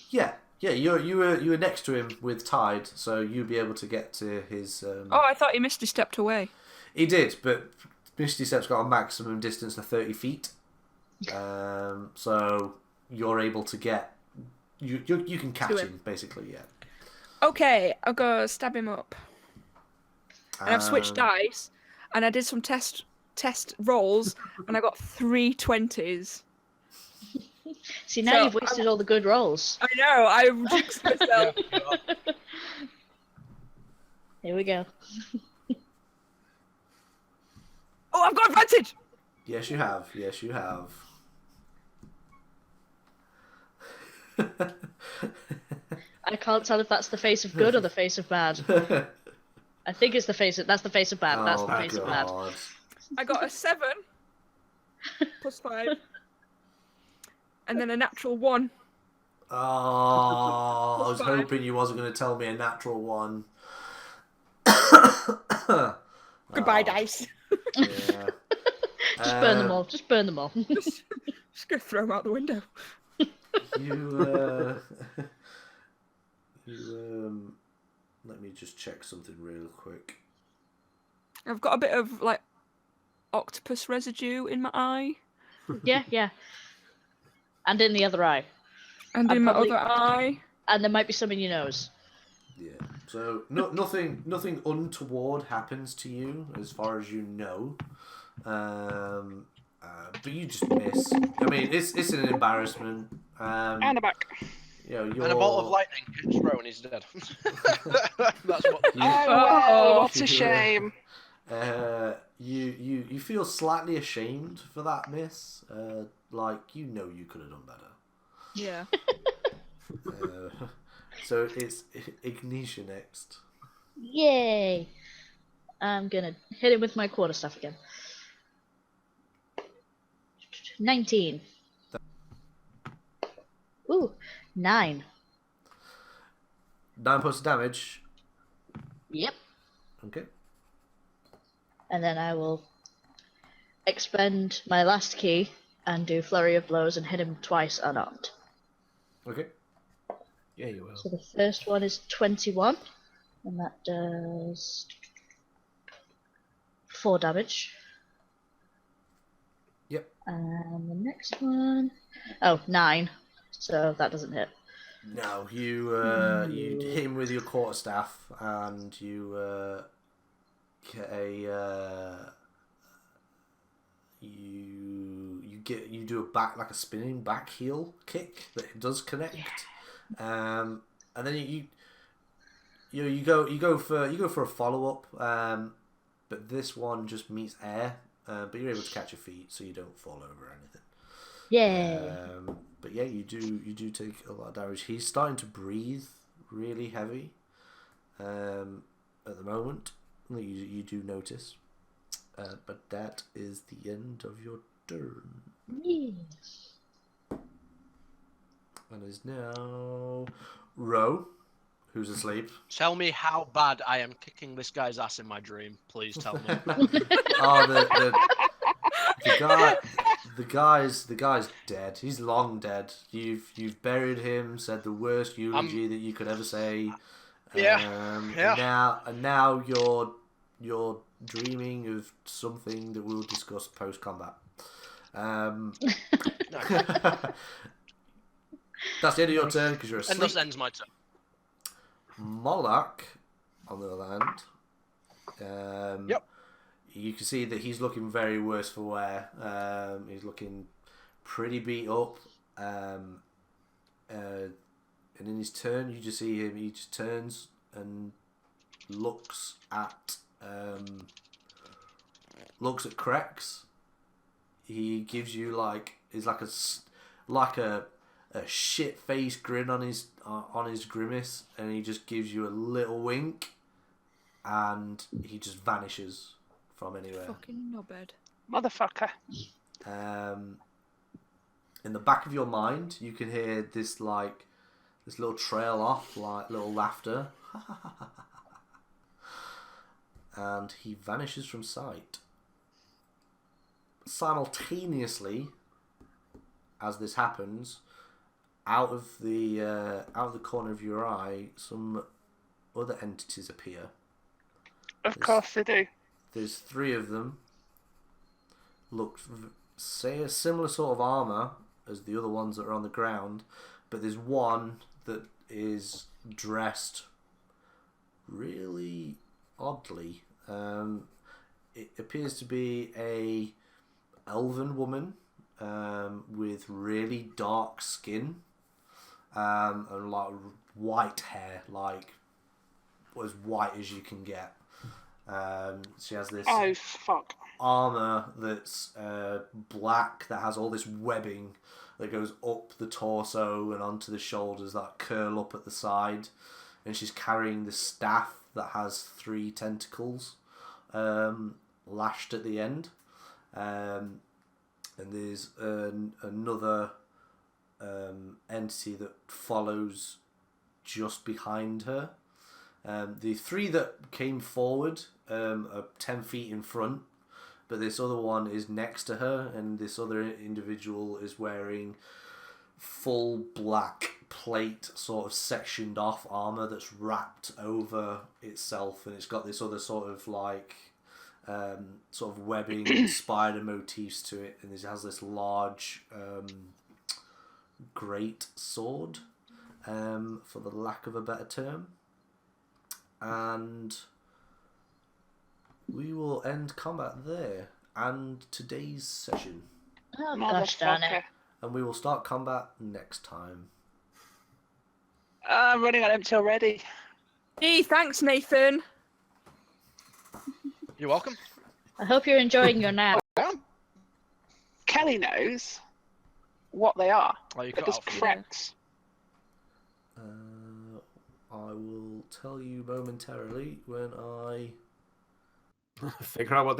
Yeah, you were next to him with Tide, so you'll be able to get to his. Oh, I thought he misty stepped away. He did, but Misty Step's got a maximum distance of 30 feet. So you're able to get. You can catch To him. him. Basically, yeah. Okay, I'll go stab him up. And I've switched dice, and I did some test rolls, and I got 3 20s. See, now So, you've wasted all the good rolls. I know, I jinxed myself. Here we go. Oh, I've got advantage! Yes, you have. Yes, you have. I can't tell if that's the face of good or the face of bad. I think it's the face of. That's the face of bad. That's the face of bad. God. I got a 7 +5, and then a natural 1. Oh, I was Fine. hoping you wasn't going to tell me a natural 1. Goodbye, Oh, dice. Yeah. Just burn them all. Just burn them all. Just gonna throw them out the window. Let me just check something real quick. I've got a bit of like octopus residue in my eye, Yeah, yeah. And in the other eye. and I'd in probably- my other eye. And there might be some in your nose. Yeah. So nothing untoward happens to you as far as you know. But you just miss. I mean, it's an embarrassment. And a back. You know, you're... And a bolt of lightning hits Ro and he's dead. That's what. Oh, well, what Yeah. a shame. You feel slightly ashamed for that miss. Like you know you could have done better. Yeah. So it's Ignitia next. Yay! I'm gonna hit him with my quarterstaff again. 19. Ooh, 9. 9 points of damage. Yep. Okay. And then I will expend my last key and do flurry of blows and hit him twice unarmed. Okay. Yeah, you will. So the first one is 21, and that does 4 damage. Yep. And the next one, oh, 9. So that doesn't hit. No, you hit him with your quarterstaff, and you get a you do a back like a spinning back heel kick that does connect, and then you go for a follow up, but this one just meets air, but you're able to catch your feet so you don't fall over or anything. Yay! But yeah, you do take a lot of damage. He's starting to breathe really heavy at the moment. You do notice. But that is the end of your turn. Yes. And is now Ro, who's asleep. Tell me how bad I am kicking this guy's ass in my dream. Please tell me. Oh, the guy's dead. He's long dead. You've buried him. Said the worst eulogy that you could ever say. Yeah. And now you're dreaming of something that we'll discuss post combat. That's the end of your turn because you're asleep. And thus ends my turn. Moloch, on the other hand, Yep. You can see that he's looking very worse for wear. He's looking pretty beat up. And in his turn, you just see him. He just turns and looks at Krex. He gives you like a shit face grin on his grimace, and he just gives you a little wink, and he just vanishes from anywhere. Fucking knobhead. Motherfucker. In the back of your mind, you can hear this little trail off, like little laughter, and he vanishes from sight. Simultaneously, as this happens, out of the corner of your eye, some other entities appear. Of course they do. There's 3 of them. Say a similar sort of armor as the other ones that are on the ground, but there's one that is dressed really oddly. It appears to be a elven woman with really dark skin and like white hair, like as white as you can get. She has this armor that's black, that has all this webbing that goes up the torso and onto the shoulders that curl up at the side, and she's carrying this staff that has 3 tentacles lashed at the end, and there's another entity that follows just behind her. The 3 that came forward are 10 feet in front, but this other one is next to her, and this other individual is wearing full black plate, sort of sectioned off armor that's wrapped over itself, and it's got this other sort of like sort of webbing and spider motifs to it, and it has this large great sword, for the lack of a better term. And we will end combat there and today's session. Oh gosh darn it. And we will start combat next time. I'm running on empty already. Hey, thanks, Nathan. You're welcome. I hope you're enjoying your nap. Kelly knows what they are. Oh, you But cut does out for me. Krex. I will tell you momentarily when I Figure out what